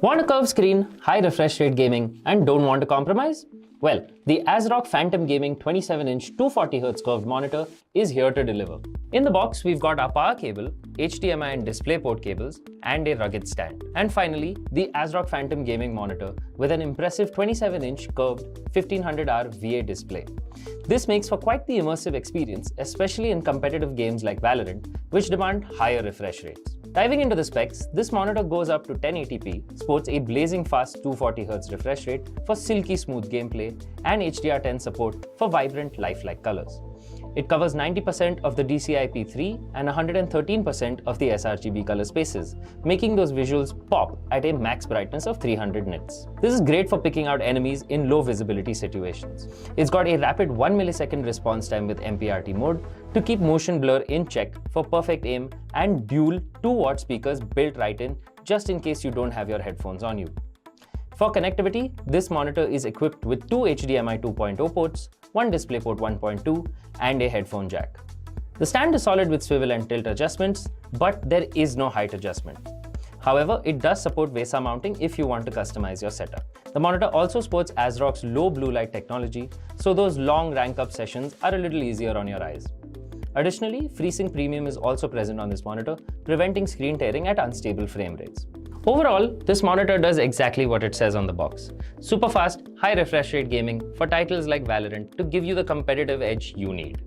Want a curved screen, high refresh rate gaming, and don't want to compromise? Well, the ASRock Phantom Gaming 27-inch 240Hz curved monitor is here to deliver. In the box, we've got our power cable, HDMI and DisplayPort cables, and a rugged stand. And finally, the ASRock Phantom Gaming monitor with an impressive 27-inch curved 1500R VA display. This makes for quite the immersive experience, especially in competitive games like Valorant, which demand higher refresh rates. Diving into the specs, this monitor goes up to 1080p, sports a blazing fast 240Hz refresh rate for silky smooth gameplay, and HDR10 support for vibrant lifelike colors. It covers 90% of the DCI-P3 and 113% of the sRGB color spaces, making those visuals pop at a max brightness of 300 nits. This is great for picking out enemies in low visibility situations. It's got a rapid 1 millisecond response time with MPRT mode to keep motion blur in check for perfect aim, and dual 2-watt speakers built right in just in case you don't have your headphones on you. For connectivity, this monitor is equipped with two HDMI 2.0 ports, one DisplayPort 1.2, and a headphone jack. The stand is solid with swivel and tilt adjustments, but there is no height adjustment. However, it does support VESA mounting if you want to customize your setup. The monitor also sports ASRock's low blue light technology, so those long rank-up sessions are a little easier on your eyes. Additionally, FreeSync Premium is also present on this monitor, preventing screen tearing at unstable frame rates. Overall, this monitor does exactly what it says on the box. Super fast, high refresh rate gaming for titles like Valorant to give you the competitive edge you need.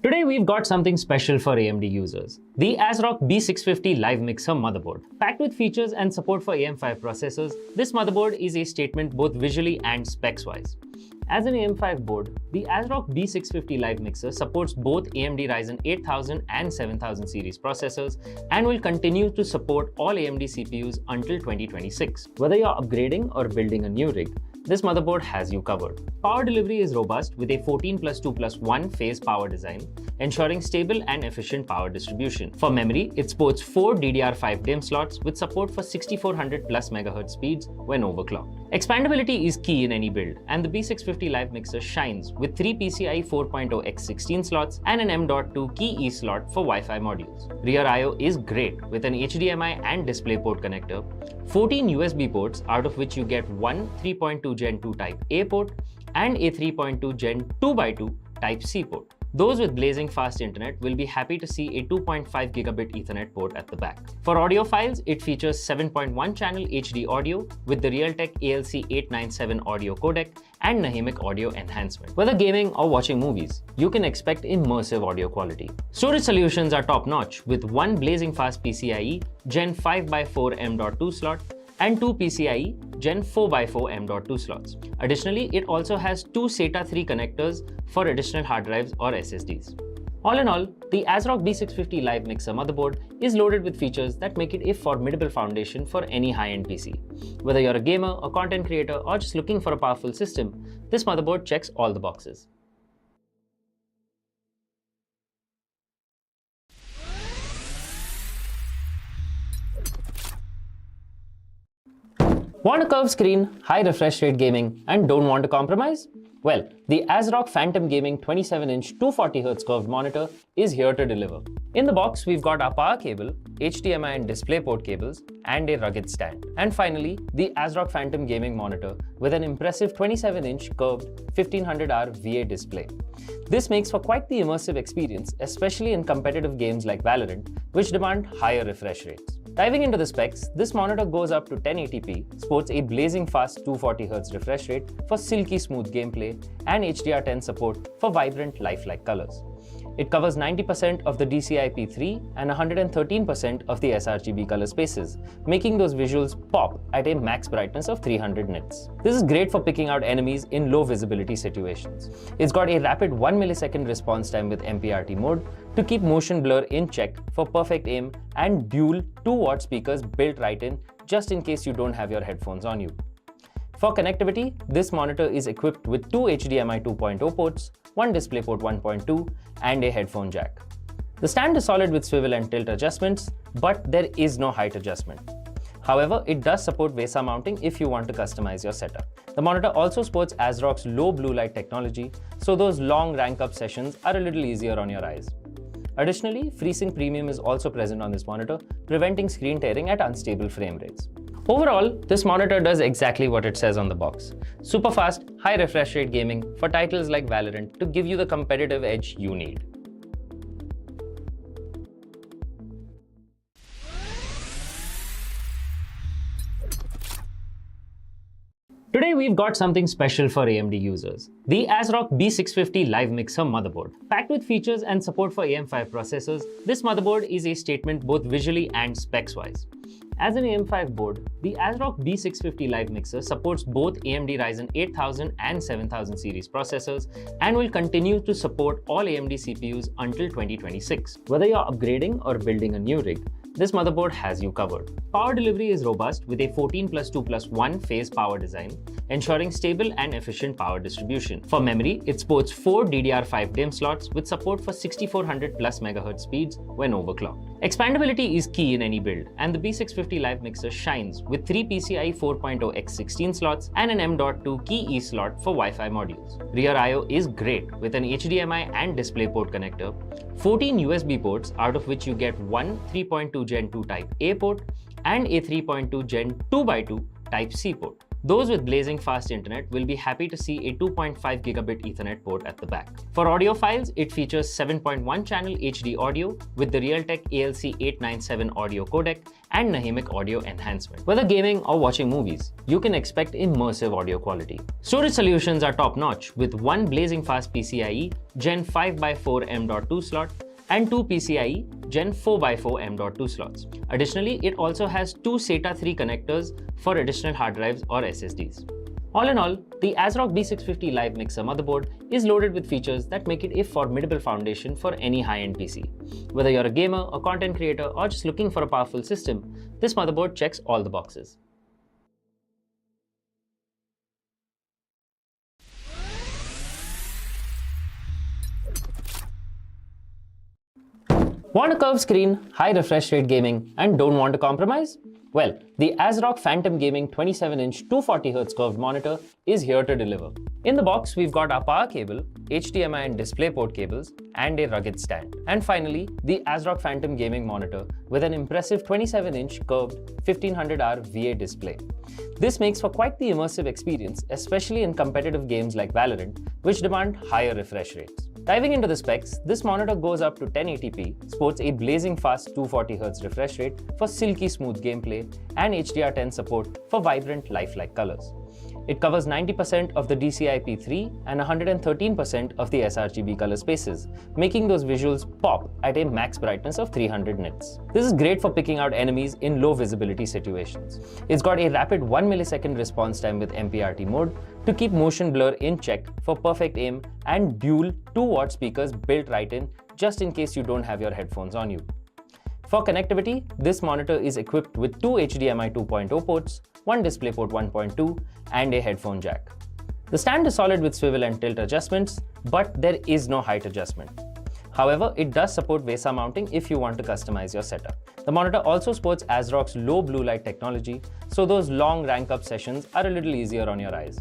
Today we've got something special for AMD users. The ASRock B650 Live Mixer motherboard. Packed with features and support for AM5 processors, this motherboard is a statement both visually and specs-wise. As an AM5 board, the ASRock B650 Live Mixer supports both AMD Ryzen 8000 and 7000 series processors and will continue to support all AMD CPUs until 2026. Whether you're upgrading or building a new rig, this motherboard has you covered. Power delivery is robust with a 14+2+1 phase power design, ensuring stable and efficient power distribution. For memory, it sports 4 DDR5 DIMM slots with support for 6400+ MHz speeds when overclocked. Expandability is key in any build, and the B650 Live Mixer shines with 3 PCIe 4.0x16 slots and an M.2 key E slot for Wi-Fi modules. Rear I/O is great with an HDMI and DisplayPort connector, 14 USB ports, out of which you get one 3.2 Gen 2 Type A port and a 3.2 Gen 2x2 Type C port. Those with blazing fast internet will be happy to see a 2.5 gigabit Ethernet port at the back. For audiophiles, it features 7.1 channel HD audio with the Realtek ALC897 audio codec and Nahimic audio enhancement. Whether gaming or watching movies, you can expect immersive audio quality. Storage solutions are top-notch with one blazing fast PCIe Gen 5x4 M.2 slot and 2 PCIe Gen 4x4 M.2 slots. Additionally, it also has 2 SATA 3 connectors for additional hard drives or SSDs. All in all, the ASRock B650 Live Mixer motherboard is loaded with features that make it a formidable foundation for any high-end PC. Whether you're a gamer, a content creator, or just looking for a powerful system, this motherboard checks all the boxes. Want a curved screen, high refresh rate gaming, and don't want to compromise? Well, the ASRock Phantom Gaming 27-inch 240Hz curved monitor is here to deliver. In the box, we've got our power cable, HDMI and DisplayPort cables, and a rugged stand. And finally, the ASRock Phantom Gaming monitor with an impressive 27-inch curved 1500R VA display. This makes for quite the immersive experience, especially in competitive games like Valorant, which demand higher refresh rates. Diving into the specs, this monitor goes up to 1080p, sports a blazing fast 240Hz refresh rate for silky smooth gameplay, and HDR10 support for vibrant lifelike colors. It covers 90% of the DCI-P3 and 113% of the sRGB color spaces, making those visuals pop at a max brightness of 300 nits. This is great for picking out enemies in low visibility situations. It's got a rapid 1 millisecond response time with MPRT mode to keep motion blur in check for perfect aim, and dual 2-watt speakers built right in just in case you don't have your headphones on you. For connectivity, this monitor is equipped with two HDMI 2.0 ports, one DisplayPort 1.2, and a headphone jack. The stand is solid with swivel and tilt adjustments, but there is no height adjustment. However, it does support VESA mounting if you want to customize your setup. The monitor also sports ASRock's low blue light technology, so those long rank up sessions are a little easier on your eyes. Additionally, FreeSync Premium is also present on this monitor, preventing screen tearing at unstable frame rates. Overall, this monitor does exactly what it says on the box. Super fast, high refresh rate gaming for titles like Valorant to give you the competitive edge you need. Today we've got something special for AMD users. The ASRock B650 Live Mixer Motherboard. Packed with features and support for AM5 processors, this motherboard is a statement both visually and specs-wise. As an AM5 board, the ASRock B650 Live Mixer supports both AMD Ryzen 8000 and 7000 series processors and will continue to support all AMD CPUs until 2026. Whether you're upgrading or building a new rig, this motherboard has you covered. Power delivery is robust with a 14+2+1 phase power design, ensuring stable and efficient power distribution. For memory, it sports 4 DDR5 DIMM slots with support for 6400+ MHz speeds when overclocked. Expandability is key in any build, and the B650 Live Mixer shines with 3 PCIe 4.0x16 slots and an M.2 key E slot for Wi-Fi modules. Rear I/O is great with an HDMI and DisplayPort connector, 14 USB ports, out of which you get one 3.2 Gen 2 Type A port and a 3.2 Gen 2x2 Type C port. Those with blazing fast internet will be happy to see a 2.5 gigabit Ethernet port at the back. For audiophiles, it features 7.1 channel HD audio with the Realtek ALC897 audio codec and Nahimic audio enhancement. Whether gaming or watching movies, you can expect immersive audio quality. Storage solutions are top-notch with one blazing fast PCIe Gen 5x4 M.2 slot and 2 PCIe Gen 4x4 M.2 slots. Additionally, it also has 2 SATA 3 connectors for additional hard drives or SSDs. All in all, the ASRock B650 Live Mixer motherboard is loaded with features that make it a formidable foundation for any high-end PC. Whether you're a gamer, a content creator, or just looking for a powerful system, this motherboard checks all the boxes. Want a curved screen, high refresh rate gaming, and don't want to compromise? Well, the ASRock Phantom Gaming 27-inch 240Hz curved monitor is here to deliver. In the box, we've got our power cable, HDMI and DisplayPort cables, and a rugged stand. And finally, the ASRock Phantom Gaming monitor with an impressive 27-inch curved 1500R VA display. This makes for quite the immersive experience, especially in competitive games like Valorant, which demand higher refresh rates. Diving into the specs, this monitor goes up to 1080p, sports a blazing fast 240Hz refresh rate for silky smooth gameplay, and HDR10 support for vibrant lifelike colors. It covers 90% of the DCI-P3 and 113% of the sRGB color spaces, making those visuals pop at a max brightness of 300 nits. This is great for picking out enemies in low visibility situations. It's got a rapid 1 millisecond response time with MPRT mode to keep motion blur in check for perfect aim, and dual 2-watt speakers built right in just in case you don't have your headphones on you. For connectivity, this monitor is equipped with 2 HDMI 2.0 ports, one DisplayPort 1.2, and a headphone jack. The stand is solid with swivel and tilt adjustments, but there is no height adjustment. However, it does support VESA mounting if you want to customize your setup. The monitor also sports ASRock's low blue light technology, so those long rank up sessions are a little easier on your eyes.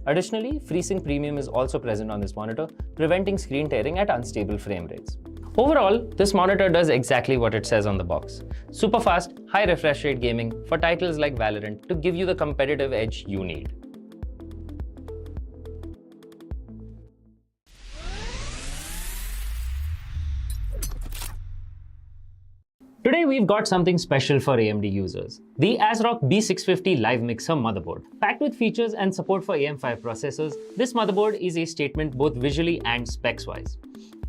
Additionally, FreeSync Premium is also present on this monitor, preventing screen tearing at unstable frame rates. Overall, this monitor does exactly what it says on the box. Super fast, high refresh rate gaming for titles like Valorant to give you the competitive edge you need. Today we've got something special for AMD users. The ASRock B650 Live Mixer Motherboard. Packed with features and support for AM5 processors, this motherboard is a statement both visually and specs-wise.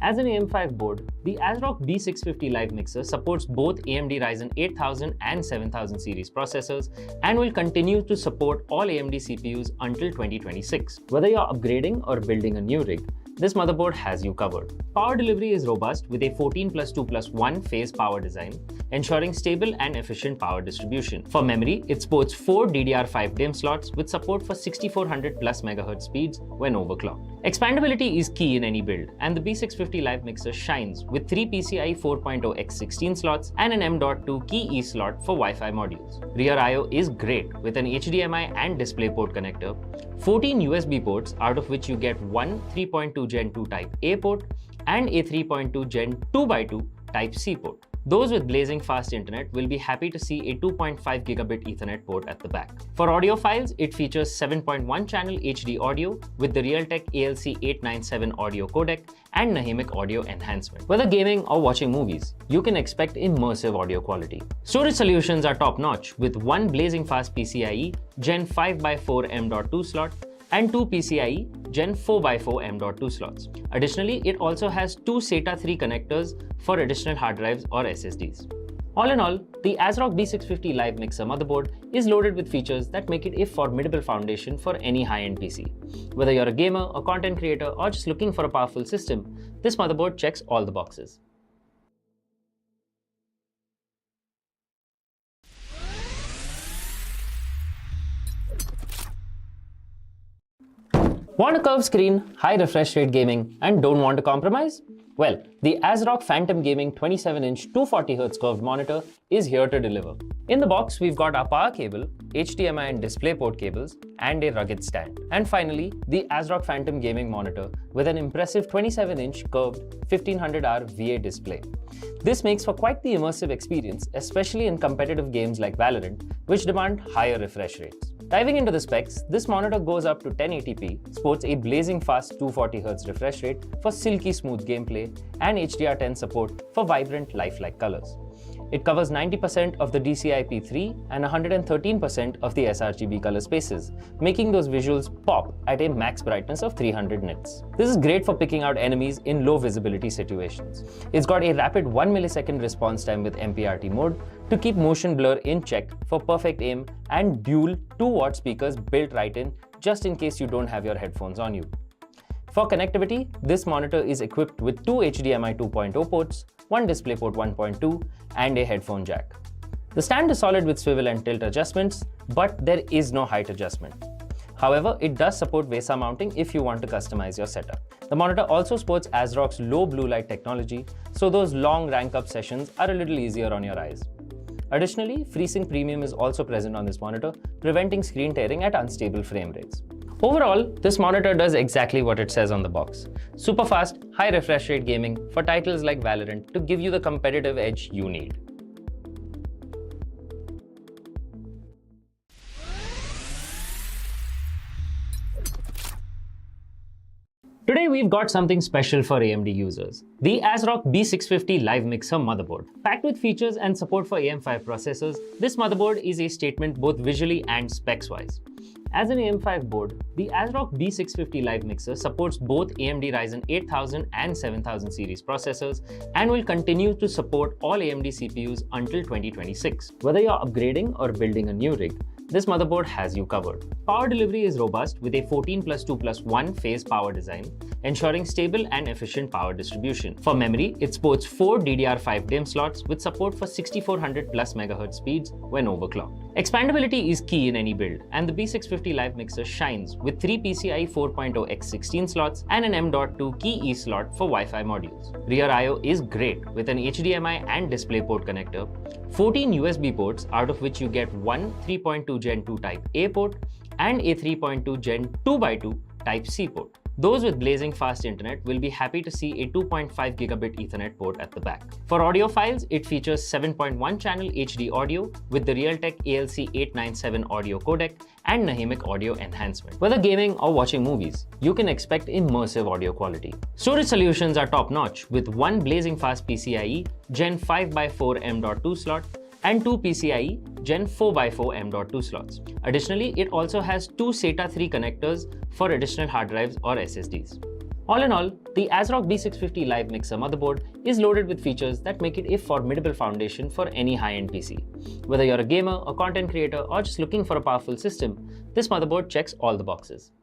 As an AM5 board, the ASRock B650 Live Mixer supports both AMD Ryzen 8000 and 7000 series processors and will continue to support all AMD CPUs until 2026. Whether you're upgrading or building a new rig, this motherboard has you covered. Power delivery is robust with a 14+2+1 phase power design, ensuring stable and efficient power distribution. For memory, it sports 4 DDR5 DIMM slots with support for 6400+ MHz speeds when overclocked. Expandability is key in any build, and the B650 B650 Live mixer shines with 3 PCIe 4.0 x 16 slots and an M.2 key E slot for Wi-Fi modules. Rear I/O is great with an HDMI and DisplayPort connector, 14 USB ports out of which you get one 3.2 Gen 2 Type A port and a 3.2 Gen 2x2 Type C port. Those with blazing fast internet will be happy to see a 2.5 gigabit Ethernet port at the back. For audiophiles, it features 7.1 channel HD audio with the Realtek ALC897 audio codec and Nahimic audio enhancement. Whether gaming or watching movies, you can expect immersive audio quality. Storage solutions are top-notch with one blazing fast PCIe Gen 5x4 M.2 slot and two PCIe Gen 4x4 M.2 slots. Additionally, it also has two SATA 3 connectors for additional hard drives or SSDs. All in all, the ASRock B650 Live Mixer motherboard is loaded with features that make it a formidable foundation for any high-end PC. Whether you're a gamer, a content creator, or just looking for a powerful system, this motherboard checks all the boxes. Want a curved screen, high refresh rate gaming, and don't want to compromise? Well, the ASRock Phantom Gaming 27-inch 240Hz curved monitor is here to deliver. In the box, we've got our power cable, HDMI and DisplayPort cables, and a rugged stand. And finally, the ASRock Phantom Gaming monitor with an impressive 27-inch curved 1500R VA display. This makes for quite the immersive experience, especially in competitive games like Valorant, which demand higher refresh rates. Diving into the specs, this monitor goes up to 1080p, sports a blazing fast 240Hz refresh rate for silky smooth gameplay, and HDR10 support for vibrant lifelike colors. It covers 90% of the DCI-P3 and 113% of the sRGB color spaces, making those visuals pop at a max brightness of 300 nits. This is great for picking out enemies in low visibility situations. It's got a rapid 1 millisecond response time with MPRT mode to keep motion blur in check for perfect aim, and dual 2-watt speakers built right in just in case you don't have your headphones on you. For connectivity, this monitor is equipped with two HDMI 2.0 ports, one DisplayPort 1.2, and a headphone jack. The stand is solid with swivel and tilt adjustments, but there is no height adjustment. However, it does support VESA mounting if you want to customize your setup. The monitor also sports ASRock's low blue light technology, so those long rank-up sessions are a little easier on your eyes. Additionally, FreeSync Premium is also present on this monitor, preventing screen tearing at unstable frame rates. Overall, this monitor does exactly what it says on the box. Super fast, high refresh rate gaming for titles like Valorant to give you the competitive edge you need. Today we've got something special for AMD users. The ASRock B650 Live Mixer motherboard. Packed with features and support for AM5 processors, this motherboard is a statement both visually and specs-wise. As an AM5 board, the ASRock B650 Live Mixer supports both AMD Ryzen 8000 and 7000 series processors and will continue to support all AMD CPUs until 2026. Whether you're upgrading or building a new rig, this motherboard has you covered. Power delivery is robust with a 14+2+1 phase power design, ensuring stable and efficient power distribution. For memory, it sports 4 DDR5 DIMM slots with support for 6400+ MHz speeds when overclocked. Expandability is key in any build, and the B650 Live Mixer shines with 3 PCIe 4.0 x 16 slots and an M.2 key E slot for Wi-Fi modules. Rear I/O is great with an HDMI and DisplayPort connector, 14 USB ports out of which you get one 3.2 Gen 2 Type A port and a 3.2 Gen 2x2 Type C port. Those with blazing fast internet will be happy to see a 2.5 gigabit Ethernet port at the back. For audiophiles, it features 7.1 channel HD audio with the Realtek ALC897 audio codec and Nahimic audio enhancement. Whether gaming or watching movies, you can expect immersive audio quality. Storage solutions are top-notch with one blazing fast PCIe Gen 5x4 M.2 slot and two PCIe Gen 4x4 M.2 slots. Additionally, it also has two SATA 3 connectors for additional hard drives or SSDs. All in all, the ASRock B650 Live Mixer motherboard is loaded with features that make it a formidable foundation for any high-end PC. Whether you're a gamer, a content creator, or just looking for a powerful system, this motherboard checks all the boxes.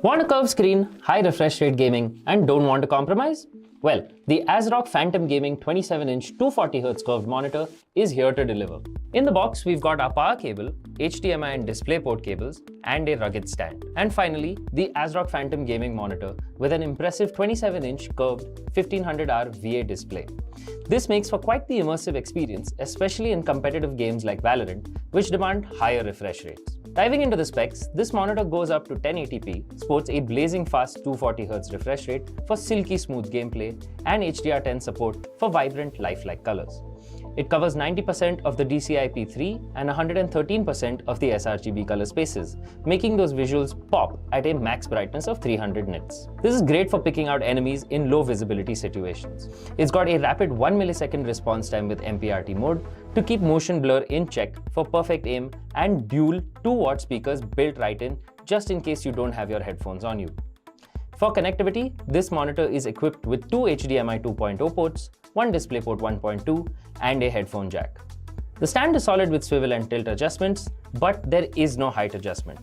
Want a curved screen, high refresh rate gaming, and don't want to compromise? Well, the ASRock Phantom Gaming 27-inch 240Hz curved monitor is here to deliver. In the box, we've got our power cable, HDMI and DisplayPort cables, and a rugged stand. And finally, the ASRock Phantom Gaming monitor with an impressive 27-inch curved 1500R VA display. This makes for quite the immersive experience, especially in competitive games like Valorant, which demand higher refresh rates. Diving into the specs, this monitor goes up to 1080p, sports a blazing fast 240Hz refresh rate for silky smooth gameplay, and HDR10 support for vibrant lifelike colors. It covers 90% of the DCI-P3 and 113% of the sRGB color spaces, making those visuals pop at a max brightness of 300 nits. This is great for picking out enemies in low visibility situations. It's got a rapid 1 millisecond response time with MPRT mode to keep motion blur in check for perfect aim, and dual 2-watt speakers built right in just in case you don't have your headphones on you. For connectivity, this monitor is equipped with two HDMI 2.0 ports, one DisplayPort 1.2, and a headphone jack. The stand is solid with swivel and tilt adjustments, but there is no height adjustment.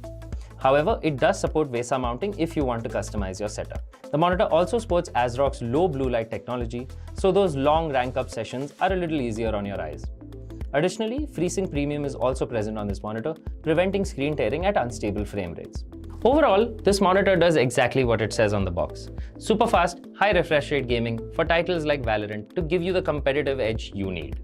However, it does support VESA mounting if you want to customize your setup. The monitor also sports ASRock's low blue light technology, so those long rank up sessions are a little easier on your eyes. Additionally, FreeSync Premium is also present on this monitor, preventing screen tearing at unstable frame rates. Overall, this monitor does exactly what it says on the box. Super fast, high refresh rate gaming for titles like Valorant to give you the competitive edge you need.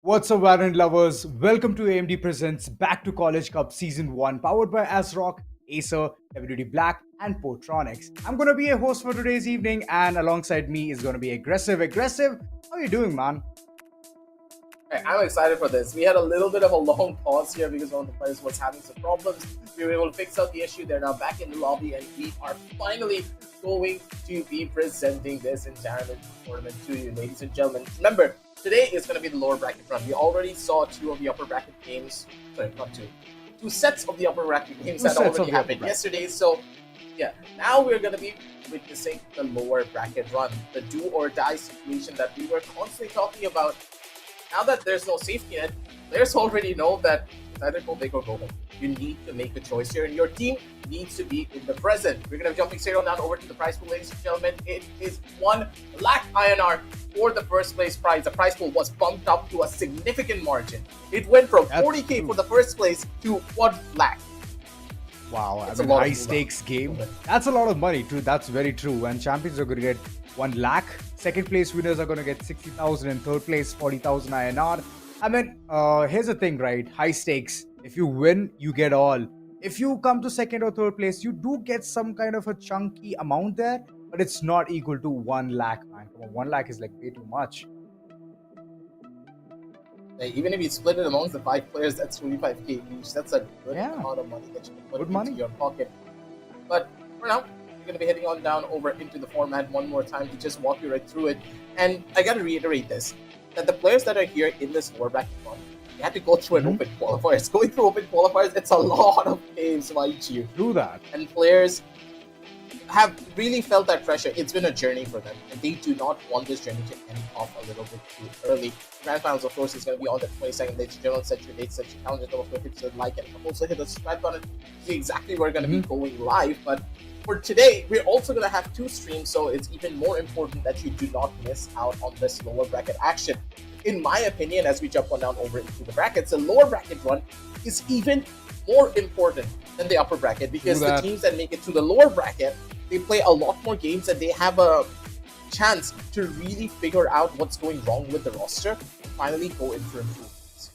What's up, Valorant lovers? Welcome to AMD Presents Back to College Cup Season 1, powered by ASRock, Acer, WD Black, and Portronics. I'm going to be a host for today's evening, and alongside me is going to be Aggressive. Aggressive, how are you doing, man? Hey, I'm excited for this. We had a little bit of a long pause here because one of the players was having some problems. We were able to fix out the issue. They're now back in the lobby, and we are finally going to be presenting this entire tournament to you, ladies and gentlemen. Remember, today is going to be the lower bracket run. We already saw two of the upper bracket games. Sorry, not two. Two sets of the upper bracket games that already happened yesterday. So, yeah, now we're going to be witnessing the lower bracket run, the do or die situation that we were constantly talking about. Now that there's no safety net, players already know that it's either go big or go home. You need to make a choice here, and your team needs to be in the present. We're going to be jumping straight on down over to the prize pool, ladies and gentlemen. It is 1 lakh INR for the first place prize. The prize pool was bumped up to a significant margin. It went from 40k for the first place to 1 lakh. Wow, I mean, high stakes game. That's a lot of money, too. That's very true. And champions are going to get 1 lakh. Second place winners are going to get 60,000, and third place 40,000 INR. I mean, here's the thing, right? High stakes. If you win, you get all. If you come to second or third place, you do get some kind of a chunky amount there, but it's not equal to 1 lakh, man. Come on, 1 lakh is like way too much. Hey, even if you split it amongst the 5 players, that's 25k each. That's a good amount of money that you can put into your pocket. But for now, we're going to be heading on down over into the format one more time to just walk you right through it. And I got to reiterate this, that the players that are here in this lower bracket run, they had to go through an open qualifiers. Going through open qualifiers, it's a lot of games, mind you. Do that. And players have really felt that pressure. It's been a journey for them, and they do not want this journey to end off a little bit too early. Grand Finals, of course, is going to be on the 22nd. Ladies and gentlemen, set your dates, set your calendar, don't forget to hit the like, and also hit the subscribe button to see exactly where we're going to be going live. But for today, we're also going to have 2 streams, so it's even more important that you do not miss out on this lower bracket action. In my opinion, as we jump on down over into the brackets, the lower bracket run is even more important than the upper bracket, because the teams that make it to the lower bracket, they play a lot more games and they have a chance to really figure out what's going wrong with the roster and finally go in for improvements.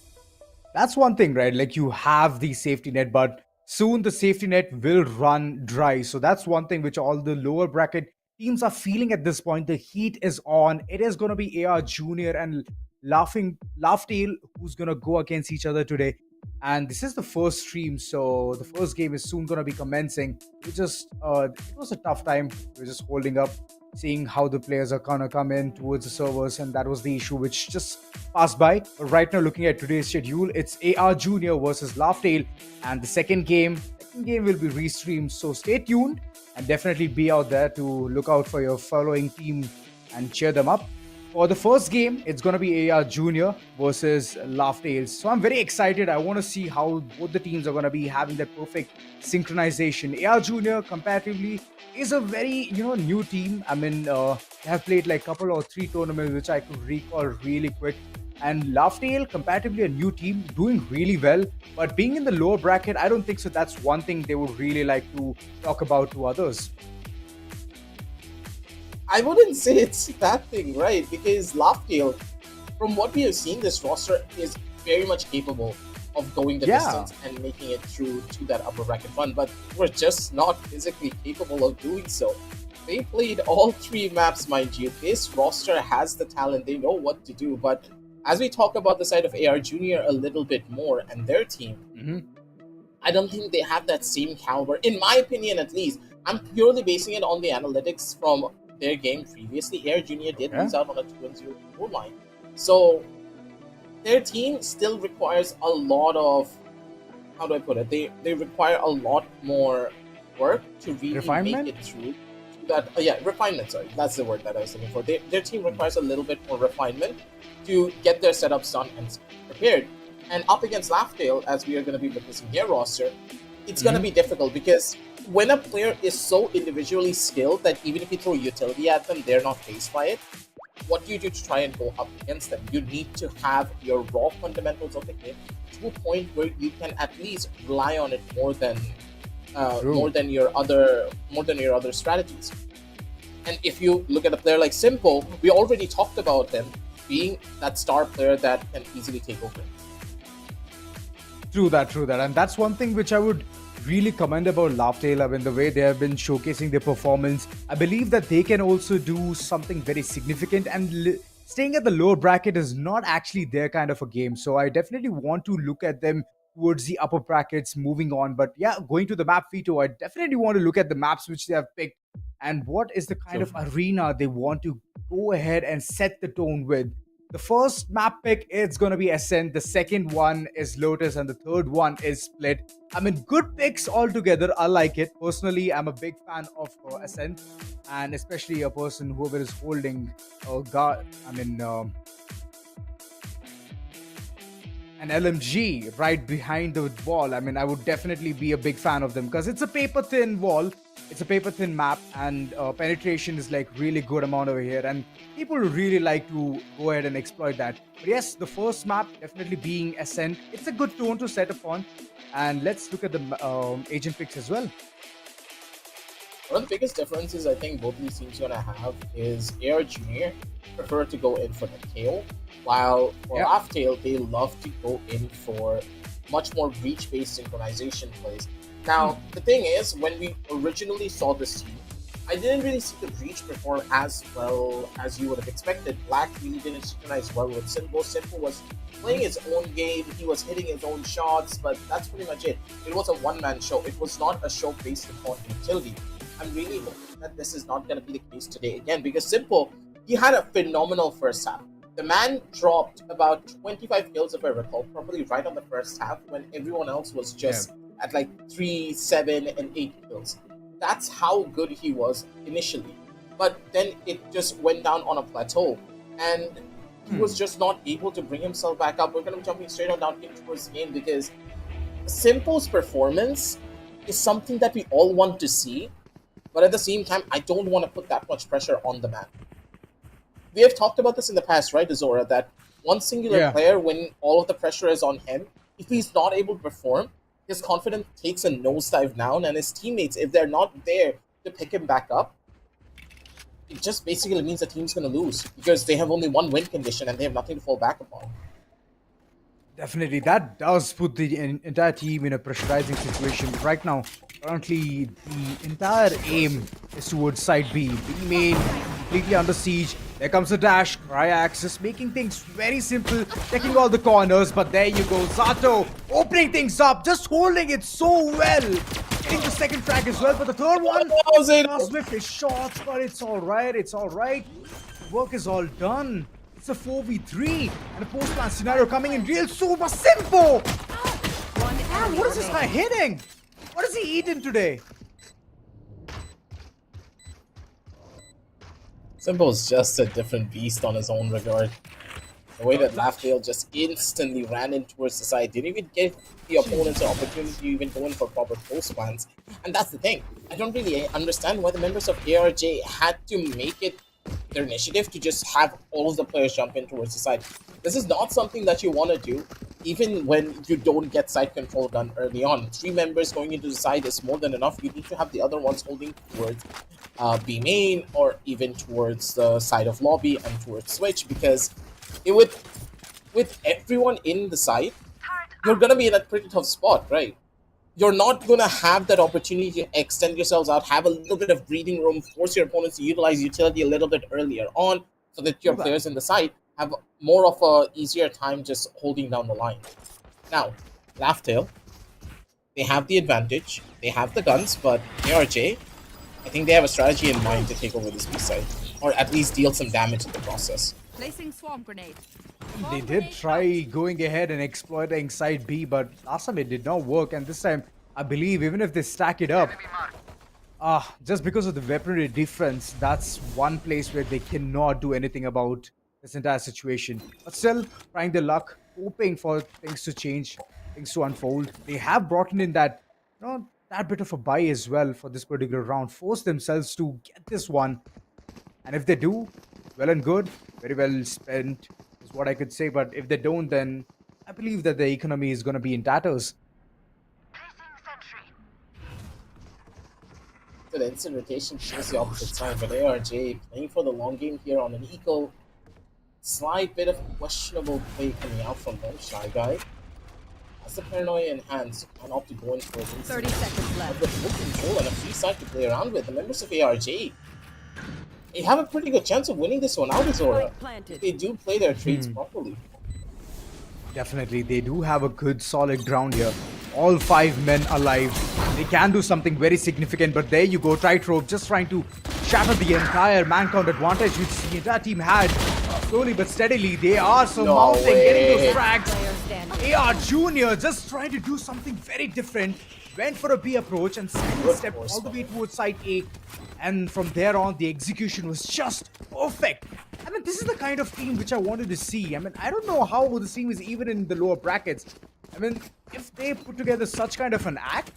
That's one thing, right? Like, you have the safety net, but soon the safety net will run dry. So that's one thing which all the lower bracket teams are feeling at this point. The heat is on. It is going to be AR Junior and Laughtail who's going to go against each other today. And this is the first stream, so the first game is soon going to be commencing. It was a tough time. We're just holding up, seeing how the players are going to come in towards the servers, and that was the issue which just passed by. But right now, looking at today's schedule, it's AR Junior versus Laughtail, and the second game will be restreamed, so stay tuned. and definitely be out there to look out for your following team and cheer them up. For the first game, it's going to be AR Junior versus Laughtails. So I'm very excited. I want to see how both the teams are going to be having that perfect synchronization. AR Junior, comparatively, is a very new team. I mean, they have played like couple or three tournaments, which I could recall really quick. And Laughtail, comparatively a new team, doing really well. But being in the lower bracket, I don't think so. That's one thing they would really like to talk about to others. I wouldn't say it's that thing, right? Because Laughtail, from what we have seen, this roster is very much capable of going the distance and making it through to that upper bracket run, but we're just not physically capable of doing so. They played all three maps, mind you. This roster has the talent, they know what to do, but as we talk about the side of AR Junior a little bit more and their team, I don't think they have that same caliber, in my opinion at least. I'm purely basing it on the analytics from their game previously. AR Junior did lose out on a 2-0 goal line. So their team still requires a lot of, how do I put it? They require a lot more work to really make it through to that. Refinement, sorry. That's the word that I was looking for. Their team requires a little bit more refinement to get their setups done and prepared. And up against Laughtail, as we are going to be witnessing their roster, it's going to be difficult because when a player is so individually skilled that even if you throw utility at them, they're not faced by it, what do you do to try and go up against them? You need to have your raw fundamentals of the game to a point where you can at least rely on it more than your other strategies. And if you look at a player like Simple, we already talked about him being that star player that can easily take over. True that. And that's one thing which I would really commend about Laughtail. I mean, the way they have been showcasing their performance. I believe that they can also do something very significant, and staying at the lower bracket is not actually their kind of a game. So I definitely want to look at them towards the upper brackets moving on. But yeah, going to the map veto, I definitely want to look at the maps which they have picked and what is the kind of arena they want to go ahead and set the tone with. The first map pick is going to be Ascent, the second one is Lotus, and the third one is Split. I mean, good picks altogether. I like it. Personally, I'm a big fan of Ascent, and especially a person whoever is holding an LMG right behind the wall. I mean, I would definitely be a big fan of them because it's a paper thin wall. It's a paper thin map, and penetration is like really good amount over here, and people really like to go ahead and exploit that. But yes, the first map definitely being Ascent. It's a good tone to set upon, and let's look at the agent picks as well. One of the biggest differences I think both of these teams are going to have is AR Junior prefer to go in for the tail, while for Laughtail, they love to go in for much more reach-based synchronization plays. Now, the thing is, when we originally saw this team, I didn't really see the reach perform as well as you would have expected. Black really didn't synchronize well with Simple. Simple was playing his own game, he was hitting his own shots, but that's pretty much it. It was a one-man show. It was not a show based upon utility. I'm really hoping that this is not going to be the case today again, because Simple, he had a phenomenal first half. The man dropped about 25 kills, if I recall, probably right on the first half, when everyone else was just at like 3, 7, and 8 kills. That's how good he was initially. But then it just went down on a plateau, and he was just not able to bring himself back up. We're going to be jumping straight on down towards the game, because Simple's performance is something that we all want to see, but at the same time, I don't want to put that much pressure on the man. We have talked about this in the past, right, Azora, that one singular player, when all of the pressure is on him, if he's not able to perform, his confidence takes a nosedive down, and his teammates, if they're not there to pick him back up, it just basically means the team's going to lose, because they have only one win condition and they have nothing to fall back upon. Definitely, that does put the entire team in a pressurizing situation. Right now, currently, the entire aim is towards side B. B main, completely under siege. There comes the dash, Cryax just making things very simple, checking all the corners, but there you go, Zato opening things up, just holding it so well. Getting the second frag as well, but the third one, Swift is short, but it's alright, The work is all done. It's a 4v3, and a post-plan scenario coming in real super simple. Man, what is this guy hitting? What is he eating today? Simbo's just a different beast on his own regard. The way that Laughtail just instantly ran in towards the side, didn't even give the opponents an opportunity to even go in for proper post plans. And that's the thing. I don't really understand why the members of ARJ had to make it their initiative to just have all of the players jump in towards the side. This is not something that you want to do, even when you don't get side control done early on. 3 members going into the side is more than enough. You need to have the other ones holding towards B main or even towards the side of lobby and towards switch, because it would, with everyone in the side, you're gonna be in a pretty tough spot, right? You're not gonna have that opportunity to extend yourselves out, have a little bit of breathing room, force your opponents to utilize utility a little bit earlier on, so that your players in the side have more of a easier time just holding down the line. Now, Laughtail, they have the advantage, they have the guns, but ARJ, I think they have a strategy in mind to take over this B side, or at least deal some damage in the process. Placing swarm grenade. They did try going ahead and exploiting side B, but last time it did not work, and this time I believe even if they stack it up, just because of the weaponry difference, that's one place where they cannot do anything about this entire situation. But still, trying their luck, hoping for things to change, things to unfold. They have brought in that, that bit of a buy as well for this particular round, force themselves to get this one. And if they do, well and good, very well spent is what I could say. But if they don't, then I believe that the economy is going to be in tatters. So the instant rotation shows the opposite side, but ARJ playing for the long game here on an eco. Slight bit of questionable play coming out from them, Shy Guy. As the paranoia enhanced, and opt to go in for 30 seconds left. With full control and a free side to play around with, the members of ARJ, they have a pretty good chance of winning this one out, Azora. If they do play their trades properly. Definitely, they do have a good solid ground here. All 5 men alive. They can do something very significant, but there you go, Tightrope just trying to shatter the entire man count advantage which the entire team had. Slowly but steadily, they are surmounting, getting those frags. AR Junior just trying to do something very different. Went for a B approach and stepped all the way towards side A. And from there on, the execution was just perfect. I mean, this is the kind of team which I wanted to see. I mean, I don't know how this team is even in the lower brackets. I mean, if they put together such kind of an act,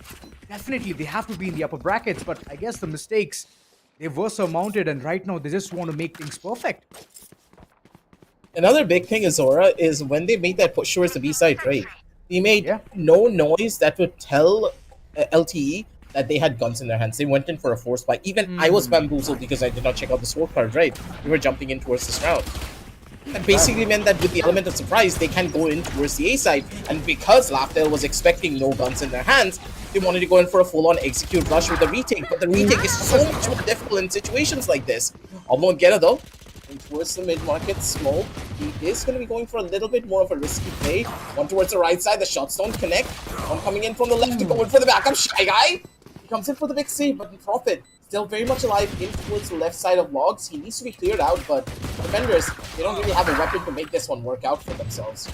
definitely they have to be in the upper brackets. But I guess the mistakes, they were surmounted, and right now they just want to make things perfect. Another big thing, Azora, is when they made that push towards the B side, right? They made no noise that would tell LTE that they had guns in their hands. They went in for a force buy. Even I was bamboozled because I did not check out the scorecard, right? We were jumping in towards this round. That basically meant that with the element of surprise, they can go in towards the A side. And because Laughtail was expecting no guns in their hands, they wanted to go in for a full-on execute rush with the retake. But the retake is so much more difficult in situations like this. Almost get it though. And towards the mid-market smoke, he is going to be going for a little bit more of a risky play. One towards the right side, the shots don't connect. One coming in from the left to go in for the backup. Shy Guy! He comes in for the big save, but in profit. Still very much alive in towards the left side of logs. He needs to be cleared out, but defenders, they don't really have a weapon to make this one work out for themselves.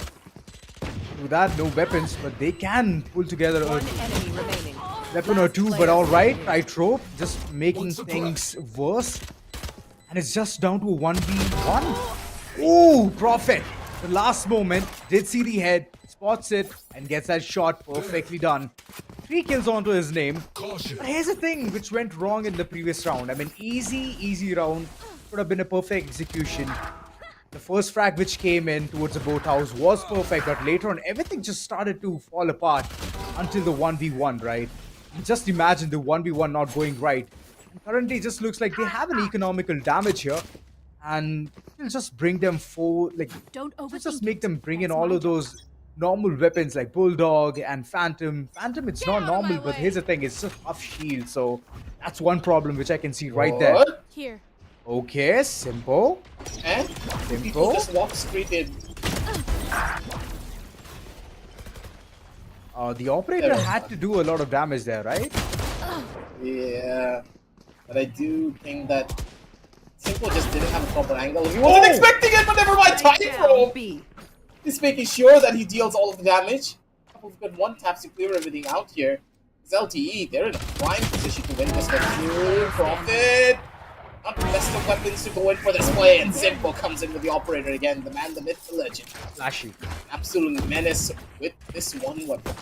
With that, no weapons, but they can pull together One enemy remaining. weapon or two, but alright, Tightrope just making things worse. And it's just down to a 1v1. Ooh, Prophet! The last moment, did see the head, spots it, and gets that shot perfectly done. 3 kills onto his name. But here's the thing which went wrong in the previous round. I mean, easy round. Could have been a perfect execution. The first frag which came in towards the boathouse was perfect, but later on, everything just started to fall apart until the 1v1, right? Just imagine the 1v1 not going right. And currently, it just looks like they have an economical damage here. And it'll just bring them forward, like, just make them bring in all of those normal weapons like Bulldog and Phantom. Phantom, it's not normal, but here's the thing, it's just half shield, so that's one problem which I can see right there. Here. Okay, simple. And people just walk straight in. The operator had to do a lot of damage there, right? Yeah, but I do think that Simple just didn't have a proper angle. He wasn't expecting it, but never mind. Tightrope! He's making sure that he deals all of the damage. Couple of good one taps to clear everything out here. His LTE, they're in a prime position to win this one. Profit! Not Best of weapons to go in for this play, and Simple comes in with the operator again. The man, the myth, the legend. Flashy. Absolute menace with this one weapon.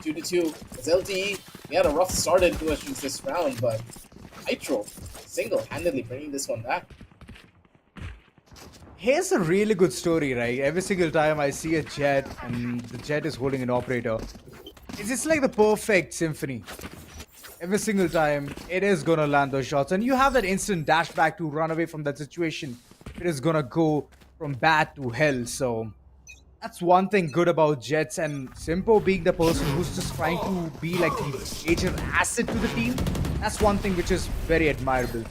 2-2. As LTE, we had a rough start into us this round, but Nitro single-handedly bringing this one back. Here's a really good story, right? Every single time I see a jet and the jet is holding an operator, it's just like the perfect symphony. Every single time, it is gonna land those shots, and you have that instant dash back to run away from that situation. It is gonna go from bad to hell, so that's one thing good about Jets, and Simpo being the person who's just trying to be like the major asset to the team. That's one thing which is very admirable.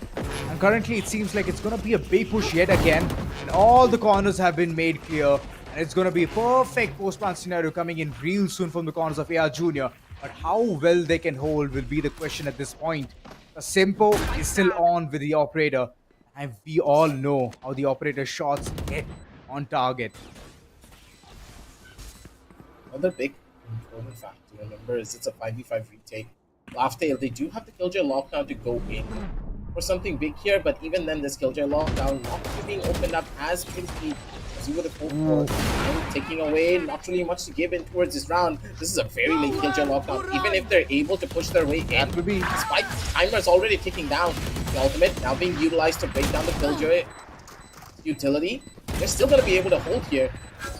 And currently it seems like it's gonna be a big push yet again, and all the corners have been made clear, and it's gonna be a perfect post-plant scenario coming in real soon from the corners of AR Jr. But how well they can hold will be the question at this point. Simpo is still on with the operator, and we all know how the operator shots hit on target. Another big important fact to remember is it's a 5v5 retake. Laughdale, they do have the Killjoy lockdown to go in for something big here, but even then, this Killjoy lockdown not really being opened up as quickly as you would have hoped for. And taking away, not really much to give in towards this round. This is a very late Killjoy lockdown. Even if they're able to push their way in, despite the timers already ticking down, the ultimate now being utilized to break down the Killjoy utility, they're still going to be able to hold here.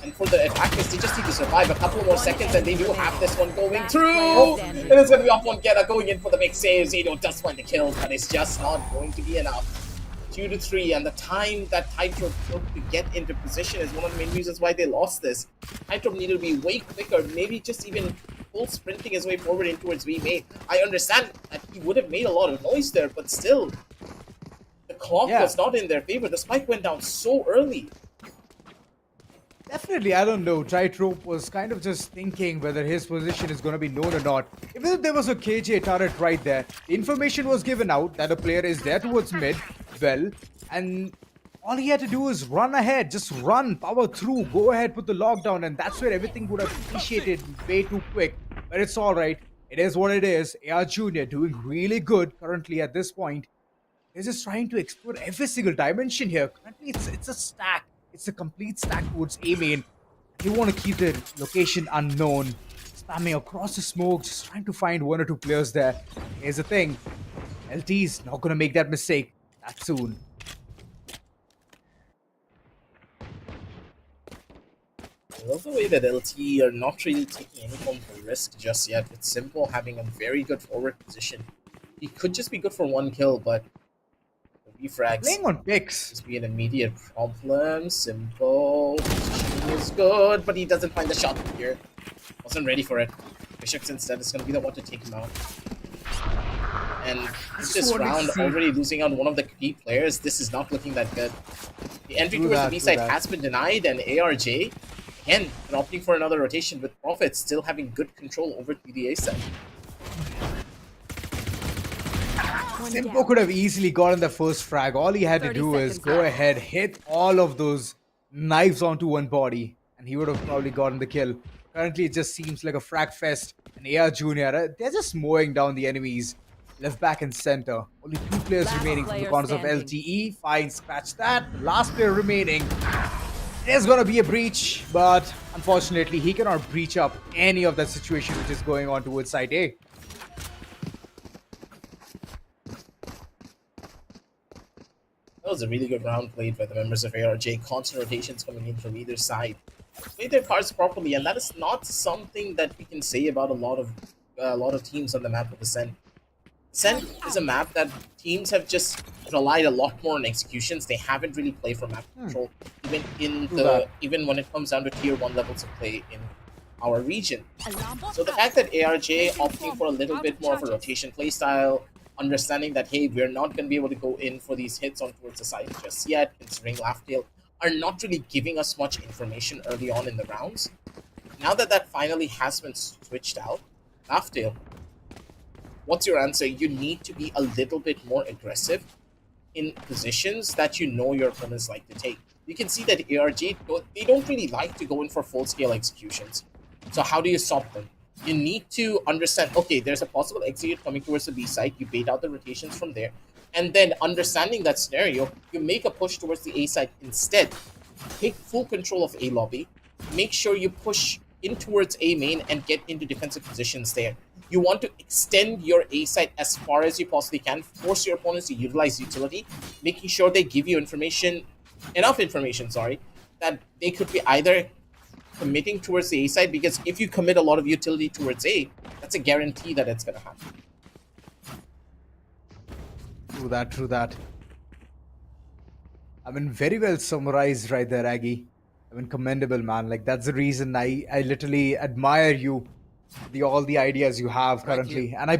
And for the attackers, they just need to survive a couple more seconds, and they do have this one going through. And it's going to be off one Geta going in for the big save. Zeno does find the kill, but it's just not going to be enough. 2-3, and the time that Tightrope took to get into position is one of the main reasons why they lost this. Tightrope needed to be way quicker, maybe just even full sprinting his way forward in towards V-Main. I understand that he would have made a lot of noise there, but still, the clock was not in their favor. The spike went down so early. Definitely, I don't know. Tightrope was kind of just thinking whether his position is going to be known or not. Even if there was a KJ turret right there, the information was given out that a player is there towards mid, well, and all he had to do is run ahead, just run, power through, go ahead, put the lockdown, and that's where everything would have initiated way too quick. But it's alright. It is what it is. AR Jr. doing really good currently at this point. They're just trying to explore every single dimension here. Currently, it's a stack. It's a complete stack towards A main. They want to keep the location unknown. Spamming across the smoke, just trying to find one or two players there. Here's the thing. LT is not going to make that mistake that soon. I love the way that LT are not really taking any form of risk just yet, with Simple having a very good forward position. He could just be good for one kill, but the refrags Playing on picks. just be an immediate problem. Simple position is good, but he doesn't find the shot here. Wasn't ready for it. Bishops instead is going to be the one to take him out. And this round already losing out one of the key players. This is not looking that good. The entry towards the B side has been denied, and ARJ again opting for another rotation, with Prophet still having good control over the A side. Simpo could have easily gotten the first frag. All he had to do is go ahead, hit all of those knives onto one body, and he would have probably gotten the kill. Currently, it just seems like a frag fest. And AR Jr., they're just mowing down the enemies. Left, back, and center. Only two players remaining from the corners of LTE. Fine, scratch that. The last player remaining. There's gonna be a breach, but unfortunately, he cannot breach up any of that situation which is going on towards side A. That was a really good round played by the members of ARJ. Constant rotations coming in from either side. Played their cards properly, and that is not something that we can say about a lot of teams on the map of Ascent. Ascent is a map that teams have just relied a lot more on executions. They haven't really played for map control, even when it comes down to tier 1 levels of play in our region. So the fact that ARJ opting for a little bit more of a rotation playstyle, understanding that, hey, we're not going to be able to go in for these hits on towards the side just yet, considering Laughdale are not really giving us much information early on in the rounds. Now that that finally has been switched out, Laughdale, what's your answer? You need to be a little bit more aggressive in positions that you know your opponents like to take. You can see that ARG, they don't really like to go in for full-scale executions. So how do you stop them? You need to understand, okay, there's a possible execute coming towards the B side. You bait out the rotations from there. And then understanding that scenario, you make a push towards the A side instead. Take full control of A lobby. Make sure you push in towards A main and get into defensive positions there. You want to extend your A side as far as you possibly can. Force your opponents to utilize utility, making sure they give you enough information, that they could be either committing towards the A side, because if you commit a lot of utility towards A, that's a guarantee that it's going to happen. True that. I mean, very well summarized right there, Aggie. I mean, commendable, man. Like, that's the reason I literally admire you, all the ideas you have currently. And I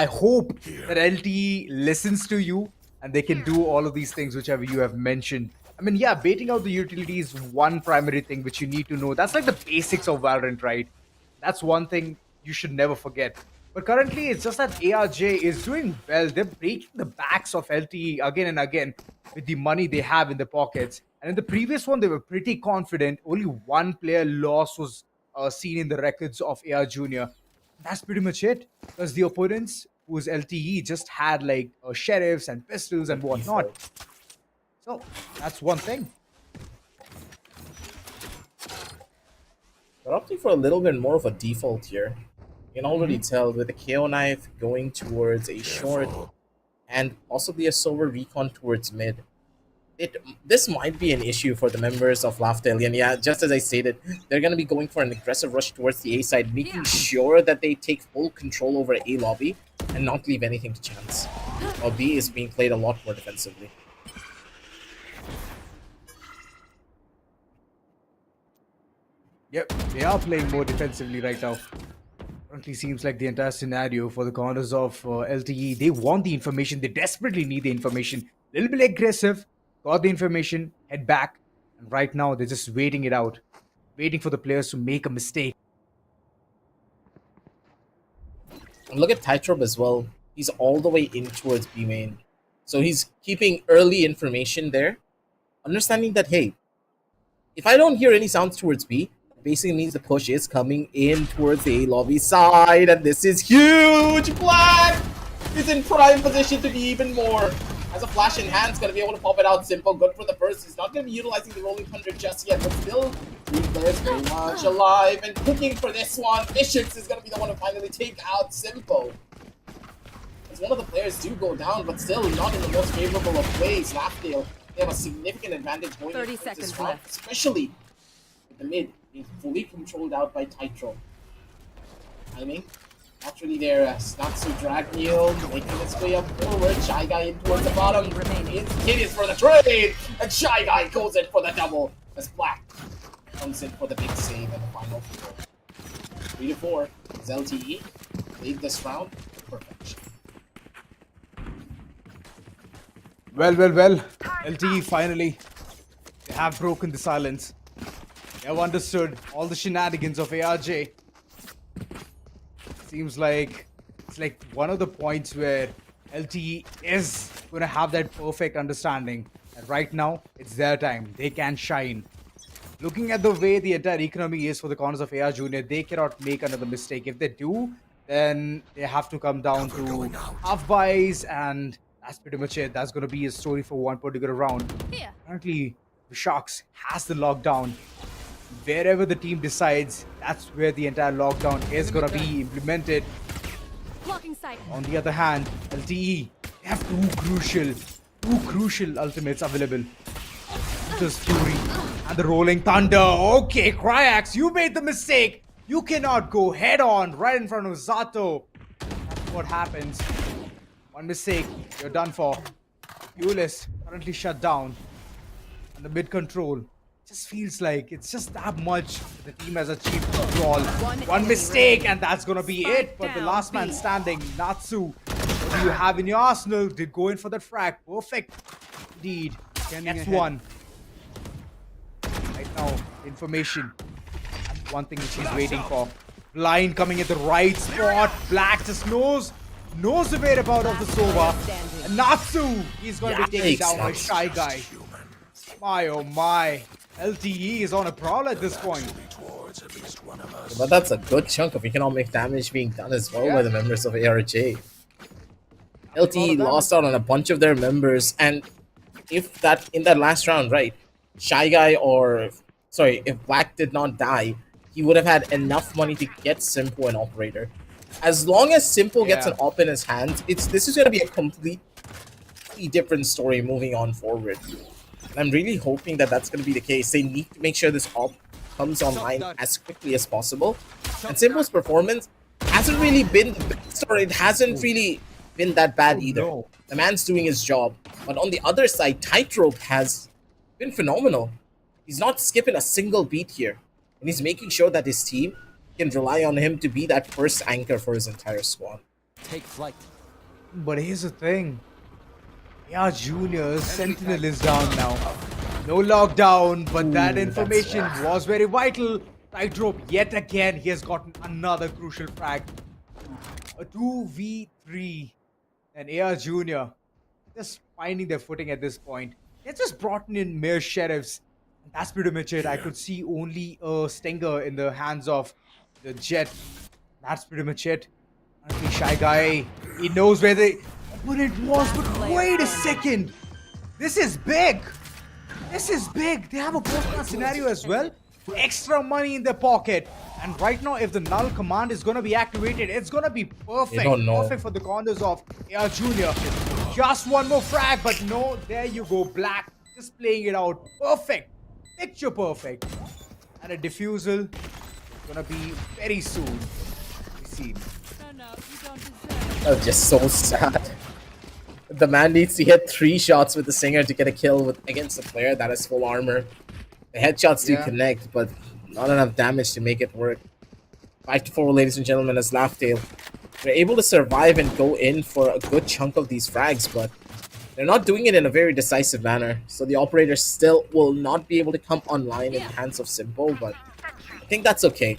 hope that LTE listens to you and they can do all of these things, whichever you have mentioned. I mean, yeah, baiting out the utility is one primary thing which you need to know. That's like the basics of Valorant, right? That's one thing you should never forget. But currently, it's just that ARJ is doing well. They're breaking the backs of LTE again and again with the money they have in their pockets. And in the previous one, they were pretty confident. Only one player loss was seen in the records of AR Junior. That's pretty much it. Because the opponents, who was LTE, just had like sheriffs and pistols and whatnot. So that's one thing. We're opting for a little bit more of a default here. You can already tell with the KO knife going towards a short and possibly a sober recon towards mid. This might be an issue for the members of Laftel. And yeah, just as I stated, they're going to be going for an aggressive rush towards the A side, making sure that they take full control over A lobby and not leave anything to chance. While B is being played a lot more defensively. Yep, they are playing more defensively right now. Currently seems like the entire scenario for the corners of LTE. They want the information. They desperately need the information. A little bit aggressive. Got the information. Head back. And right now, they're just waiting it out. Waiting for the players to make a mistake. And look at Tightrope as well. He's all the way in towards B main. So he's keeping early information there. Understanding that, hey, if I don't hear any sounds towards B, basically means the push is coming in towards the A lobby side, and this is huge. Black is in prime position to be even more. Has a flash in hand, gonna be able to pop it out. Simple, good for the burst. He's not gonna be utilizing the rolling thunder just yet, but still, three players very much alive and cooking for this one. Vicious is gonna be the one to finally take out Simple. As one of the players do go down, but still not in the most favorable of ways. Laughdale, they have a significant advantage going 30 into this seconds round, left. especially with the mid being fully controlled out by Tightrope. Timing, naturally there, Snatsu Dragneil making its way up forward. Shy Guy in towards the bottom. Instantaneous for the trade, and Shy Guy goes in for the double as Black comes in for the big save and the final four. 3 to 4 is LTE. Lead this round to perfection. Well. LTE finally. They have broken the silence. They have understood all the shenanigans of ARJ. Seems like it's like one of the points where LTE is going to have that perfect understanding. And right now, it's their time. They can shine. Looking at the way the entire economy is for the corners of AR Junior, they cannot make another mistake. If they do, then they have to come down to half buys, and that's pretty much it. That's going to be a story for one particular round. Here. Currently, the Sharks has the lockdown. Wherever the team decides, that's where the entire lockdown is going to be implemented. Blocking sight. On the other hand, LTE, they have two crucial ultimates available. Lotus Fury and the Rolling Thunder. Okay, Cryax, you made the mistake. You cannot go head on right in front of Zato. That's what happens. One mistake, you're done for. Euless currently shut down. And the mid control just feels like it's just that much. The team has achieved control. One mistake, and that's gonna be it. But the last man standing, Natsu, what do you have in your arsenal? Did go in for that frag. Perfect. Indeed. Next one. Right now, information. That's one thing that she's waiting for. Blind coming at the right spot. Black just knows the whereabouts of the Sova. And Natsu, he's gonna be taken down by Shy Guy. My oh my. LTE is on a prowl at this point. But that's a good chunk of economic damage being done as well by the members of ARJ. LTE lost out on a bunch of their members, and if that in that last round, right, Shy Guy or sorry, if Black did not die, he would have had enough money to get Simple an operator. As long as Simple gets an op in his hands, this is going to be a completely different story moving on forward. And I'm really hoping that that's going to be the case. They need to make sure this op comes online as quickly as possible. And Simple's performance hasn't really been the best, or it hasn't really been that bad either. No. The man's doing his job. But on the other side, Tightrope has been phenomenal. He's not skipping a single beat here. And he's making sure that his team can rely on him to be that first anchor for his entire squad. Take flight. But here's the thing. Yeah, Junior's Sentinel is down now. No lockdown, but that information was very vital. Tightrope, yet again, he has gotten another crucial frag. A 2v3. And AR Junior just finding their footing at this point. They just brought in mere sheriffs. And that's pretty much it. I could see only a Stinger in the hands of the Jet. That's pretty much it. Honestly, Shy Guy, he knows where the opponent was, but wait a second. This is big. This is big. They have a post-match scenario as well. Extra money in their pocket. And right now, if the null command is going to be activated, it's going to be perfect. Perfect for the corners of AR Junior. Just one more frag, but no, there you go. Black just playing it out. Perfect. Picture perfect. And a defusal is going to be very soon. We see. No, you don't deserve it. That's just so sad. The man needs to hit 3 shots with the Singer to get a kill against a player that has full armor. The headshots do connect, but not enough damage to make it work. 5-4, ladies and gentlemen, as Laughdale. They're able to survive and go in for a good chunk of these frags, but they're not doing it in a very decisive manner. So the operator still will not be able to come online in the hands of Simple, but I think that's okay.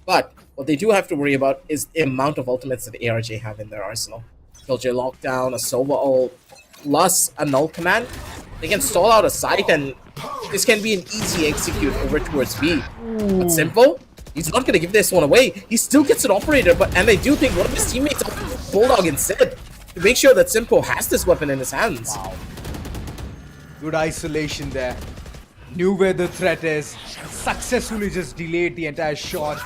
But what they do have to worry about is the amount of ultimates that the ARJ have in their arsenal. Killjoy Lockdown, a Sova ult, plus a null command. They can stall out a site, and this can be an easy execute over towards B. But Simple, he's not going to give this one away. He still gets an operator, and they do think one of his teammates out Bulldog instead to make sure that Simple has this weapon in his hands. Wow. Good isolation there. Knew where the threat is. Successfully just delayed the entire shot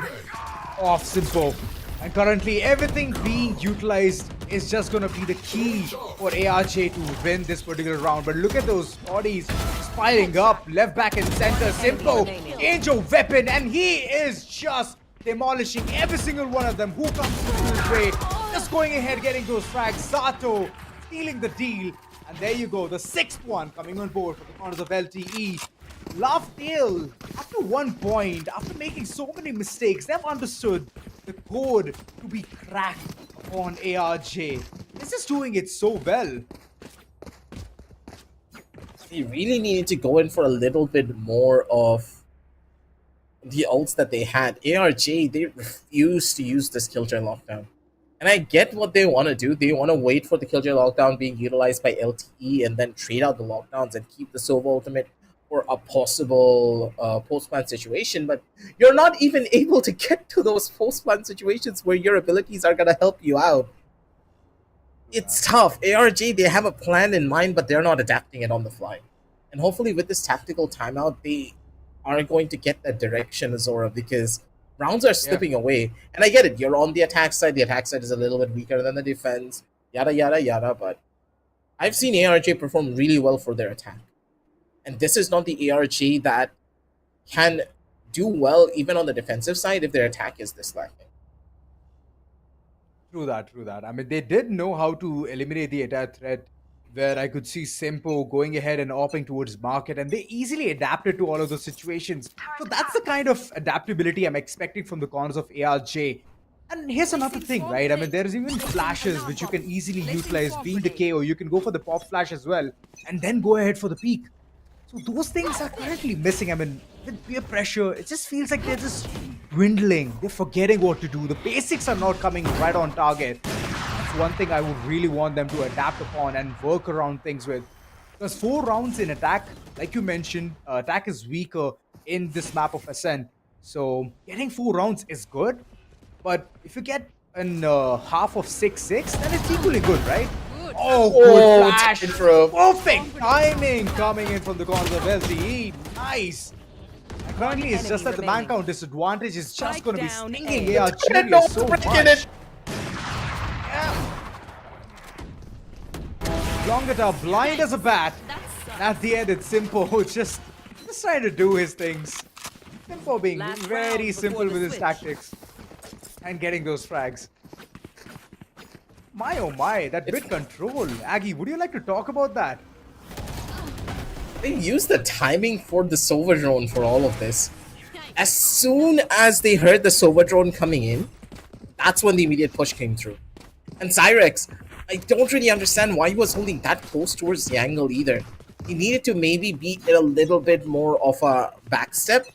of Simple. And currently everything being utilized is just going to be the key for ARJ to win this particular round. But look at those bodies piling up, left, back and center. Simple, Angel weapon, and he is just demolishing every single one of them who comes through his way. Just going ahead, getting those frags. Sato stealing the deal. And there you go, the 6th one coming on board for the corners of LTE. Laughdale, after one point, after making so many mistakes, they've understood the code to be cracked on ARJ. This is doing it so well. They really needed to go in for a little bit more of the ults that they had. ARJ, they refused to use this Killjoy Lockdown. And I get what they want to do. They want to wait for the Killjoy Lockdown being utilized by LTE and then trade out the lockdowns and keep the Sova ultimate for a possible post-plant situation. But you're not even able to get to those post-plant situations where your abilities are going to help you out. It's tough. ARJ, they have a plan in mind, but they're not adapting it on the fly. And hopefully with this tactical timeout, they are going to get that direction, Azora, because rounds are slipping away. And I get it. You're on the attack side. The attack side is a little bit weaker than the defense. Yada, yada, yada. But I've seen ARJ perform really well for their attack. And this is not the ARJ that can do well even on the defensive side if their attack is this lacking. True that, true that. I mean, they did know how to eliminate the entire threat, where I could see Simpo going ahead and opping towards market, and they easily adapted to all of those situations. So that's the kind of adaptability I'm expecting from the corners of ARJ. And here's another thing, right? I mean, there's even flashes which you can easily utilize, being the KO. You can go for the pop flash as well, and then go ahead for the peak. So those things are currently missing. I mean, with peer pressure, it just feels like they're just dwindling. They're forgetting what to do. The basics are not coming right on target. That's one thing I would really want them to adapt upon and work around things with. Because 4 rounds in attack, like you mentioned, attack is weaker in this map of Ascent. So getting 4 rounds is good. But if you get an half of 6-6, then it's equally good, right? Oh, Oh, good flash. intro. Perfect timing coming in from the corners of LTE. Nice. And currently, it's just that the man count disadvantage is just Strike going to be down stinging A. AR No, Genius so break much. it. Yeah. Long it up, blind as a bat. And at the end, it's Simpo just trying to do his things. Simpo being Last very round before simple the with his switch. tactics and getting those frags. My oh my, that bit control. Aggie, would you like to talk about that? They used the timing for the Sova drone for all of this. As soon as they heard the Sova drone coming in, that's when the immediate push came through. And Cyrex, I don't really understand why he was holding that close towards the angle either. He needed to maybe be a little bit more of a backstep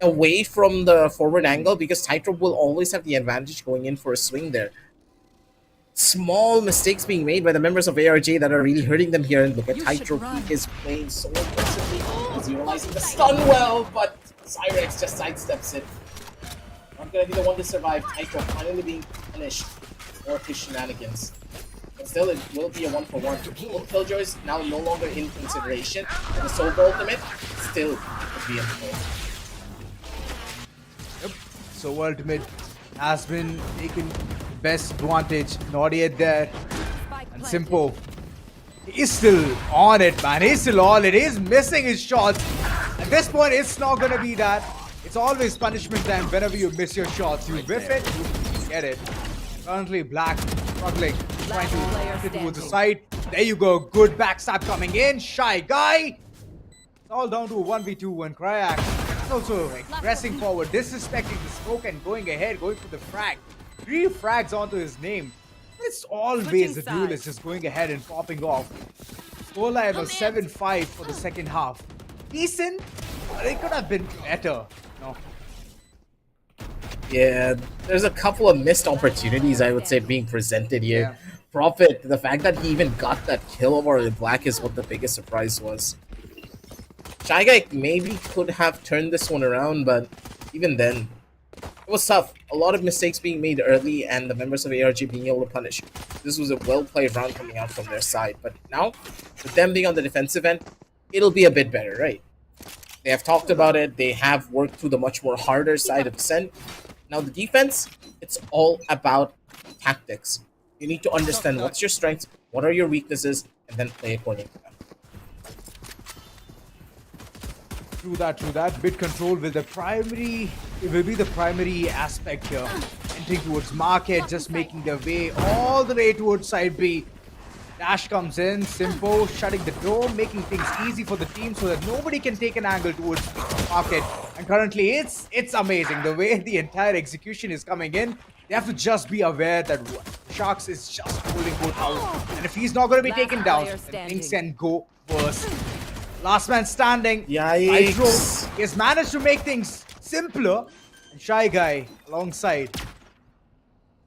away from the forward angle because Tightrope will always have the advantage going in for a swing there. Small mistakes being made by the members of ARJ that are really hurting them here. And look at Tightrope, he is playing so aggressively. He's utilizing the stun well, but Cyrex just sidesteps it. Not gonna be the one to survive. Tightrope finally being punished for his shenanigans. But still, it will be a 1-for-1. Both Killjoys now no longer in consideration. The Sober ultimate still could be in play. Yep. So ultimate has been taken best advantage. Not yet there. And Simpo is still on it, man. He's still on it. He's missing his shots. At this point, it's not gonna be that. It's always punishment time whenever you miss your shots. You whiff it, you get it. Currently, Black struggling, trying to get towards the side. There you go. Good backstab coming in. Shy Guy. It's all down to a 1v2 when Kryak is also pressing forward, disrespecting the smoke and going ahead, going for the frag. 3 frags onto his name. It's always Switching the duelist just going ahead and popping off. Scoreline was 7-5 for the second half. Decent, but it could have been better. No. Yeah, there's a couple of missed opportunities, I would say, being presented here. Yeah. Prophet, the fact that he even got that kill over Black is what the biggest surprise was. Shy Guy maybe could have turned this one around, but even then, it was tough. A lot of mistakes being made early and the members of ARG being able to punish. This was a well-played round coming out from their side. But now, with them being on the defensive end, it'll be a bit better, right? They have talked about it. They have worked through the much more harder side of Ascent. Now the defense, it's all about tactics. You need to understand what's your strengths, what are your weaknesses, and then play according to them. True that. Bit control will be the primary aspect here. Entering towards market, just making their way all the way towards side B. Dash comes in, Simpo shutting the door, making things easy for the team so that nobody can take an angle towards market. And currently, it's amazing the way the entire execution is coming in. They have to just be aware that Sharks is just holding both out, and if he's not going to be taken down, then things can go worse. Last man standing. Yikes. Hydro has managed to make things simpler, and Shy Guy alongside.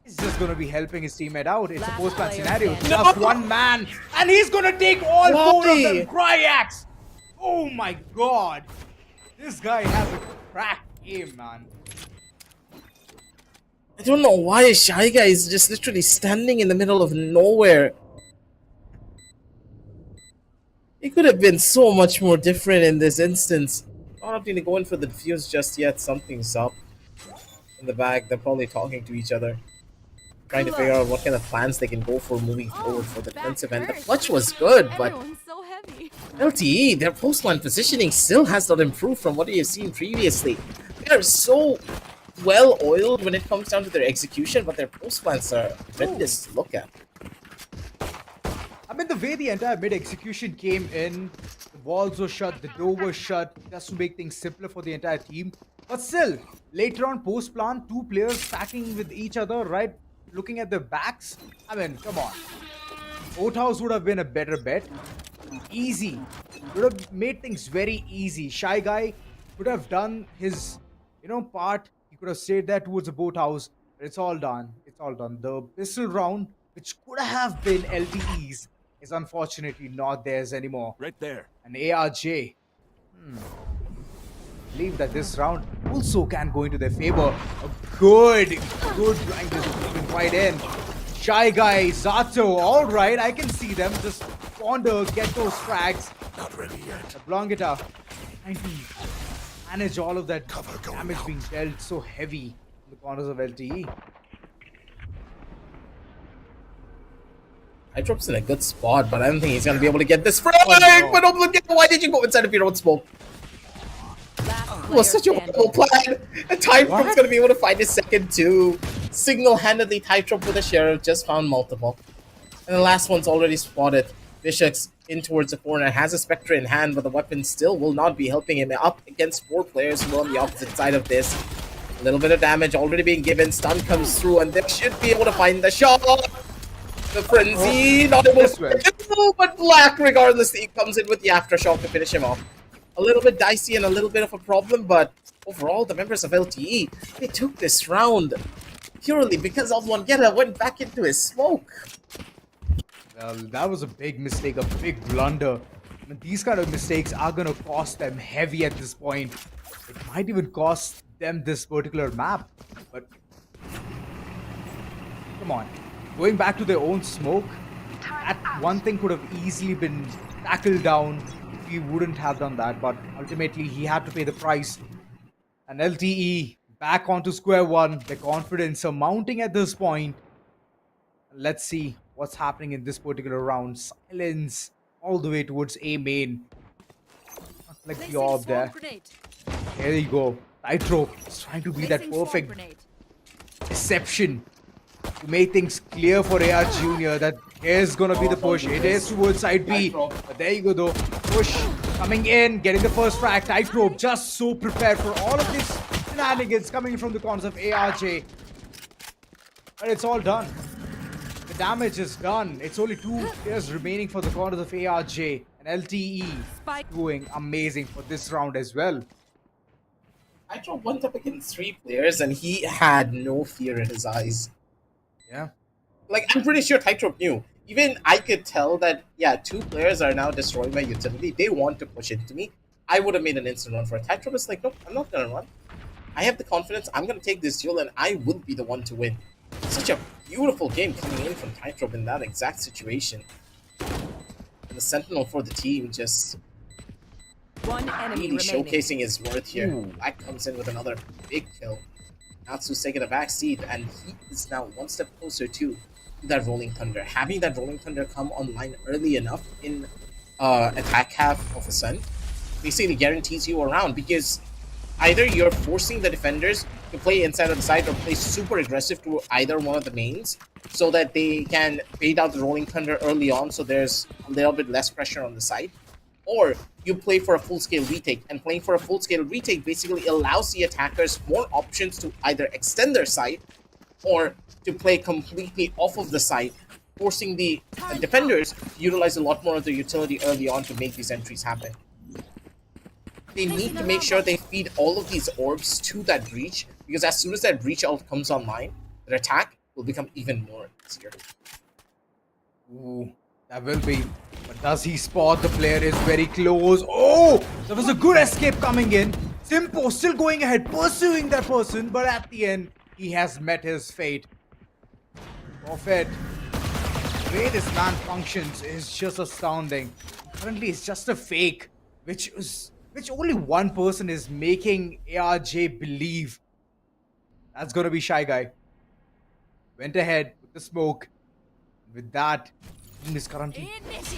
He's just going to be helping his teammate out. It's a post-man scenario. Just one man. And he's going to take all 4 of them. Kryax. Oh my god. This guy has a crack game, man. I don't know why Shy Guy is just literally standing in the middle of nowhere. It could have been so much more different in this instance. Not going to go in for the defuse just yet. Something's up. In the back, they're probably talking to each other. Trying to figure out what kind of plans they can go for moving forward for the defensive end. The clutch was good, but Everyone's so heavy. LTE, their post-line positioning still has not improved from what we have seen previously. They are so well-oiled when it comes down to their execution, but their post-plans are horrendous to look at. I mean, the way the entire mid-execution came in, the walls were shut, the door was shut, just to make things simpler for the entire team. But still, later on post-plan, 2 players stacking with each other, right? Looking at their backs. I mean, come on. Outhouse would have been a better bet. Easy. Would have made things very easy. Shy Guy could have done his, part. He could have stayed there towards the boathouse. But it's all done. It's all done. The pistol round, which could have been LTE's, is unfortunately not theirs anymore. Right there. And ARJ. Believe that this round also can go into their favor. A good blind is moving right in. Shy Guy, Zato, alright, I can see them. Just wander, get those frags. Not ready yet. Blongita trying to manage all of that damage being dealt so heavy in the corners of LTE. Hydrop's in a good spot, but I don't think he's gonna be able to get this frag. no. But why did you go inside of your own smoke? It was such a horrible plan. And Tytrop's gonna be able to find his second too. Single-handedly, Tytrop with a Sheriff just found multiple. And the last one's already spotted. Vishak's in towards the corner, has a Spectre in hand, but the weapon still will not be helping him up against 4 players who are on the opposite side of this. A little bit of damage already being given. Stun comes through, and they should be able to find the shot. The Frenzy, not able to, but Black, regardless, he comes in with the Aftershock to finish him off. A little bit dicey and a little bit of a problem, but overall, the members of LTE, they took this round purely because Alvongeta went back into his smoke. Well, that was a big mistake, a big blunder. I mean, these kind of mistakes are going to cost them heavy at this point. It might even cost them this particular map. But come on, going back to their own smoke, that one thing could have easily been tackled down if he wouldn't have done that. But ultimately, he had to pay the price. And LTE back onto square one. The confidence are mounting at this point. Let's see what's happening in this particular round. Silence all the way towards A main. Not like the orb there. There you go. Tightrope is trying to be that perfect deception to make things clear for AR Jr. that here's gonna be the push. It is towards side B. But there you go though. Push coming in, getting the first frag. Tightrope just so prepared for all of this shenanigans coming from the corners of ARJ. But it's all done. The damage is done. It's only 2 players remaining for the corners of ARJ. And LTE doing amazing for this round as well. Hydro went up against 3 players and he had no fear in his eyes. Yeah. Like, I'm pretty sure Hydro knew. Even I could tell that, yeah, 2 players are now destroying my utility. They want to push into me. I would have made an instant run for it. Hydro was like, nope, I'm not going to run. I have the confidence. I'm going to take this duel and I will be the one to win. Such a beautiful game coming in from Tightrope in that exact situation. And the Sentinel for the team just really showcasing his worth here. Black comes in with another big kill. Natsu's taking a back seat, and he is now 1 step closer to that Rolling Thunder. Having that Rolling Thunder come online early enough in attack half of Ascent basically guarantees you a round, because either you're forcing the defenders to play inside of the site or play super aggressive to either one of the mains so that they can bait out the Rolling Thunder early on so there's a little bit less pressure on the site. Or you play for a full-scale retake, and playing for a full-scale retake basically allows the attackers more options to either extend their site or to play completely off of the site, forcing the defenders to utilize a lot more of their utility early on to make these entries happen. They need to make sure they feed all of these orbs to that breach, because as soon as that breach ult comes online, their attack will become even more easier. Ooh, that will be. But does he spot the player is very close? Oh, there was a good escape coming in. Simpo still going ahead, pursuing that person, but at the end, he has met his fate. Forfeit. The way this man functions is just astounding. Currently, it's just a fake, which only one person is making ARJ believe. That's gonna be Shy Guy. Went ahead with the smoke. With that, team is currently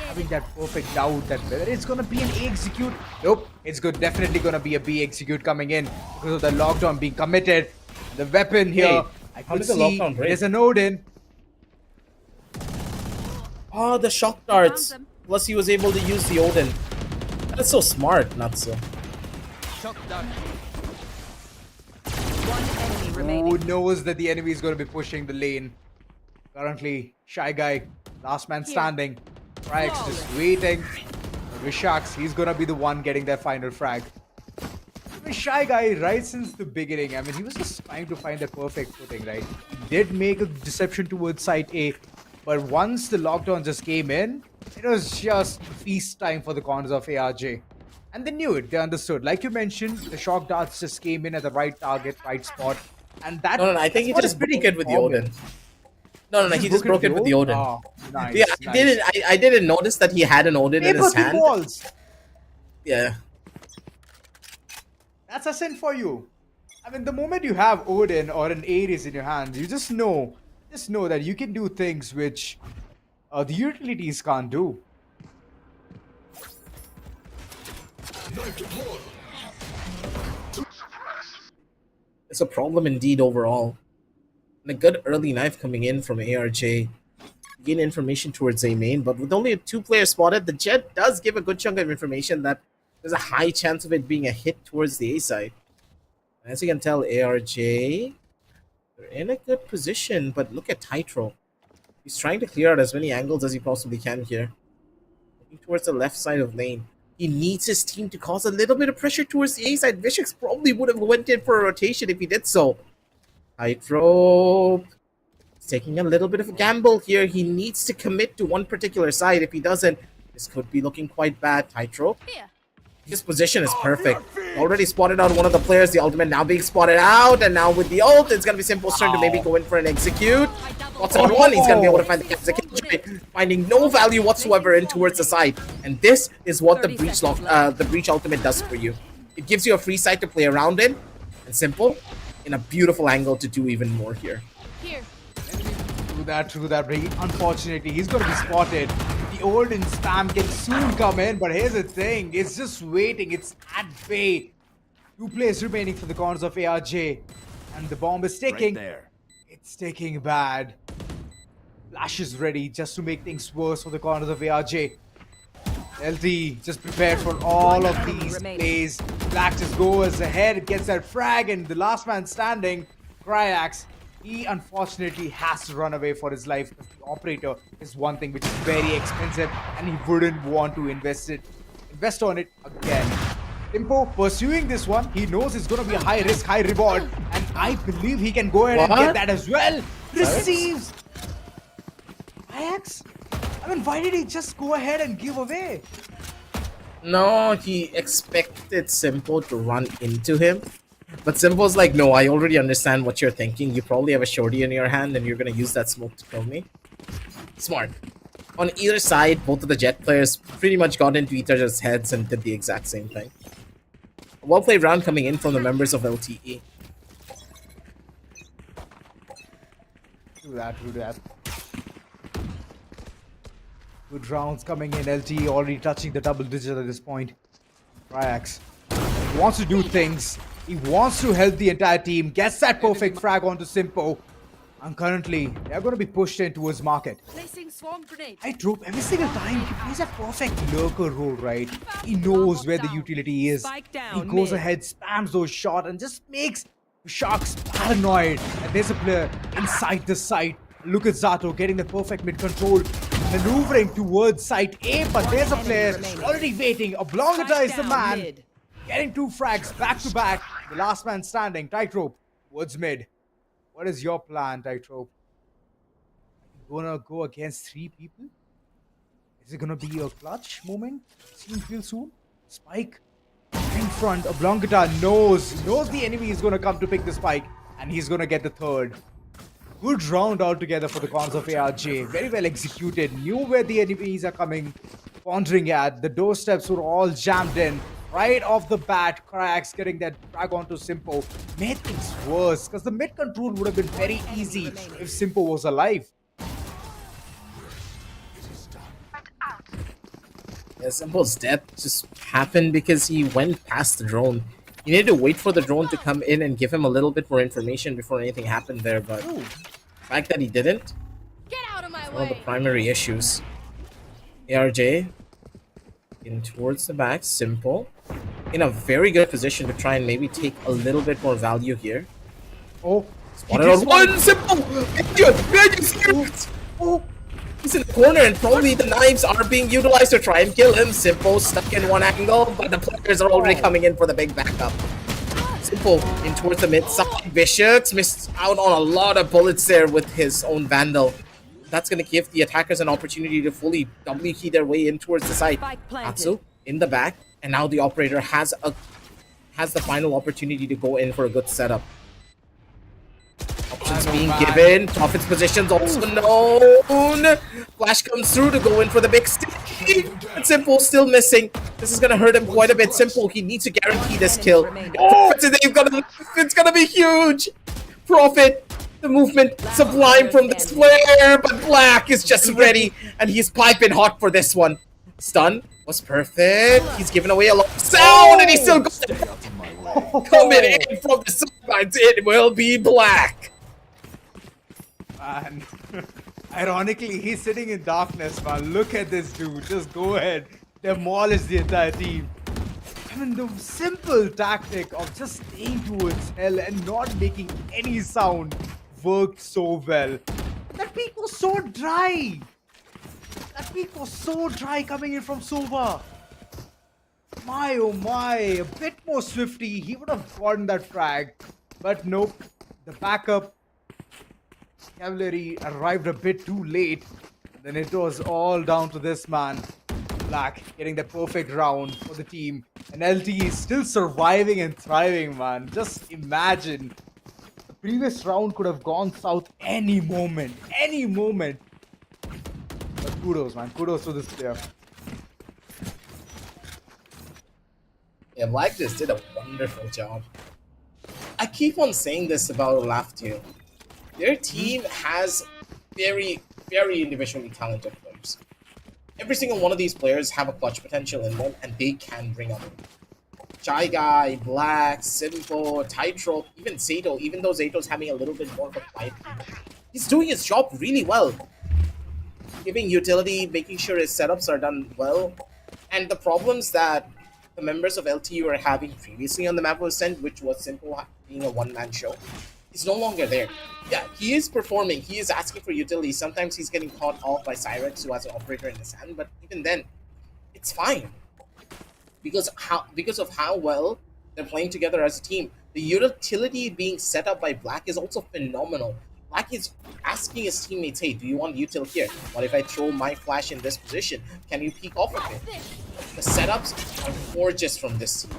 having that perfect doubt that whether it's gonna be an A execute. Nope, it's definitely gonna be a B execute coming in because of the lockdown being committed. The weapon here, I could see there's an Odin. Oh, the shock darts. Plus, he was able to use the Odin. That's so smart, Natsu. Who knows that the enemy is going to be pushing the lane? Currently, Shy Guy, last man standing. Frags just waiting. Vishax, he's going to be the one getting that final frag. Shy Guy, right since the beginning, I mean, he was just trying to find the perfect footing, right? He did make a deception towards site A, but once the lockdown just came in, it was just feast time for the corners of ARJ. And they knew it, they understood. Like you mentioned, the shock darts just came in at the right target, right spot. And that No, I think he just pretty good with the Odin. No, he just broke it with the Odin. Oh, nice. Yeah, nice. I didn't notice that he had an Odin in his hand. Balls. Yeah. That's Ascent for you. I mean, the moment you have Odin or an Ares in your hands, you just know that you can do things which the utilities can't do. It's a problem indeed overall. And a good early knife coming in from ARJ. Gain information towards A main, but with only 2 players spotted, the Jet does give a good chunk of information that there's a high chance of it being a hit towards the A side. As you can tell, ARJ, they're in a good position, but look at Tytro. He's trying to clear out as many angles as he possibly can here. Looking towards the left side of lane. He needs his team to cause a little bit of pressure towards the A side. Vishix probably would have went in for a rotation if he did so. Tytro is taking a little bit of a gamble here. He needs to commit to one particular side. If he doesn't, this could be looking quite bad. Tytro. His position is perfect. Already spotted out one of the players. The ultimate now being spotted out. And now with the ult, it's going to be Simple's turn to maybe go in for an execute. What's on one? He's going to be able to find the execution. Finding no value whatsoever in towards the side. And this is what the breach ultimate does for you. It gives you a free side to play around in. And Simple in a beautiful angle to do even more here. True that, Ray. Unfortunately, he's going to be spotted. The Odin spam can soon come in, but here's the thing. It's just waiting. It's at bay. 2 players remaining for the corners of ARJ. And the bomb is ticking. Right there. It's ticking bad. Flash is ready just to make things worse for the corners of ARJ. LT just prepared for all of these plays. Black just goes ahead, gets that frag, and the last man standing, Cryax, he unfortunately has to run away for his life because the operator is one thing which is very expensive and he wouldn't want to invest on it again. Impo pursuing this one, he knows it's going to be a high risk, high reward, and I believe he can go ahead and get that as well. Receives! Cryax? I mean, why did he just go ahead and give away? No, he expected Simple to run into him. But Simple's like, no, I already understand what you're thinking. You probably have a shorty in your hand and you're going to use that smoke to kill me. Smart. On either side, both of the Jet players pretty much got into each other's heads and did the exact same thing. A well-played round coming in from the members of LTE. Do that. Good rounds coming in. LTE already touching the double digit at this point. Cryax wants to do things. He wants to help the entire team. Gets that perfect frag onto Simpo. And currently, they're going to be pushed in towards market. Placing swarm grenade. I drop every single time. He plays a perfect lurker role, right? He knows where the utility is. He goes ahead, spams those shots, and just makes Sharks paranoid. And there's a player inside the site. Look at Zato getting the perfect mid control. Maneuvering towards site A, but there's a player already waiting. Oblongata is the man. Getting 2 frags back to back. The last man standing. Tightrope towards mid. What is your plan, Tightrope? Gonna go against 3 people? Is it gonna be a clutch moment? Seems real soon. Spike in front. Oblongata knows the enemy is gonna come to pick the spike, and he's gonna get the 3rd. Good round altogether for the cons of ARJ. Very well executed. Knew where the enemies are coming, pondering at. The doorsteps were all jammed in. Right off the bat, Cryax getting that drag onto Simpo made things worse because the mid control would have been very easy if Simpo was alive. Yeah, Simple's death just happened because he went past the drone. You needed to wait for the drone to come in and give him a little bit more information before anything happened there, but the fact that he didn't, Get out of my one of the way. primary issues. ARJ in towards the back, Simple in a very good position to try and maybe take a little bit more value here. Oh, Spotted on one, Simple! Oh, he's in the corner and probably the knives are being utilized to try and kill him. Simple stuck in one angle, but the players are already coming in for the big backup. Simple in towards the mid side. Vicious missed out on a lot of bullets there with his own Vandal. That's going to give the attackers an opportunity to fully W key their way in towards the side. Atsu in the back, and now the operator has the final opportunity to go in for a good setup. Options Shots being given. Prophet's position's also known. Flash comes through to go in for the big stick. But Simple still missing. This is gonna hurt him quite a bit. Simple, he needs to guarantee this kill. It's gonna be huge. Prophet, the movement sublime from this player, but Black is just ready, and he's piping hot for this one. Stun was perfect. He's giving away a lot of sound, and he's still coming in from the sidelines. It will be Black. Man, ironically, he's sitting in darkness, man. Look at this dude. Just go ahead, demolish the entire team. I mean, the simple tactic of just staying towards hell and not making any sound worked so well. That peak was so dry. That peak was so dry coming in from Sova. My oh my, a bit more swifty, he would have gotten that frag. But nope, the backup cavalry arrived a bit too late. Then it was all down to this man, Black, getting the perfect round for the team. And LT is still surviving and thriving, man. Just imagine. The previous round could have gone south any moment. Any moment. But kudos, man. Kudos to this player. Yeah, Black just did a wonderful job. I keep on saying this about Olaf too. Their team has very, very individually talented players. Every single one of these players have a clutch potential in them, and they can bring up Shy Guy, Black, Simple, Tightrope, even Zato, even though Zato's having a little bit more of a fight. He's doing his job really well. Giving utility, making sure his setups are done well. And the problems that the members of LTU were having previously on the map of Ascent, which was Simple being a one-man show, is no longer there. Yeah, he is performing, he is asking for utility. Sometimes he's getting caught off by Cyrex, who has an operator in his hand, but even then, it's fine. Because of how well they're playing together as a team. The utility being set up by Black is also phenomenal. Black is asking his teammates, hey, do you want util here? What if I throw my flash in this position? Can you peek off of it? The setups are gorgeous from this team.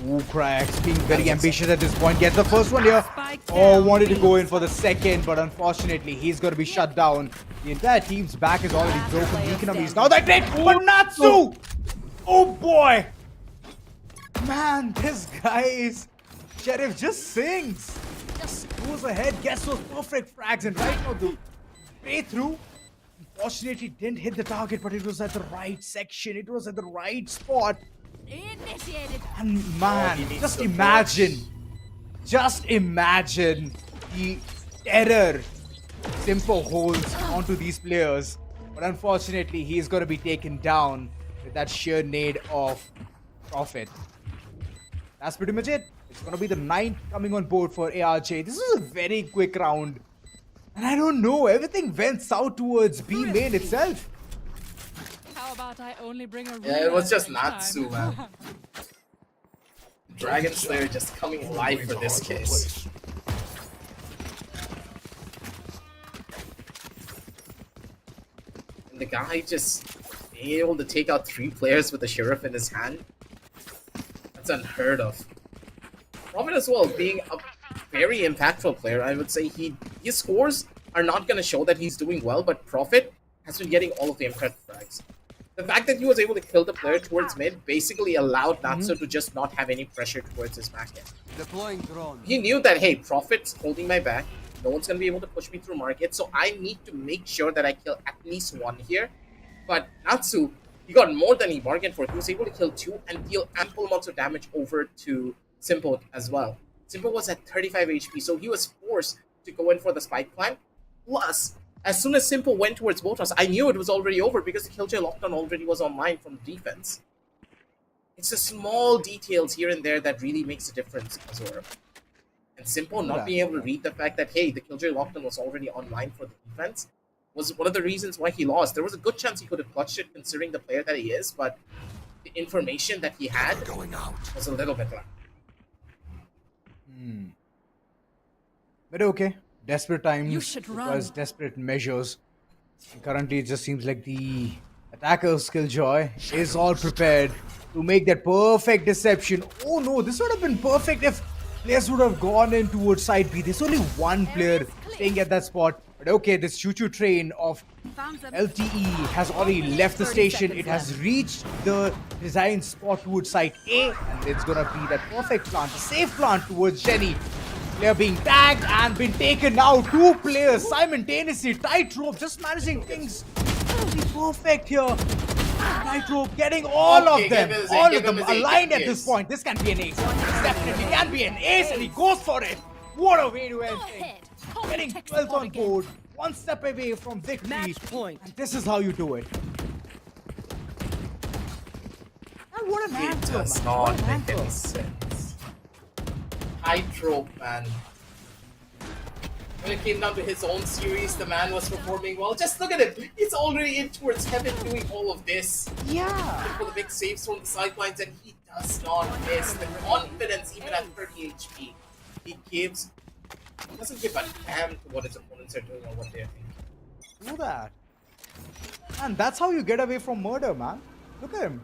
Ooh, Cracks being very ambitious at this point. Gets the first one here. Oh, wanted to go in for the second, but unfortunately, he's going to be shut down. The entire team's back is already broken. Economy is now that great, but Natsu! Oh boy! Man, this guy is... Sheriff just sings. Just goes ahead, gets those perfect frags, and right now the way through, unfortunately didn't hit the target, but it was at the right section. It was at the right spot. Initiated. And man, just imagine the terror Simpo holds onto these players. But unfortunately, he's going to be taken down with that sheer nade of Prophet. That's pretty much it. It's going to be the 9th coming on board for ARJ. This is a very quick round. And I don't know, everything went south towards B main itself. How about I only bring a Yeah, it was just Natsu, man. Dragon Slayer just coming alive for this case. And the guy just being able to take out 3 players with the Sheriff in his hand. That's unheard of. Prophet as well, being a very impactful player, I would say his scores are not going to show that he's doing well, but Prophet has been getting all of the impact frags. The fact that he was able to kill the player towards mid basically allowed Natsu to just not have any pressure towards his back end. Deploying drone. He knew that, hey, Prophet's holding my back, no one's going to be able to push me through market, so I need to make sure that I kill at least 1 here. But Natsu, he got more than he bargained for. He was able to kill 2 and deal ample amounts of damage over to Simpo as well. Simpo was at 35 HP, so he was forced to go in for the spike plan. Plus, as soon as Simpo went towards Botas, I knew it was already over because the Killjoy lockdown already was online from defense. It's the small details here and there that really makes a difference, Azura. And Simpo not being able to read the fact that, hey, the Killjoy lockdown was already online for the defense was one of the reasons why he lost. There was a good chance he could have clutched it considering the player that he is, but the information that he had was a little bit lacking. But okay. Desperate times You should run. requires desperate measures. And currently, it just seems like the attacker's Killjoy is all prepared to make that perfect deception. Oh no, this would have been perfect if players would have gone in towards side B. There's only one player staying at that spot. But okay, this choo-choo train of LTE has already left the station. It has reached the design spot towards site A, and it's gonna be that perfect plant, a safe plant towards Jenny. Player being tagged and been taken now. Two players simultaneously. Tightrope just managing things to be perfect here. Tightrope getting all of them aligned at this point. This can be an ace. This definitely can be an ace, and he goes for it. What a way to end things. Getting 12th on board, one step away from victory. Match point. And this is how you do it. And what an It answer, does man. not What an make any answer. sense. Tightrope, man. When it came down to his own series, the man was performing well. Just look at him. He's already in towards heaven doing all of this. Yeah. For the big saves from the sidelines, and he does not miss. The confidence, even at 30 HP, he gives. He doesn't give a damn to what his opponents are doing or what they're thinking. Do that. And that's how you get away from murder, man. Look at him.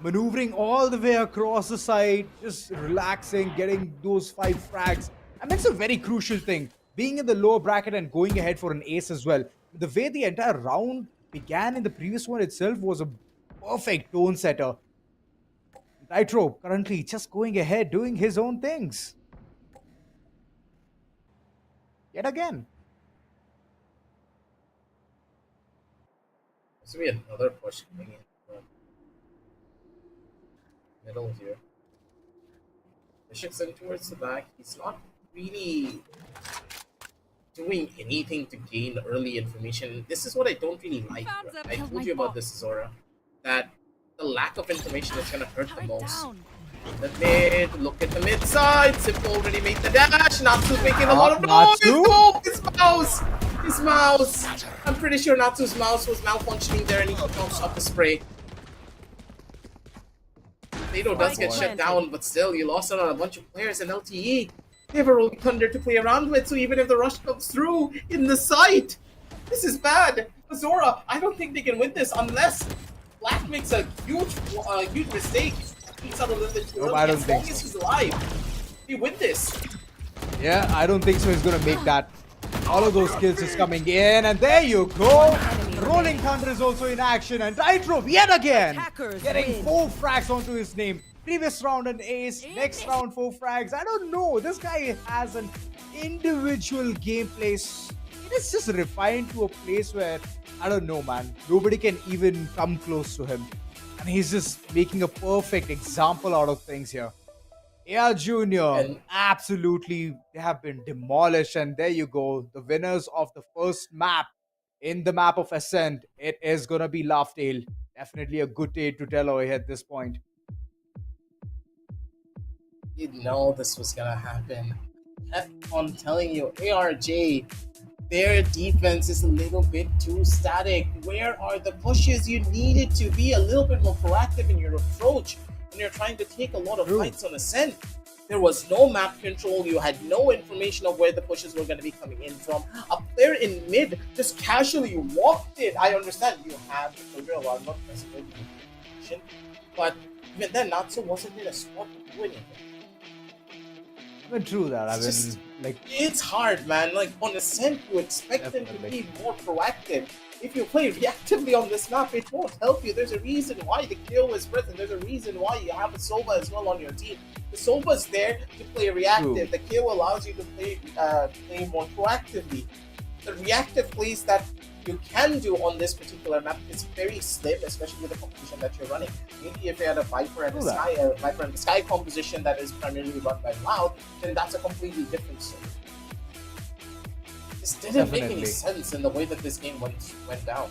Maneuvering all the way across the side, just relaxing, getting those 5 frags. And that's a very crucial thing. Being in the lower bracket and going ahead for an ace as well. The way the entire round began in the previous one itself was a perfect tone setter. Tightrope currently just going ahead, doing his own things. Yet again. This will be another push coming in from middle here. Bishop's in towards the back. He's not really doing anything to gain early information. This is what I don't really like. I told you about this, Zora, that the lack of information is gonna hurt the most. The mid, look at the mid side. Simple already made the dash. Natsu's making a lot of noise. No, his mouse. His mouse. I'm pretty sure Natsu's mouse was malfunctioning there and he could not stop the spray. Nato does get shut down, but still, you lost out on a bunch of players in LTE. They have a Rolling Thunder to play around with, so even if the rush comes through in the site, this is bad. Zora, I don't think they can win this unless Black makes a huge mistake. He's out a little bit too early. I don't as think long so. as he's alive, they win this. Yeah, I don't think so. He's gonna make that. All of those kills is coming in, and there you go. Rolling Thunder is also in action, and Tightrope yet again Attackers getting win. 4 frags onto his name. Previous round an ace, next round 4 frags. I don't know. This guy has an individual gameplay. It is just refined to a place where I don't know, man. Nobody can even come close to him, and he's just making a perfect example out of things here. Yeah, Junior, And- absolutely, they have been demolished, and there you go, the winners of the first map in the map of Ascent. It is gonna be Laughtail. Definitely a good day to tell away at this point. You know this was gonna happen. Kept on telling you, ARJ, their defense is a little bit too static. Where are the pushes? You needed to be a little bit more proactive in your approach when you're trying to take a lot of fights on Ascent. There was no map control. You had no information of where the pushes were going to be coming in from. A player in mid just casually walked it. I understand you have the trigger alarm not necessarily, but even then, Natsu wasn't in a spot to do anything. I mean, true that. I mean, It's just- like, It's hard, man. Like on Ascent, you expect them to Definitely. be more proactive. If you play reactively on this map, it won't help you. There's a reason why the KO is present. There's a reason why you have a Sova as well on your team. The Sova's there to play reactive. True. The KO allows you to play more proactively. The reactive plays that you can do on this particular map is very slim, especially with the composition that you're running. Maybe if you had a Viper and a Sky composition that is primarily run by Loud, then that's a completely different story. This didn't make any Definitely. sense in the way that this game went down.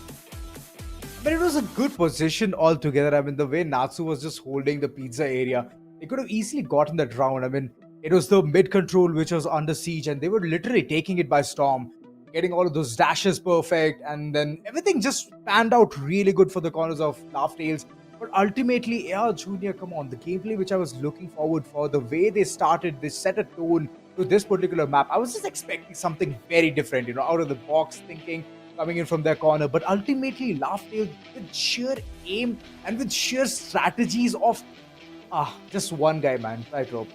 but it was a good position altogether. I mean, the way Natsu was just holding the pizza area, they could have easily gotten that round. I mean, it was the mid control which was under siege, and they were literally taking it by storm, getting all of those dashes perfect, and then everything just panned out really good for the corners of Laughtails. But ultimately, AR Junior, come on, the gameplay which I was looking forward for, the way they started, they set a tone to this particular map. I was just expecting something very different, out of the box thinking, coming in from their corner. But ultimately, Laughtail, with sheer aim and with sheer strategies of just one guy, man, Tightrope.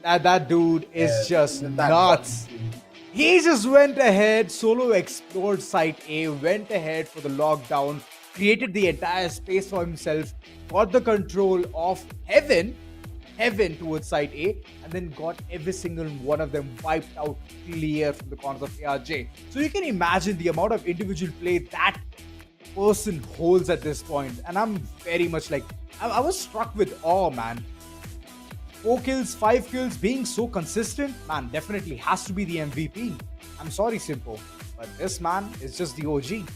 That dude is just that nuts. button. He just went ahead, solo explored Site A, went ahead for the lockdown, created the entire space for himself, got the control of heaven towards Site A, and then got every single one of them wiped out clear from the corners of ARJ. So you can imagine the amount of individual play that person holds at this point. And I'm very much like, I was struck with awe, man. 4 kills, 5 kills, being so consistent, man, definitely has to be the MVP. I'm sorry, Simple, but this man is just the OG.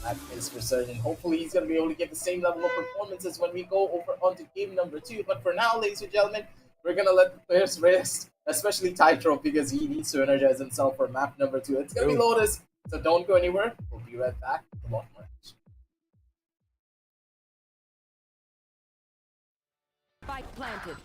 That is for certain. Hopefully, he's going to be able to get the same level of performances when we go over onto game number 2. But for now, ladies and gentlemen, we're going to let the players rest, especially Tightrope, because he needs to energize himself for map number 2. It's going to be Lotus, so don't go anywhere. We'll be right back with a lot more. Spike planted.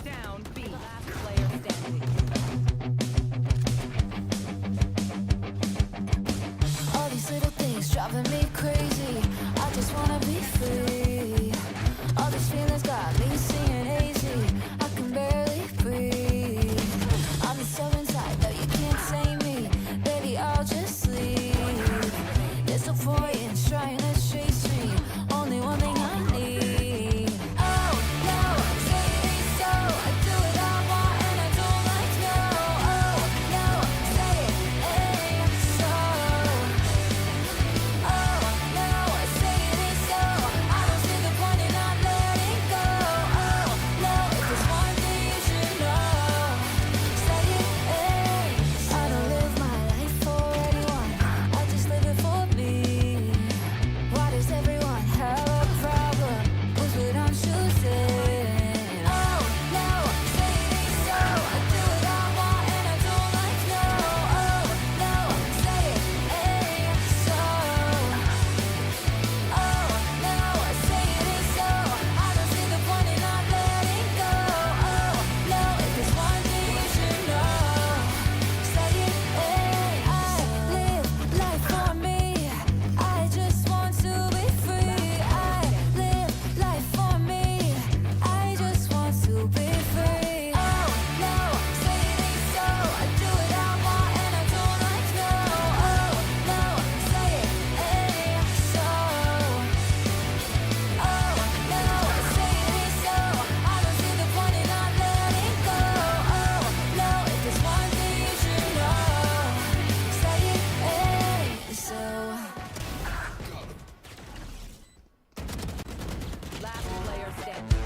down B. Last player standing. All these little things driving me crazy. I just wanna be free. All these feelings got me seeing hazy. I can barely breathe. I'm so inside, no, you can't save me. Baby, I'll just leave. There's no point in trying to chase me. Only one thing I need. Oh no, say it ain't so. I do what I want and I don't like no. Oh no, say it ain't so. Oh no, say it ain't so. I don't see the point in not letting go. Oh no, if there's one thing you should know, say it ain't. I don't live my life for anyone. I just live it for me. Why does everyone have a problem with what I'm choosing? Oh no, say it ain't so. I do what I want and I don't like no. Oh no, say it ain't so. Oh no, say it ain't so. I don't see the point in not letting go. Oh no, if there's one thing you should know, say it ain't. I live life for me. I just want to be free. I live life for me. I just want to be free. Oh no, say it ain't so. I do what I want and I don't like no. Oh no, say it ain't so. Oh no, say it ain't so. I don't see the point in not letting go. Oh no, if there's one thing you should know, say it ain't so. Last player standing.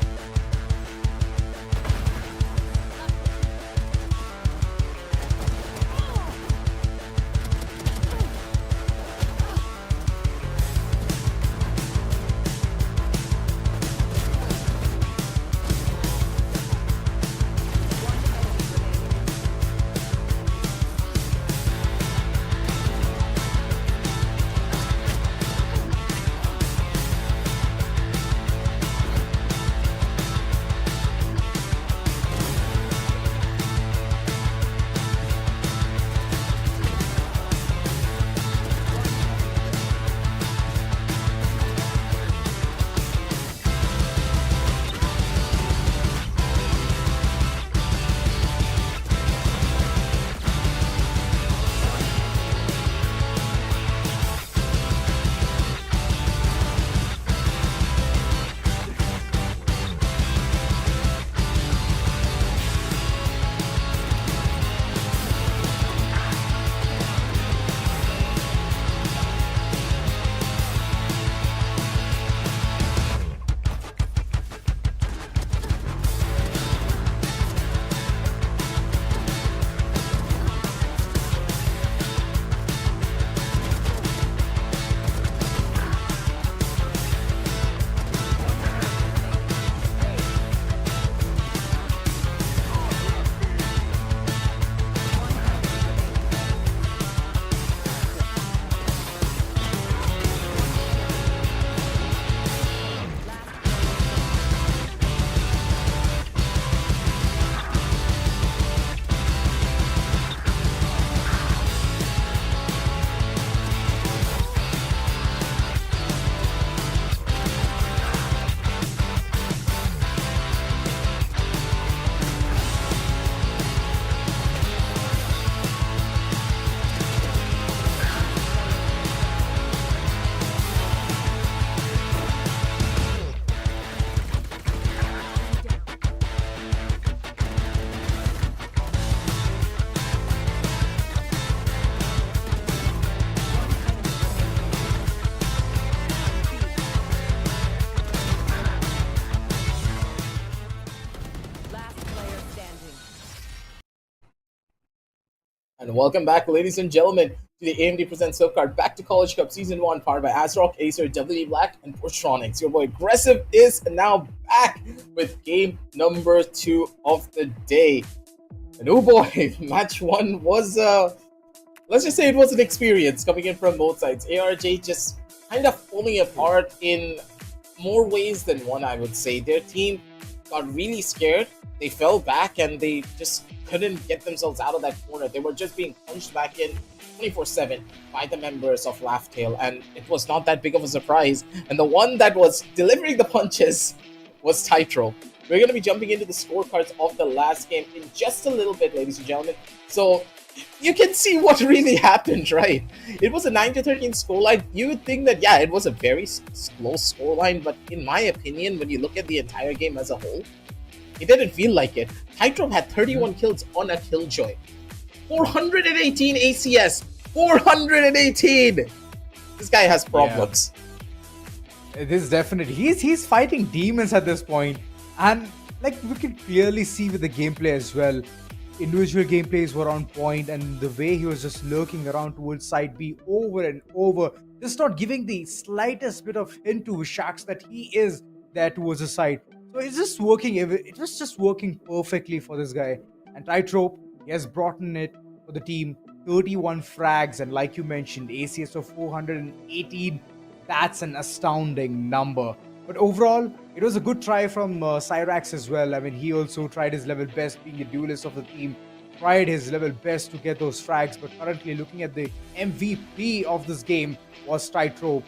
And welcome back, ladies and gentlemen, to the AMD Presents Flipkart Back to College Cup Season 1, powered by ASRock, Acer, WD Black, and Portronics. Your boy Aggressive is now back with game number 2 of the day. And oh boy, match 1 was, let's just say it was an experience coming in from both sides. ARJ just kind of falling apart in more ways than one, I would say. Their team got really scared they fell back and they just couldn't get themselves out of that corner. They were just being punched back in 24/7 by the members of Laughtail, and it was not that big of a surprise. And the one that was delivering the punches was Tightrope. We're going to be jumping into the scorecards of the last game in just a little bit, ladies and gentlemen. So you can see what really happened, right? It was a 9-13 scoreline. You would think that, yeah, it was a very close scoreline, but in my opinion, when you look at the entire game as a whole, it didn't feel like it. Tightrope had 31 kills on a Killjoy. 418 ACS. 418. This guy has problems. It is definitely he's fighting demons at this point, and like we can clearly see with the gameplay as well. Individual gameplays were on point, and the way he was just lurking around towards side B over and over, just not giving the slightest bit of hint to Shax that he is there towards the side. So it's just working. It was just working perfectly for this guy. And Tightrope, he has brought in it for the team. 31 frags, and like you mentioned, ACS of 418. That's an astounding number. But overall, it was a good try from Cyrax as well. I mean, he also tried his level best, being a duelist of the team, tried his level best to get those frags. But currently, looking at the MVP of this game was Tightrope.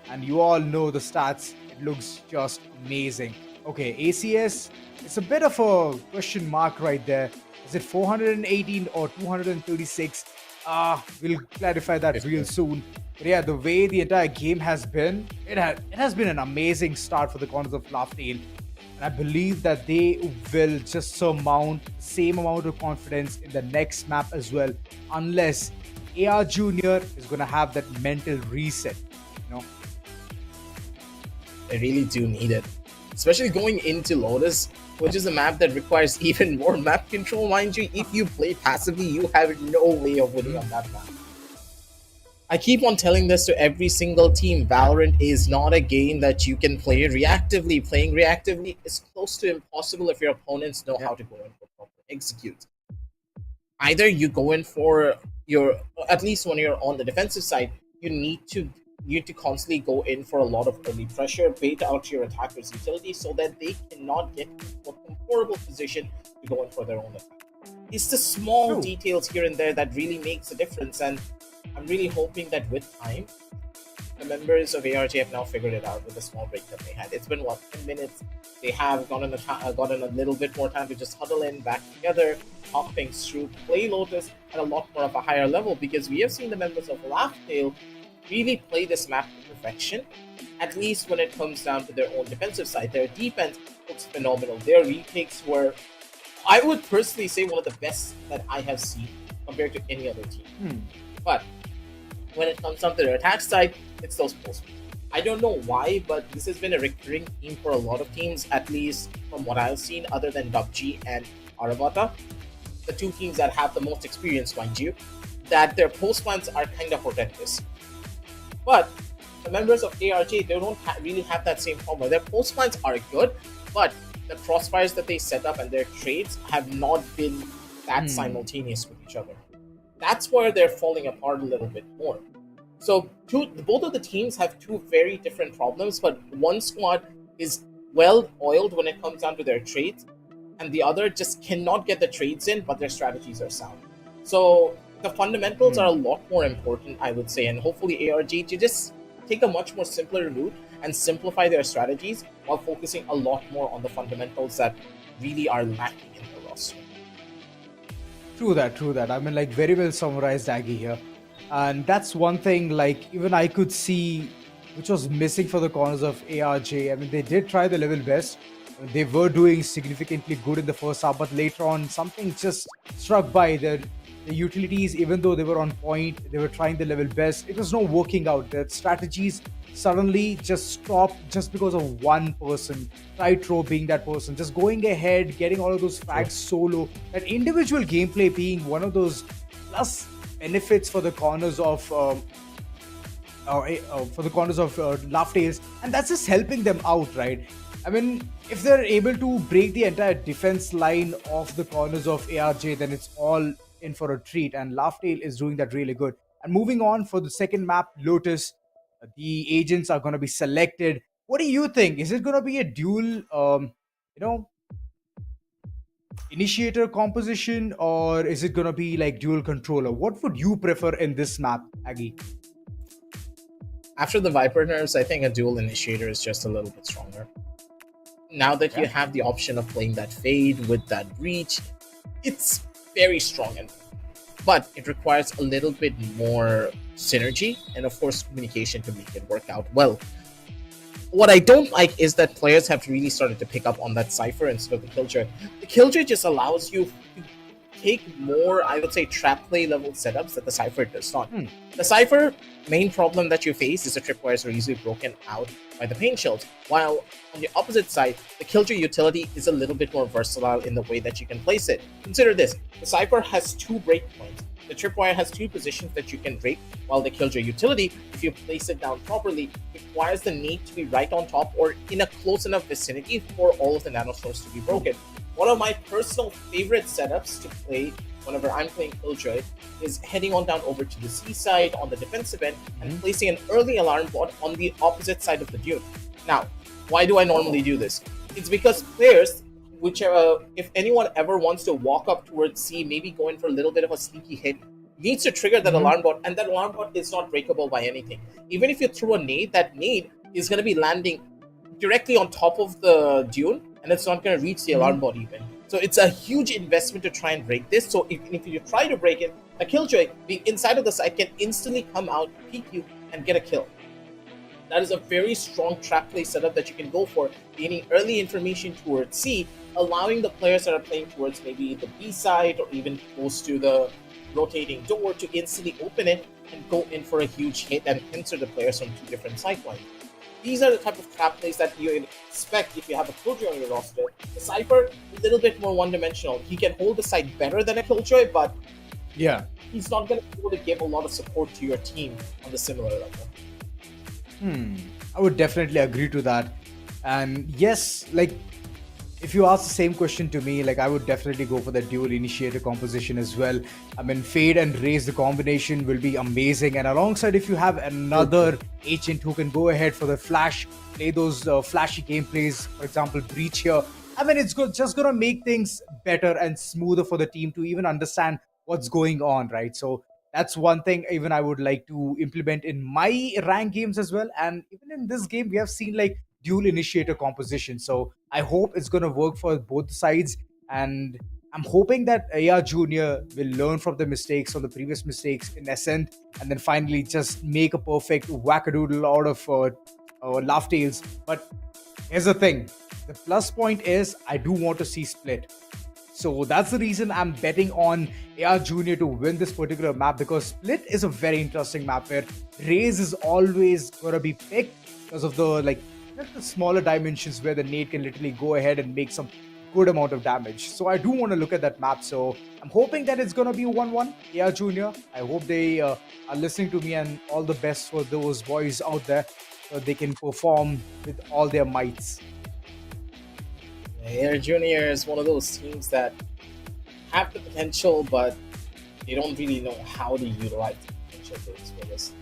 And you all know the stats. It looks just amazing. Okay, ACS, it's a bit of a question mark right there. Is it 418 or 236? We'll clarify that real soon. But yeah, the way the entire game has been, it has been an amazing start for the Corners of Laughtail. And I believe that they will just surmount the same amount of confidence in the next map as well, unless AR Junior is going to have that mental reset. You know? They really do need it. Especially going into Lotus, which is a map that requires even more map control, mind you. If you play passively, you have no way of winning on that map. I keep on telling this to every single team. Valorant is not a game that you can play reactively. Playing reactively is close to impossible if your opponents know how to go in for proper execute. Either you go in for your, at least when you're on the defensive side, you need to constantly go in for a lot of early pressure, bait out your attacker's utility so that they cannot get into a comfortable position to go in for their own attack. It's the small details here and there that really makes a difference, and I'm really hoping that with time, the members of ARJ have now figured it out with the small break that they had. It's been, 10 minutes? They have gotten a little bit more time to just huddle in, back together, talk things through, play Lotus at a lot more of a higher level, because we have seen the members of Laughtail really play this map to perfection, at least when it comes down to their own defensive side. Their defense looks phenomenal. Their retakes were, I would personally say, one of the best that I have seen compared to any other team. But when it comes down to their attack side, it's those posts. I don't know why, but this has been a recurring theme for a lot of teams, at least from what I've seen, other than PUBG and Aravata, the two teams that have the most experience, mind you, that their post plans are kind of horrendous. But the members of ARJ, they don't really have that same problem. Their post plans are good, but the crossfires that they set up and their trades have not been that simultaneous with each other. That's where they're falling apart a little bit more. So both of the teams have two very different problems, but one squad is well oiled when it comes down to their trades, and the other just cannot get the trades in, but their strategies are sound. So the fundamentals are a lot more important, I would say, and hopefully ARG to just take a much more simpler route and simplify their strategies while focusing a lot more on the fundamentals that really are lacking in the roster. True that. I mean, like, very well summarized, Aggie here. And that's one thing, like, even I could see which was missing for the Corners of ARJ. I mean, they did try the level best. They were doing significantly good in the first half, but later on, something just struck by the utilities. Even though they were on point, they were trying the level best. It was not working out. Their strategies suddenly just stopped just because of one person, Tightrope being that person, just going ahead, getting all of those frags solo. That individual gameplay being one of those plus benefits for the Corners of Laughtails, and that's just helping them out, right? I mean, if they're able to break the entire defense line of the Corners of ARJ, then it's all in for a treat, and Laughtail is doing that really good. And moving on for the second map, Lotus, the agents are going to be selected. What do you think? Is it going to be a dual, initiator composition, or is it going to be like dual controller? What would you prefer in this map, Aggie? After the Viper nerfs, I think a dual initiator is just a little bit stronger. Now that you Yeah. have the option of playing that fade with that breach, it's very strong, but it requires a little bit more synergy and of course communication to make it work out well. What I don't like is that players have really started to pick up on that Cypher instead of the Killjoy. The Killjoy just allows you to take more, I would say, trap play level setups that the Cypher does not. The Cypher main problem that you face is the tripwires are easily broken out by the pain shields, while on the opposite side, the Killjoy utility is a little bit more versatile in the way that you can place it. Consider this, the Cypher has 2 breakpoints. The tripwire has 2 positions that you can break, while the Killjoy utility, if you place it down properly, requires the need to be right on top or in a close enough vicinity for all of the nanostorms to be broken. One of my personal favorite setups to play whenever I'm playing Killjoy is heading on down over to the C side on the defensive end and placing an early alarm bot on the opposite side of the dune. Now, why do I normally do this? It's because players, whichever, if anyone ever wants to walk up towards C, maybe go in for a little bit of a sneaky hit, needs to trigger that alarm bot, and that alarm bot is not breakable by anything. Even if you throw a nade, that nade is going to be landing directly on top of the dune, and it's not going to reach the alarm bot even. So it's a huge investment to try and break this. So if you try to break it, a Killjoy being inside of the site can instantly come out, peek you, and get a kill. That is a very strong trap play setup that you can go for, gaining early information towards C, allowing the players that are playing towards maybe the B side or even close to the rotating door to instantly open it and go in for a huge hit and pincer the players from 2 different side lines. These are the type of trap plays that you expect if you have a Killjoy on your roster. The Cypher, a little bit more one-dimensional. He can hold the side better than a Killjoy, but Yeah. he's not going to be able to give a lot of support to your team on the similar level. I would definitely agree to that. And yes, like if you ask the same question to me, like I would definitely go for the dual initiator composition as well. I mean, fade and raise, the combination will be amazing. And alongside, if you have another agent who can go ahead for the flash, play those flashy gameplays, for example, breach here. I mean, it's just gonna make things better and smoother for the team to even understand what's going on, right? So that's one thing even I would like to implement in my rank games as well. And even in this game, we have seen like dual initiator composition. So I hope it's going to work for both sides. And I'm hoping that AR Jr. will learn from the mistakes, from the previous mistakes in Ascent, and then finally just make a perfect wackadoodle out of laugh tails. But here's the thing, the plus point is I do want to see Split. So that's the reason I'm betting on AR Jr. to win this particular map, because Split is a very interesting map where Raze is always gonna be picked because of the the smaller dimensions where the nade can literally go ahead and make some good amount of damage. So I do want to look at that map. So I'm hoping that it's gonna be 1-1 AR Jr. I hope they are listening to me, and all the best for those boys out there so they can perform with all their mights. Air Junior is one of those teams that have the potential, but they don't really know how to utilize the potential for this.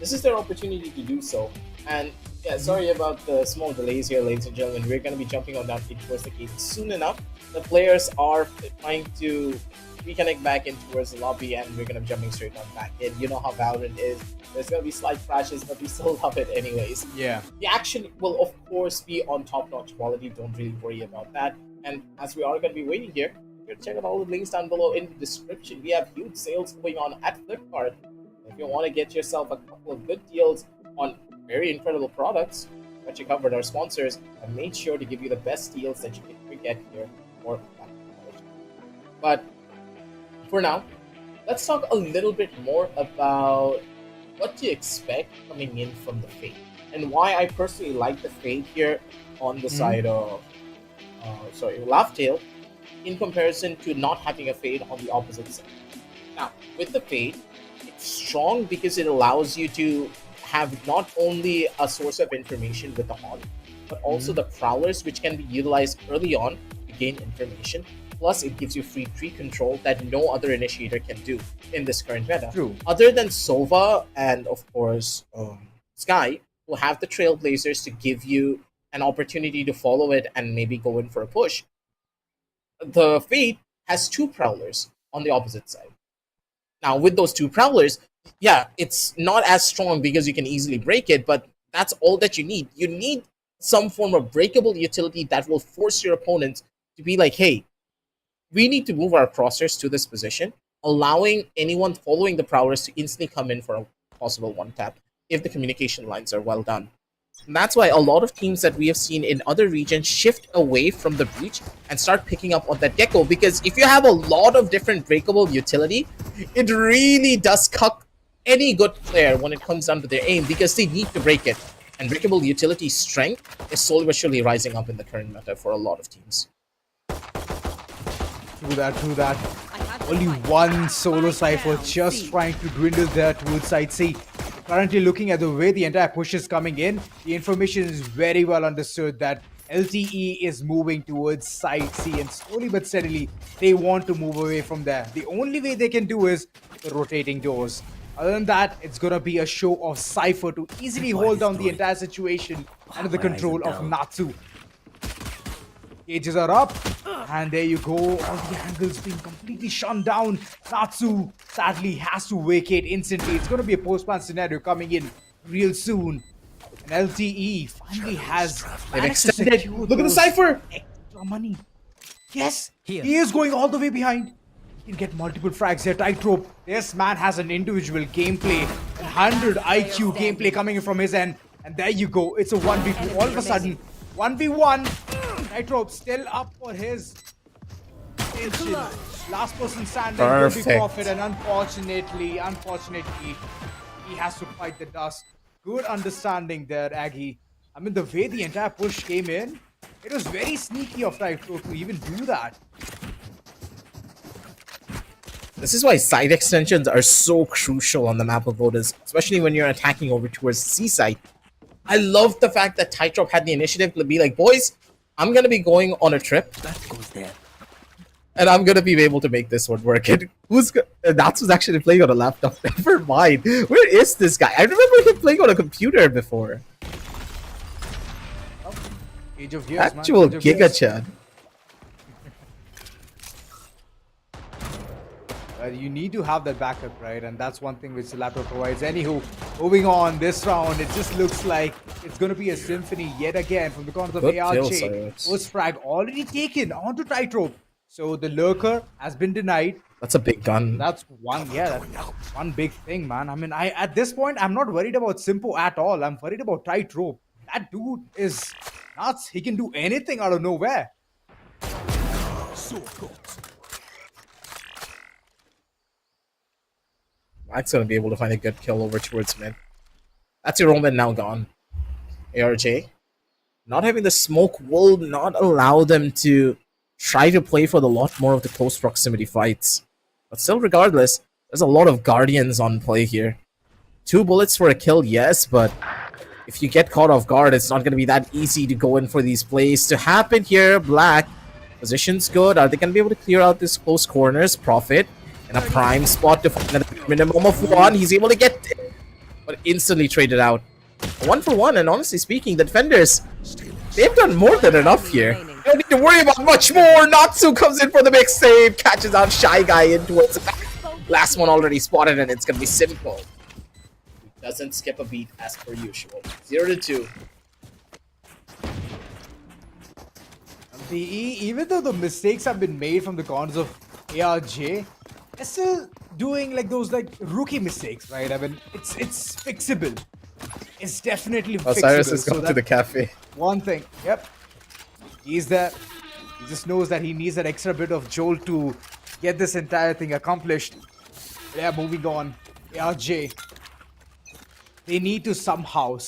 This is their opportunity to do so. And yeah, sorry about the small delays here, ladies and gentlemen. We're going to be jumping on down towards the gate soon enough. The players are trying to reconnect back in towards the lobby, and we're going to be jumping straight on back in. You know how Valorant is. There's going to be slight crashes, but we still love it anyways. Yeah. The action will, of course, be on top-notch quality. Don't really worry about that. And as we are going to be waiting here, you can check out all the links down below in the description. We have huge sales going on at Flipkart. If you want to get yourself a couple of good deals on very incredible products, got you covered, our sponsors, and made sure to give you the best deals that you can get here for that promotion. But for now, let's talk a little bit more about what to expect coming in from the Fade, and why I personally like the Fade here on the side of Laughtail in comparison to not having a Fade on the opposite side. Now, with the Fade, it's strong because it allows you to have not only a source of information with the Haunt, but also the Prowlers, which can be utilized early on to gain information. Plus, it gives you free tree control that no other initiator can do in this current meta. True. Other than Sova and, of course, Sky, who have the Trailblazers to give you an opportunity to follow it and maybe go in for a push. the Fate has two Prowlers on the opposite side. Now, with those two Prowlers, yeah, it's not as strong because you can easily break it, but that's all that you need. You need some form of breakable utility that will force your opponent to be like, hey, we need to move our crosshairs to this position, allowing anyone following the Prowlers to instantly come in for a possible one tap if the communication lines are well done. And that's why a lot of teams that we have seen in other regions shift away from the breach and start picking up on that gecko. Because if you have a lot of different breakable utility, it really does cuck any good player when it comes down to their aim because they need to break it. And breakable utility strength is slowly but surely rising up in the current meta for a lot of teams. True that. Only one solo Cypher just trying to dwindle there towards side C. Currently looking at the way the entire push is coming in, the information is very well understood that LTE is moving towards side C, and slowly but steadily they want to move away from there. The only way they can do is the rotating doors. Other than that, it's gonna be a show of Cypher to easily hold down the entire situation under the control of Natsu. Cages are up, and there you go. All the angles being completely shut down. Natsu sadly has to vacate instantly. It's going to be a post-plan scenario coming in real soon. And LTE finally has managed to secure Look at the those Cypher! extra money. Yes, he is going all the way behind. He can get multiple frags here. Tightrope. This man has an individual gameplay, 100 IQ gameplay coming in from his end. And there you go. It's a 1v2. All of a sudden, 1v1. Tightrope still up for his attention. Last person standing will be Prophet, and unfortunately, he has to fight the dust. Good understanding there, Aggie. I mean, the way the entire push came in, it was very sneaky of Tightrope to even do that. This is why side extensions are so crucial on the map of Lotus, especially when you're attacking over towards the C side. I love the fact that Tightrope had the initiative to be like, boys, I'm going to be going on a trip. That goes there. And I'm going to be able to make this one work. And that's who's actually playing on a laptop. Never mind. Where is this guy? I remember him playing on a computer before. Age of years, Actual man. Giga Chad. You need to have that backup, right? And that's one thing which the laptop provides. Anywho, moving on this round, it just looks like it's going to be a symphony yet again from the corners of Good ARJ. kill, First frag already taken onto Tightrope. So the lurker has been denied. That's a big gun. That's one, yeah, that's one big thing, man. I mean, at this point, I'm not worried about Simpo at all. I'm worried about Tightrope. That dude is nuts. He can do anything out of nowhere. So close. Max gonna be able to find a good kill over towards mid. That's your Roman now gone. ARJ. Not having the smoke will not allow them to try to play for the lot more of the close proximity fights. But still, regardless, there's a lot of Guardians on play here. 2 bullets for a kill, yes, but if you get caught off guard, it's not going to be that easy to go in for these plays to happen here. Black, position's good. Are they going to be able to clear out these close corners? Profit in a prime spot to find a minimum of 1. He's able to get it, but instantly traded out. 1 for 1, and honestly speaking, the defenders, they've done more than enough here. They don't need to worry about much more. Natsu comes in for the big save, catches out Shy Guy in towards the back. Last one already spotted, and it's going to be simple. Doesn't skip a beat as per usual. 0-2. Even though the mistakes have been made from the corners of ARJ, they're still doing like those like rookie mistakes, right? I mean, it's fixable. It's definitely fixable. Osiris has gone so to the cafe. One thing, yep. He's there. He just knows that he needs that extra bit of jolt to get this entire thing accomplished. Yeah, moving on. ARJ. They need to somehow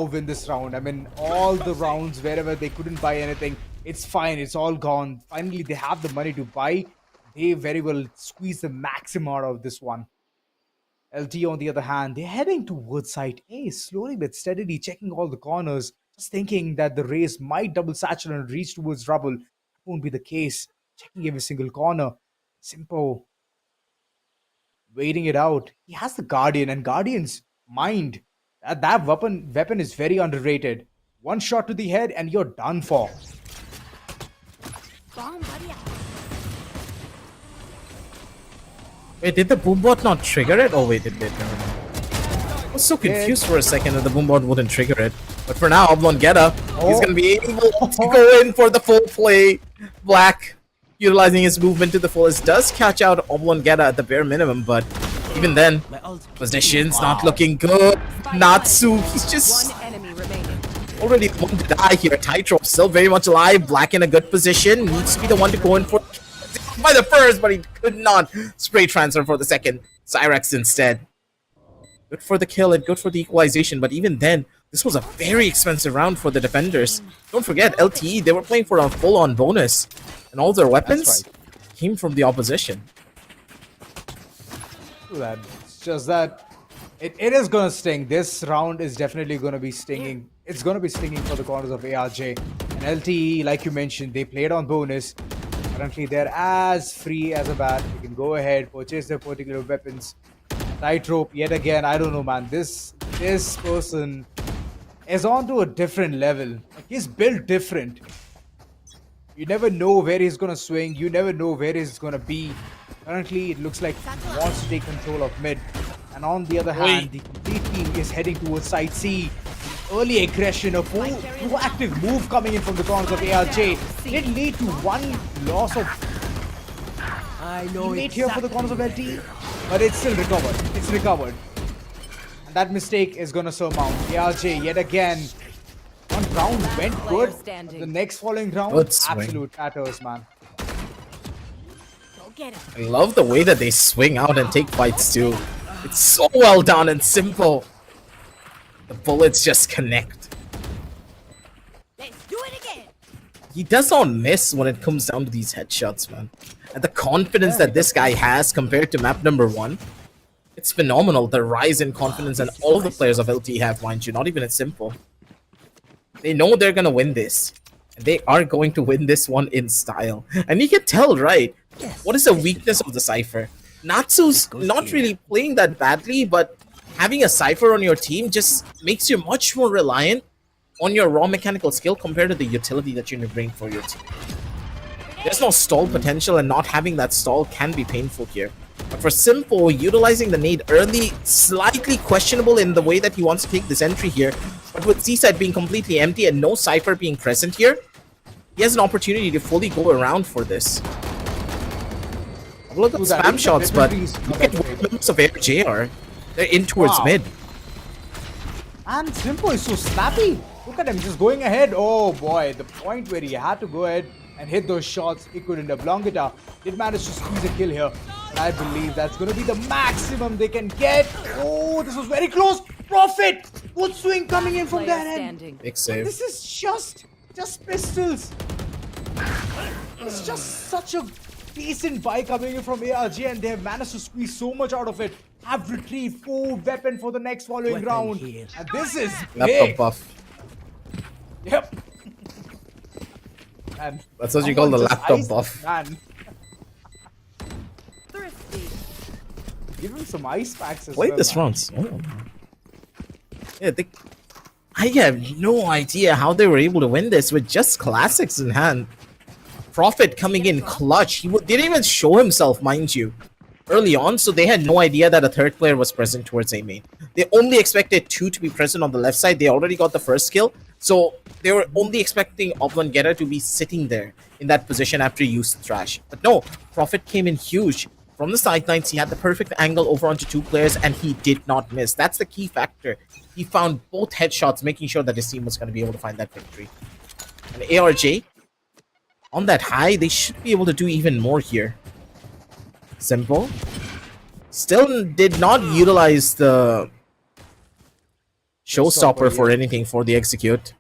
win this round. I mean, all the rounds, wherever they couldn't buy anything, it's fine. It's all gone. Finally, they have the money to buy. They very well squeeze the maximum out of this one. LT, on the other hand, they're heading towards side A, slowly but steadily checking all the corners, just thinking that the race might double saturate and reach towards rubble. That won't be the case. Checking every single corner. Simpo waiting it out. He has the Guardian, and Guardian's mind. That weapon is very underrated. One shot to the head and you're done for. Wait, did the boombot not trigger it? Oh wait, it did. Never mind. I was so confused for a second that the boombot wouldn't trigger it. But for now, Oblong Geta, he's gonna be able to go in for the full play. Black, utilizing his movement to the fullest, does catch out Oblong Geta at the bare minimum, but even then, My ult. position's not looking good. Natsu, he's just One enemy remaining. already the one to die here. Tightrope still very much alive. Black in a good position. Needs to be the one to go in for by the first, but he could not spray transfer for the second. Cyrex instead. Good for the kill and good for the equalization, but even then, this was a very expensive round for the defenders. Don't forget, LTE, they were playing for a full-on bonus, and all their weapons came from the opposition. That. It's just that it is gonna sting. This round is definitely gonna be stinging. It's gonna be stinging for the corners of ARJ. And LTE, like you mentioned, they played on bonus. Currently, they're as free as a bat. They can go ahead, purchase their particular weapons. Tightrope, yet again, I don't know, man. This person is on to a different level. Like, he's built different. You never know where he's gonna swing. You never know where he's gonna be. Currently, it looks like he wants to take control of mid. And on the other hand, the complete team is heading towards side C. Early aggression, a proactive move coming in from the corners of ARJ did lead to one loss of I know teammate here for the corners of LT, but it's still recovered. It's recovered. And that mistake is gonna surmount. ARJ yet again. One round went Player good. standing. The next following round, Good swing. absolute tatters, man. Go get him. I love the way that they swing out and take fights too. It's so well done and simple. The bullets just connect. Let's do it again. He does not miss when it comes down to these headshots, man. And the confidence that this guy has compared to map number 1, it's phenomenal. The rise in confidence and all of the players of LT have, mind you, not even at simple. They know they're gonna win this. And they are going to win this one in style. And you can tell, right? What is the weakness of the Cypher? Natsu's not really playing that badly, but having a Cypher on your team just makes you much more reliant on your raw mechanical skill compared to the utility that you can bring for your team. There's no stall potential, and not having that stall can be painful here. But for Simple, utilizing the nade early, slightly questionable in the way that he wants to take this entry here. But with C-side being completely empty and no Cypher being present here, he has an opportunity to fully go around for this. Look at Dude, that spam is shots, but definitely look at what members of AirJ are. They're in towards Wow. mid. And Simple is so snappy. Look at him just going ahead. Oh boy, the point where he had to go ahead and hit those shots, he couldn't have. Longita did manage to squeeze a kill here. And I believe that's going to be the maximum they can get. Oh, this was very close. Profit! Good swing coming in from Player that end. standing. Big save. This is just pistols. It's just such a decent buy coming in from ARG, and they have managed to squeeze so much out of it. Have retrieved 4 weapon for the next following Weapon round. here. And this is Laptop big. buff. Yep. And That's what you call the someone just laptop iced buff. Man, Thrifty. give him some ice packs as Played well. this man. round. Oh. Yeah, I have no idea how they were able to win this with just classics in hand. Prophet coming in clutch. He didn't even show himself, mind you, early on, so they had no idea that a third player was present towards A main. They only expected 2 to be present on the left side. They already got the first kill, so they were only expecting Oblong Geta to be sitting there in that position after you thrash. But no, Prophet came in huge. From the sidelines, he had the perfect angle over onto 2 players, and he did not miss. That's the key factor. He found both headshots, making sure that his team was going to be able to find that victory. And ARJ, on that high, they should be able to do even more here. Simple. Still did not utilize the showstopper for anything for the execute.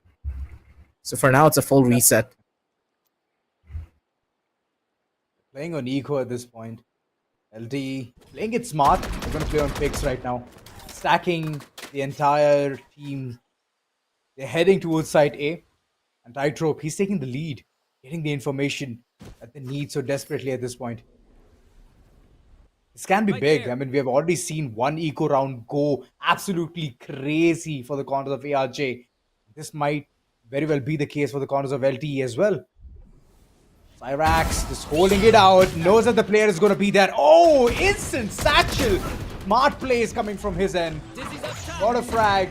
So for now, it's a full reset. Playing on eco at this point. LD playing it smart. They're gonna play on picks right now. Stacking the entire team. They're heading towards side A. And Tightrope, he's taking the lead. Getting the information that they need so desperately at this point. This can be big. I mean, we have already seen one eco round go absolutely crazy for the corners of ARJ. This might very well be the case for the corners of LTE as well. Cyrax just holding it out, knows that the player is going to be there. Oh, instant satchel. Smart plays coming from his end. Got a frag.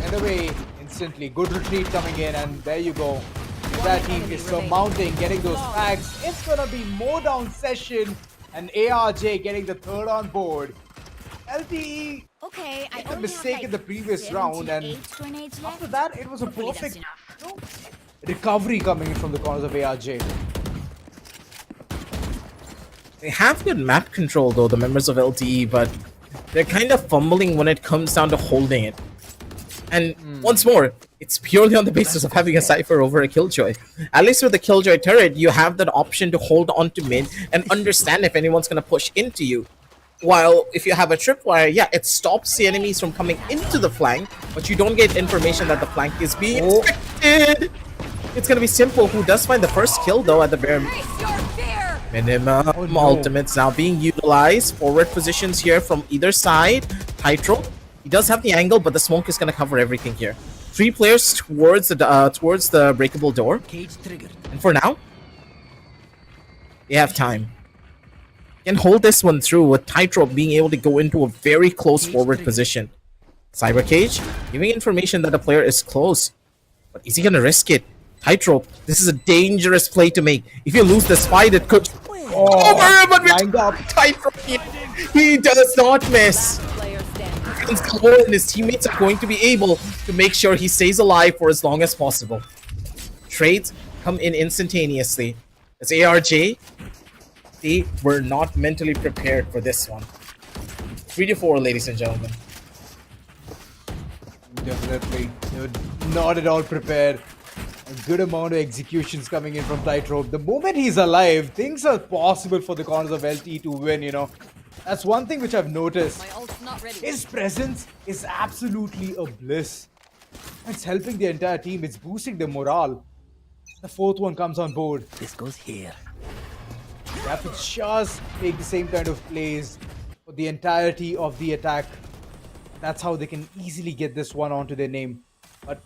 And away instantly. Good retreat coming in, and there you go. That team is surmounting, getting those frags. It's going to be more down session, and ARJ getting the third on board. LTE Okay, I made a only mistake have, in the previous round, and 78 grenades left. after that, it was a Hopefully that's perfect enough. recovery coming in from the corners of ARJ. They have good map control though, the members of LTE, but they're kind of fumbling when it comes down to holding it. And once more, it's purely on the basis of having a Cypher over a Killjoy. At least with the Killjoy turret, you have that option to hold on to mid and understand if anyone's going to push into you. While if you have a tripwire, yeah, it stops the enemies from coming into the flank, but you don't get information that the flank is being infected. It's going to be Simple, who does find the first kill though at the bare Face your fear! minimum. Ultimates now being utilized. Forward positions here from either side. Tightrope. He does have the angle, but the smoke is going to cover everything here. 3 players towards the breakable door. Cage triggered. And for now, they have time. Can hold this one through with Tightrope being able to go into a very close forward position. Cyber Cage giving information that the player is close. But is he going to risk it? Tightrope, this is a dangerous play to make. If you lose this fight, it could over, but lined up. Tightrope, he does not miss. Player standing. And his teammates are going to be able to make sure he stays alive for as long as possible. Trades come in instantaneously. As ARJ, they were not mentally prepared for this one. 3-4, ladies and gentlemen. Definitely. They're not at all prepared. A good amount of executions coming in from Tightrope. The moment he's alive, things are possible for the corners of LT to win, you know. That's one thing which I've noticed. My ult's not ready. His presence is absolutely a bliss. It's helping the entire team. It's boosting the morale. The fourth one comes on board. This goes here. They have to just make the same kind of plays for the entirety of the attack. That's how they can easily get this one onto their name. But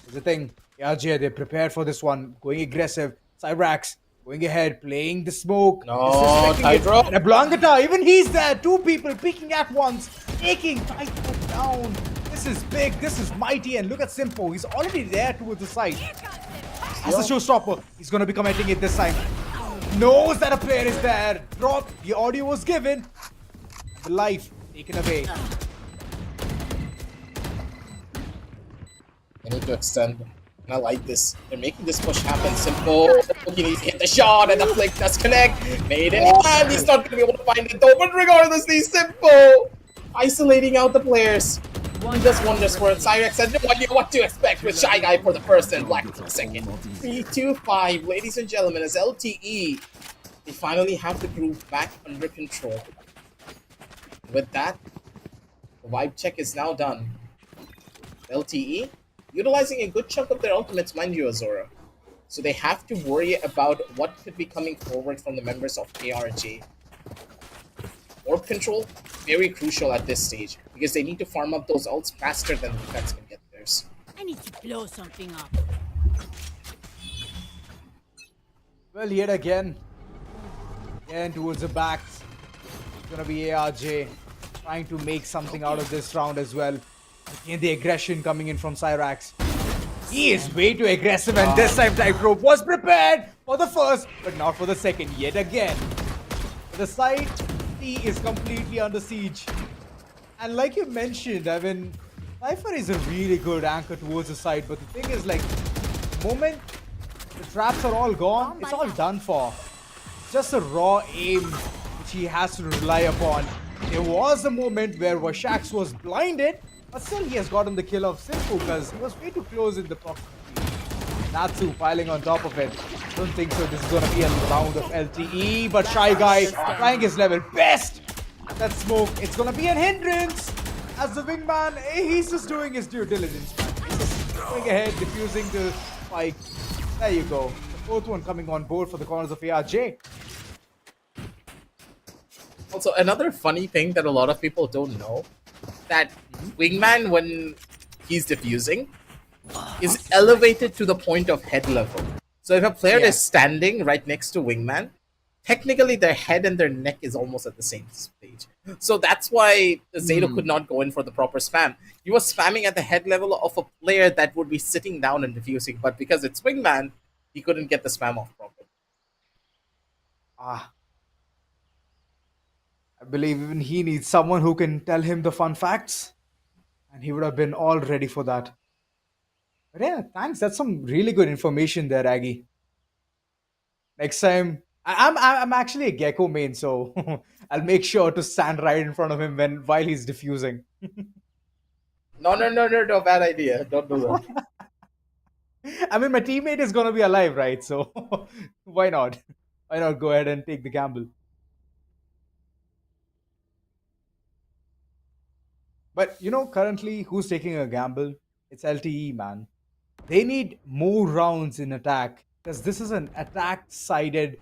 here's the thing. ARJ, they're prepared for this one. Going aggressive. Cyrax going ahead, playing the smoke. No, Tightrope. And a Blancata, even he's there. 2 people peeking at once. Taking Tightrope down. This is big. This is mighty. And look at Simpo. He's already there towards the side. As a showstopper, he's going to be commenting it this time. Knows that a player is there. Drop. The audio was given. The life taken away. I need to extend. And I like this. They're making this push happen. Simple. He needs to hit the shot, and the flick does connect. Made it. And he's not going to be able to find it though. But regardless, he's Simple. Isolating out the players. He does wonders for it. Cyrex had no idea what to expect with Shy Guy for the first and Black for the second. 3-2-5, ladies and gentlemen, as LTE, they finally have the group back under control. With that, the vibe check is now done. LTE, utilizing a good chunk of their ultimates, mind you, Azora. So they have to worry about what could be coming forward from the members of ARJ. Orb control, very crucial at this stage, because they need to farm up those ults faster than the defense can get theirs. I need to blow something up. Well, yet again towards the backs. It's gonna be ARJ trying to make something out of this round as well. Again, the aggression coming in from Cyrax. He is way too aggressive, and this time Tightrope was prepared for the first, but not for the second yet again. The side T is completely under siege. And like you mentioned, I mean, Cypher is a really good anchor towards the side, but the thing is, like, the moment the traps are all gone, it's all done for. Just a raw aim which he has to rely upon. There was a moment where Washax was blinded, but still he has gotten the kill of Simpu because he was way too close in the proximity. Natsu piling on top of it. Don't think so. This is going to be a round of LTE, but Shy Guy trying his level best. That smoke, it's going to be a hindrance. As the wingman, he's just doing his due diligence, man. He's just going ahead, diffusing the spike. There you go. The fourth one coming on board for the corners of ARJ. Also, another funny thing that a lot of people don't know, that Wingman, when he's diffusing, is elevated to the point of head level. So if a player Yeah. is standing right next to wingman, technically their head and their neck is almost at the same stage. So that's why Zato could not go in for the proper spam. He was spamming at the head level of a player that would be sitting down and defusing, but because it's wingman, he couldn't get the spam off properly. Ah, I believe even he needs someone who can tell him the fun facts, and he would have been all ready for that. But yeah, thanks. That's some really good information there, Aggie. Next time, I'm actually a Gecko main, so I'll make sure to stand right in front of him while he's diffusing. No, bad idea. Don't do that. I mean, my teammate is gonna be alive, right? So why not? Why not go ahead and take the gamble? But currently, who's taking a gamble? It's LTE, man. They need more rounds in attack because this is an attack-sided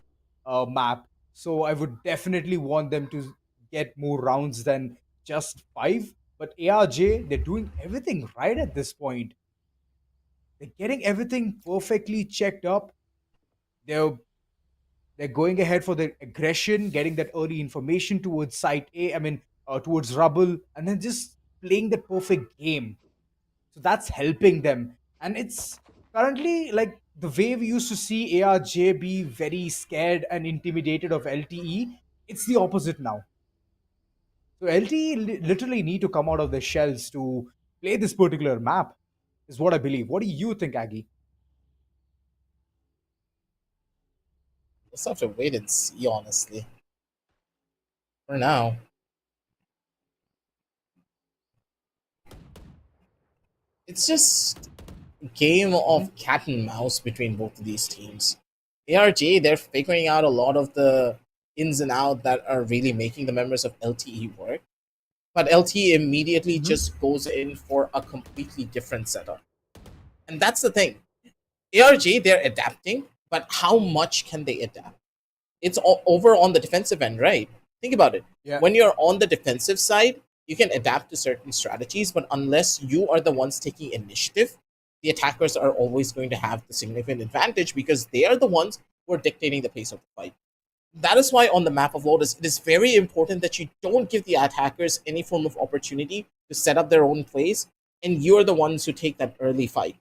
map. So I would definitely want them to get more rounds than just 5. But ARJ, they're doing everything right at this point. They're getting everything perfectly checked up. They're they're going ahead for the aggression, getting that early information towards site A. I mean, towards rubble, and then just playing the perfect game. So that's helping them. And it's currently like the way we used to see ARJ be very scared and intimidated of LTE, it's the opposite now. So LTE literally need to come out of their shells to play this particular map, is what I believe. What do you think, Aggie? Let's have to wait and see, honestly. For now. It's just a game of cat and mouse between both of these teams. ARJ, they're figuring out a lot of the ins and outs that are really making the members of LTE work. But LTE immediately just goes in for a completely different setup. And that's the thing. ARJ, they're adapting, but how much can they adapt? It's over on the defensive end, right? Think about it. Yeah. When you're on the defensive side, you can adapt to certain strategies, but unless you are the ones taking initiative, the attackers are always going to have the significant advantage because they are the ones who are dictating the pace of the fight. That is why on the map of Lotus, it is very important that you don't give the attackers any form of opportunity to set up their own plays, and you're the ones who take that early fight.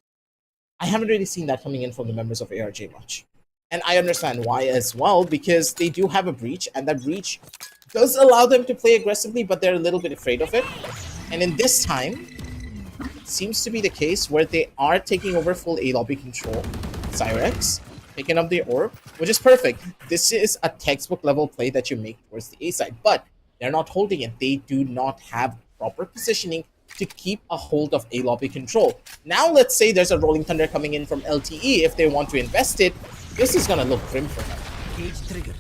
I haven't really seen that coming in from the members of ARJ much. And I understand why as well, because they do have a breach, and that breach does allow them to play aggressively, but they're a little bit afraid of it. And in this time, it seems to be the case where they are taking over full A lobby control. Cyrex picking up the orb, which is perfect. This is a textbook level play that you make towards the A side, but they're not holding it. They do not have proper positioning to keep a hold of A lobby control. Now let's say there's a Rolling Thunder coming in from LTE. If they want to invest it, this is gonna look grim for them. Cage triggered.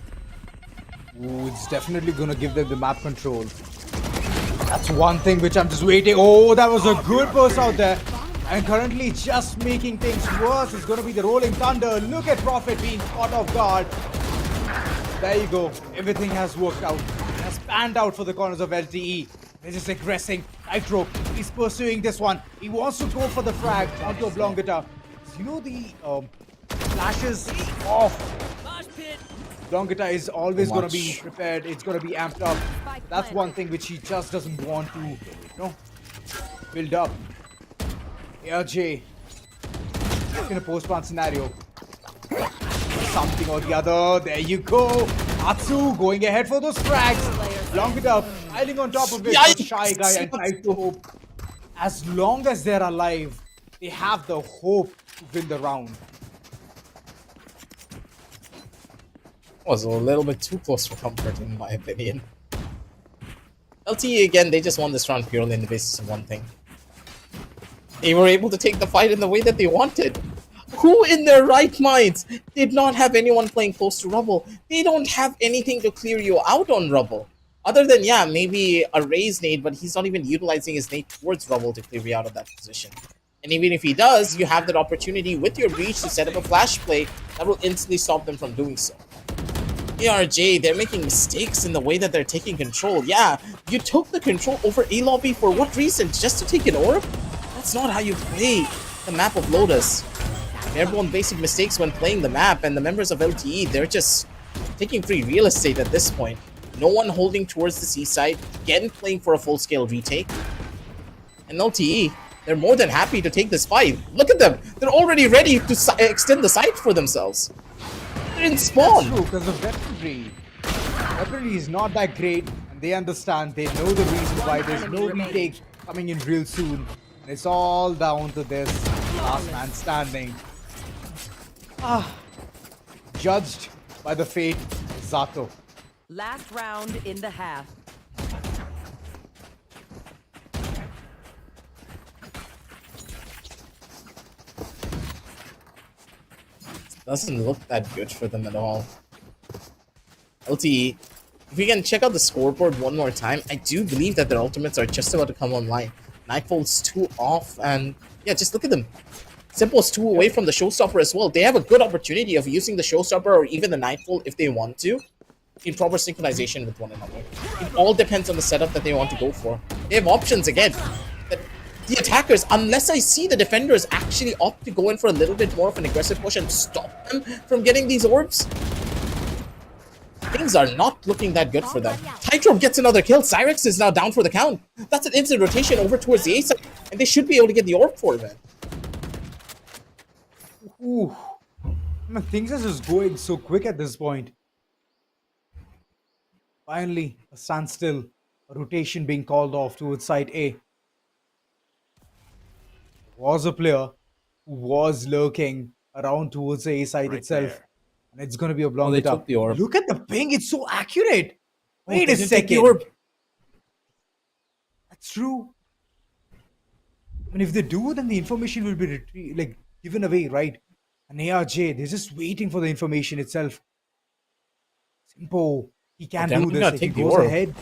Ooh, it's definitely going to give them the map control. That's one thing which I'm just waiting. Oh, that was a good burst out there. And currently just making things worse is going to be the Rolling Thunder. Look at Prophet being caught off guard. There you go. Everything has worked out. It has panned out for the corners of LTE. They're just aggressing. Nitro, he's pursuing this one. He wants to go for the frag onto Oblongata. So, the flashes off. Mosh pit. Oblongata is always going to be Much. prepared. It's going to be amped up. That's one thing which he just doesn't want to, build up. ARJ in a post-plant scenario. Something or the other. There you go. Atsu going ahead for those frags. Long it up. Piling on top of it. Yikes. Shy guy and Tight. As long as they're alive, they have the hope to win the round. Was a little bit too close for comfort, in my opinion. LTE, again, they just won this round purely on the basis of one thing. They were able to take the fight in the way that they wanted. Who in their right minds did not have anyone playing close to rubble? They don't have anything to clear you out on rubble. Other than, yeah, maybe a raise nade, but he's not even utilizing his nade towards rubble to clear you out of that position. And even if he does, you have that opportunity with your breach to set up a flash play that will instantly stop them from doing so. ARJ, they're making mistakes in the way that they're taking control. Yeah, you took the control over A lobby for what reason? Just to take an orb? That's not how you play the map of Lotus. airborne basic mistakes when playing the map, and the members of LTE, they're just taking free real estate at this point. No one holding towards the seaside, again playing for a full-scale retake. And LTE, they're more than happy to take this fight. Look at them! They're already ready to extend the site for themselves. They're in spawn! True, because of weaponry. Weaponry is not that great, and they understand, they know the reason why there's no retake coming in real soon. And it's all down to this last man standing. Judged by the fate of Zato. Last round in the half. Doesn't look that good for them at all. LTE, if we can check out the scoreboard one more time, I do believe that their ultimates are just about to come online. Nightfall's 2 off, and yeah, just look at them. Simpo's 2 away from the showstopper as well. They have a good opportunity of using the showstopper or even the Nightfall if they want to, in proper synchronization with one another. It all depends on the setup that they want to go for. They have options again. The attackers, unless I see the defenders actually opt to go in for a little bit more of an aggressive push and stop them from getting these orbs, things are not looking that good for them. Tightrope gets another kill. Cyrex is now down for the count. That's an instant rotation over towards the A side, and they should be able to get the orb for them. Ooh. Man, things are just going so quick at this point. Finally, a standstill. A rotation being called off towards side A. Was a player who was lurking around towards the A side itself. And it's going to be a blown they took the orb. Look at the ping, it's so accurate. Wait they a didn't take the second. orb. That's true. I mean, if they do, then the information will be given away, right? And ARJ, they're just waiting for the information itself. Simpo, he can they're do not this. gonna If he take the goes orb. ahead,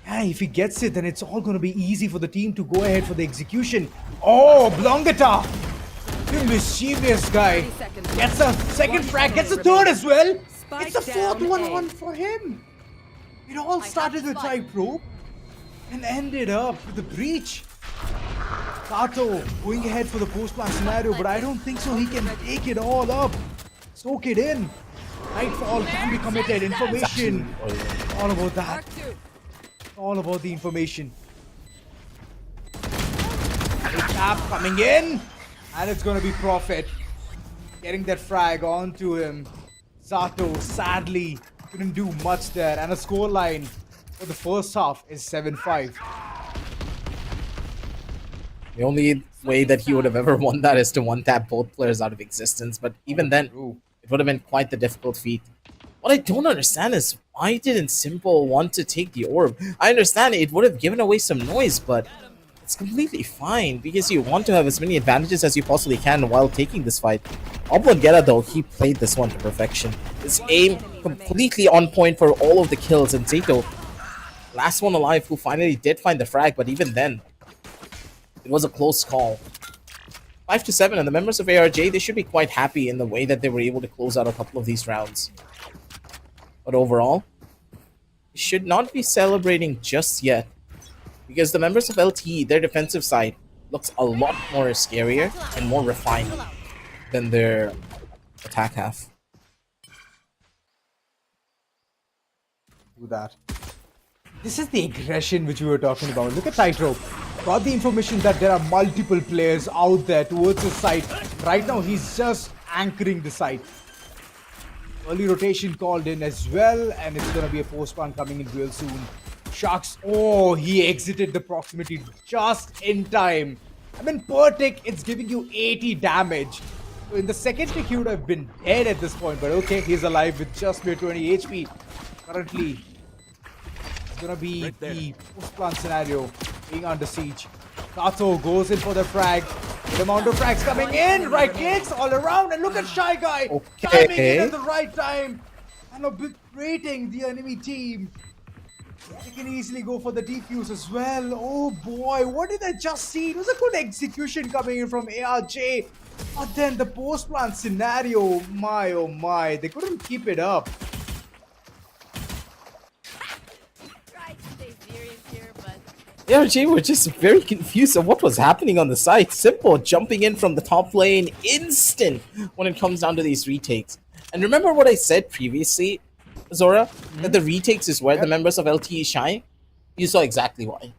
yeah, if he gets it, then it's all going to be easy for the team to go ahead for the execution. Oh, Blongata! You mischievous guy. Gets a second frag, gets a third as well. It's the fourth down 1-1 A. for him. It all started with Tightrope and ended up with the breach. Kato going ahead for the post-plan scenario, but I don't think so. He can take it all up, soak it in. Nightfall can be committed. Information. All about that. All about the information. A tap coming in, and it's going to be Prophet getting that frag onto him. Zato sadly couldn't do much there, and a scoreline for the first half is 7-5. The only way that he would have ever won that is to one-tap both players out of existence, but even then, it would have been quite the difficult feat. What I don't understand is, why didn't Simple want to take the orb? I understand it would have given away some noise, but it's completely fine, because you want to have as many advantages as you possibly can while taking this fight. Oblongeta, though, he played this one to perfection. His aim completely on point for all of the kills, and Zato, last one alive, who finally did find the frag, but even then, it was a close call. 5-7, and the members of ARJ, they should be quite happy in the way that they were able to close out a couple of these rounds. But overall, we should not be celebrating just yet, because the members of LTE, their defensive side, looks a lot more scarier and more refined than their attack half. Do that. This is the aggression which we were talking about. Look at Tightrope. Got the information that there are multiple players out there towards his side. Right now, he's just anchoring the site. Early rotation called in as well, and it's going to be a post-spawn coming in real soon. Sharks, oh, he exited the proximity just in time. I mean, per tick, it's giving you 80 damage. So in the second tick, he would have been dead at this point, but okay, he's alive with just mere 20 HP. Currently, it's going to be the post-plant scenario being under siege. Kato goes in for the frag. The amount of frags coming in, right clicks all around, and look at Shy Guy timing in at the right time and obliterating the enemy team. They can easily go for the defuse as well. Oh boy, what did I just see? It was a good execution coming in from ARJ, but then the post-plant scenario, my oh my, they couldn't keep it up. Try to stay serious here, but ARJ were just very confused of what was happening on the side. Simple jumping in from the top lane, instant when it comes down to these retakes. And remember what I said previously, Zora, that the retakes is where the members of LTE shine? You saw exactly why.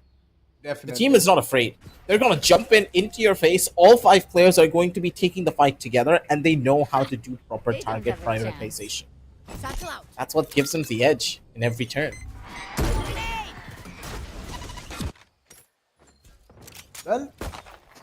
Definitely. The team is not afraid. They're going to jump in into your face. All 5 players are going to be taking the fight together, and they know how to do proper They don't target have a chance. prioritization. Satchel out. That's what gives them the edge in every turn. Well,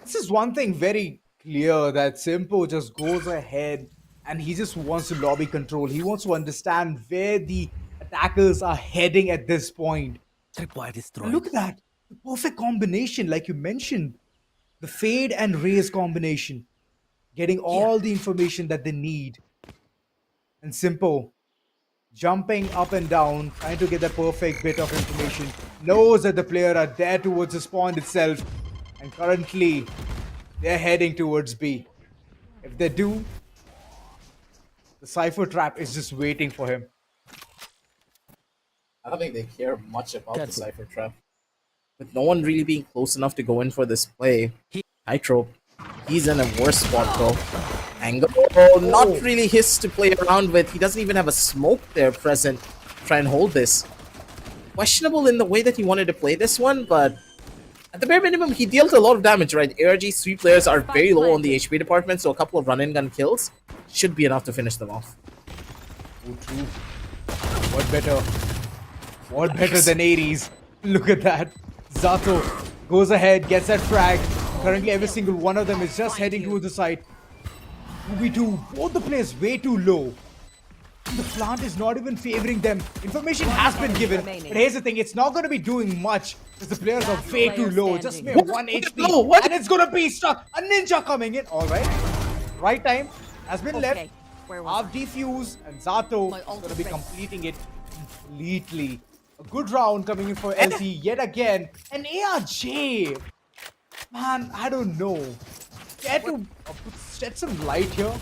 this is one thing very clear that Simpo just goes ahead and he just wants to lobby control. He wants to understand where the attackers are heading at this point. And look at that. The perfect combination, like you mentioned. The fade and raise combination. Getting all the information that they need. And Simpo jumping up and down, trying to get the perfect bit of information. Knows that the player are there towards the spawn itself. And currently, they're heading towards B. If they do, the Cypher trap is just waiting for him. I don't think they care much about the Cypher trap. With no one really being close enough to go in for this play, Nitro, he's in a worse spot though. Angle, not really his to play around with. He doesn't even have a smoke there present to try and hold this. Questionable in the way that he wanted to play this one, but at the bare minimum, he dealt a lot of damage, right? ARG's 3 players are very low on the HP department, so a couple of run-and gun kills should be enough to finish them off. Oh, true. What better? What better than Ares? Look at that. Zato goes ahead, gets that frag. Currently, every single one of them is just heading towards the side. 2v2, both the players way too low. The plant is not even favoring them. Information has been given. But here's the thing, it's not going to be doing much because the players are way too low. Just mere 1 HP. And it's going to be stuck. A ninja coming in. Alright. Right time has been left. Where was Half defuse and Zato is going to be completing it completely. A good round coming in for LT yet again. And ARJ. Man, I don't know. Care to shed some light here,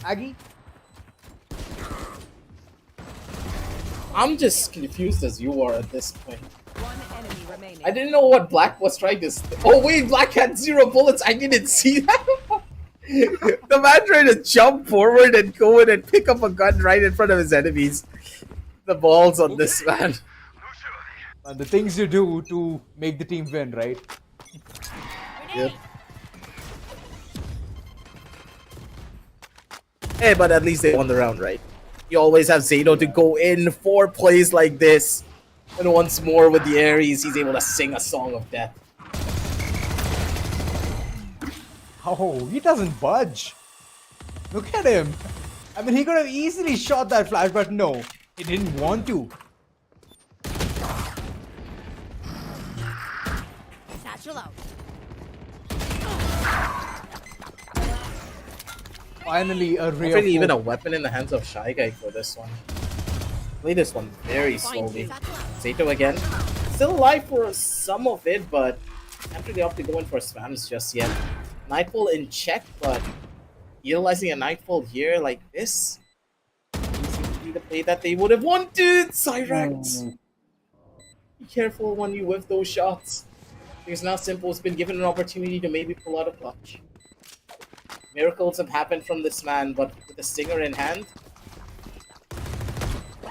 Aggie? I'm just confused as you are at this point. One enemy remaining. I didn't know what Black was trying to. Oh wait, Black had 0 bullets. I didn't see that. The man tried to jump forward and go in and pick up a gun right in front of his enemies. The balls on this man. The things you do to make the team win, right? Yep. Hey, but at least they won the round, right? You always have Zato to go in for plays like this. And once more with the Ares, he's able to sing a song of death. Oh, he doesn't budge. Look at him. I mean, he could have easily shot that flash, but no, he didn't want to. Satchel out. Finally, a ray Not really of even a hope. weapon in the hands of Shy Guy for this one. Play this one very slowly. Zato again. Still alive for some of it, but not really opt to go in for spams just yet. Nightfall in check, but utilizing a Nightfall here like this seems to be the play that they would have wanted. Cyrax! Be careful when you whiff those shots. Because now Simpo's been given an opportunity to maybe pull out a clutch. Miracles have happened from this man, but with a stinger in hand,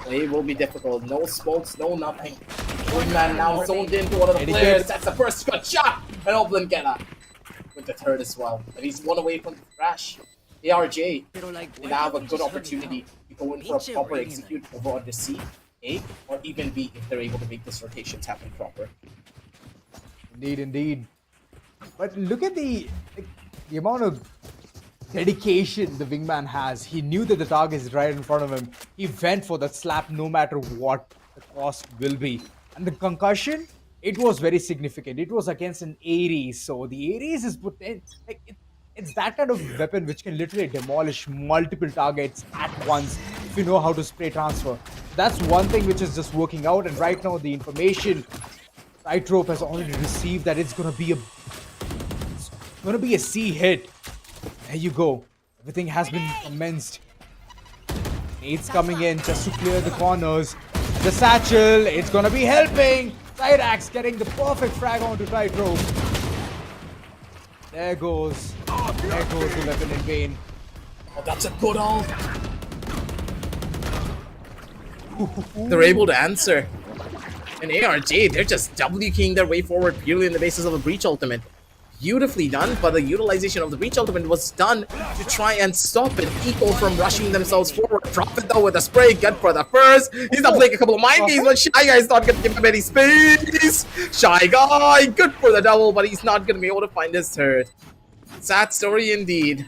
it will be difficult. No smokes, no nothing. One man now zoned into one of the players. That's the first good shot! And Oblinkena with the third as well. And he's 1 away from the crash. ARJ, they now have a good opportunity to go in for a proper execute over on the C, A, or even B if they're able to make this rotations happen proper. Indeed, indeed. But look at the amount of dedication the wingman has. He knew that the target is right in front of him. He went for that slap no matter what the cost will be. And the concussion, it was very significant. It was against an Ares. So the Ares is it's that kind of weapon which can literally demolish multiple targets at once if you know how to spray transfer. That's one thing which is just working out. And right now the information Tightrope has already received that it's gonna be a C hit. There you go. Everything has been commenced. Nades coming in just to clear the corners. The satchel, it's gonna be helping. Cyrax getting the perfect frag onto Tightrope. There goes the weapon in vain. Oh, that's a good ult. They're able to answer. And ARJ, they're just W-keying their way forward purely on the basis of a Breach ultimate. Beautifully done, but the utilization of the Breach ultimate was done to try and stop an Eco from rushing themselves forward. Profit though with a spray, good for the first. He's not playing a couple of mind games, but Shy Guy is not going to give him any space. Shy Guy, good for the double, but he's not going to be able to find his third. Sad story indeed.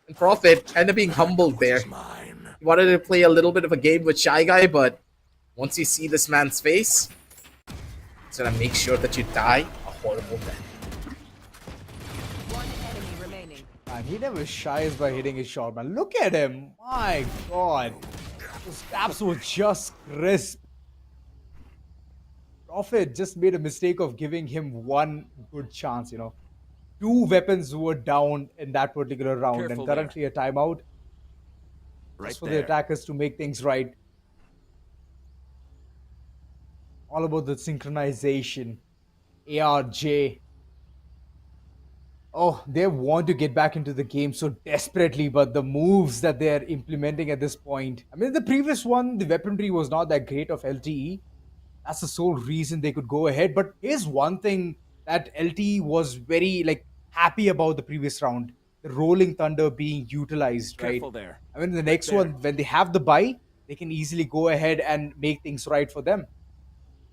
And Profit ended up being humbled there. He wanted to play a little bit of a game with Shy Guy, but once you see this man's face, it's gonna make sure that you die a horrible death. One enemy remaining. Man, he never shies by hitting his shot, man. Look at him. My god. Those taps were just crisp. Prophet just made a mistake of giving him one good chance, you know. 2 weapons were down in that particular round, Careful and currently a timeout Right just for the there. attackers to make things right. All about the synchronization. ARJ. Oh, they want to get back into the game so desperately, but the moves that they're implementing at this point. I mean, the previous one, the weaponry was not that great of LTE. That's the sole reason they could go ahead. But here's one thing that LTE was very happy about the previous round. The Rolling Thunder being utilized, right? Careful there. I mean, the next one, when they have the buy, they can easily go ahead and make things right for them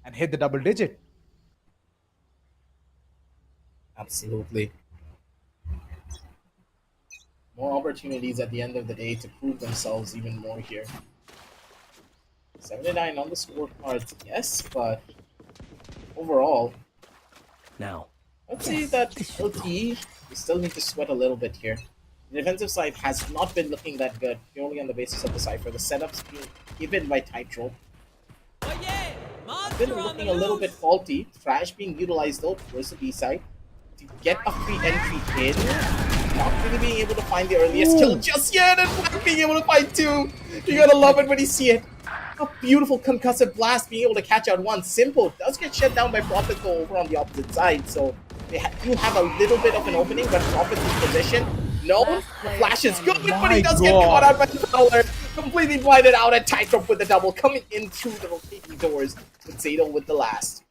and hit the double digit. Absolutely. More opportunities at the end of the day to prove themselves even more here. 79 on the scorecard, yes, but overall, Now. I'd say that LTE, we still need to sweat a little bit here. The defensive side has not been looking that good, purely on the basis of the Cypher. The setups being given by Tightrope have been looking a little bit faulty. Thrash being utilized though towards the B side to get a free entry in. Not really being able to find the earliest kill just yet, and Black being able to find 2. You gotta love it when you see it. A beautiful concussive blast being able to catch out one. Simple does get shut down by Prophet though over on the opposite side, so they do have a little bit of an opening, but Prophet's in position. No, the flash is good, but he does get caught out by the Prowler. Completely blinded out at Tightrope with the double, coming in through the rotating doors with Zato with the last.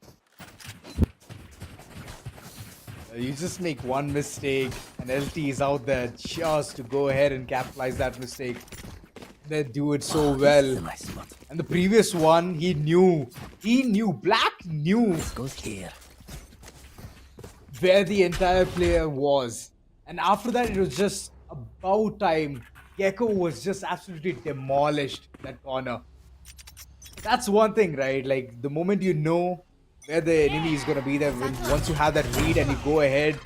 You just make one mistake, and LT is out there just to go ahead and capitalize that mistake. They do it so well. And the previous one, he knew, Black knew Goes here. where the entire player was. And after that, it was just about time. Gecko was just absolutely demolished that corner. That's one thing, right? Like, the moment you know where the enemy is going to be there, once you have that read and you go ahead,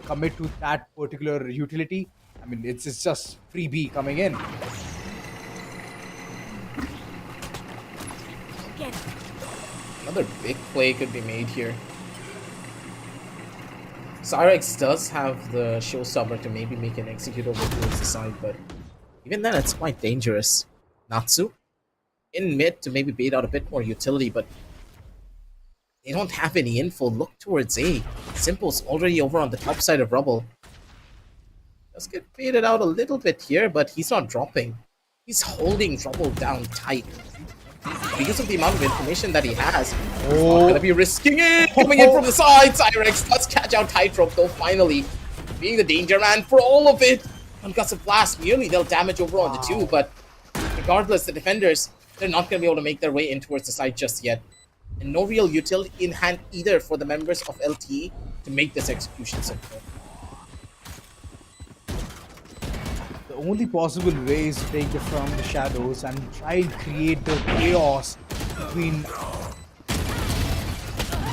commit to that particular utility, I mean, it's just free B coming in. Another big play could be made here. Cyrex does have the showstopper to maybe make an execute over towards the side, but Even then, it's quite dangerous. Natsu in mid to maybe bait out a bit more utility, but they don't have any info. Look towards A. Simple's already over on the top side of Rubble. Does get baited out a little bit here, but he's not dropping. He's holding Rubble down tight. Because of the amount of information that he has, he's not gonna be risking it. Coming in from the side, Cyrex does catch out Tightrope though, finally. Being the danger man for all of it. Concussive Blast, nearly they'll damage over on the 2, but regardless, the defenders, they're not gonna be able to make their way in towards the side just yet. And no real utility in hand either for the members of LTE to make this execution simple. The only possible way is to take it from the shadows and try and create the chaos between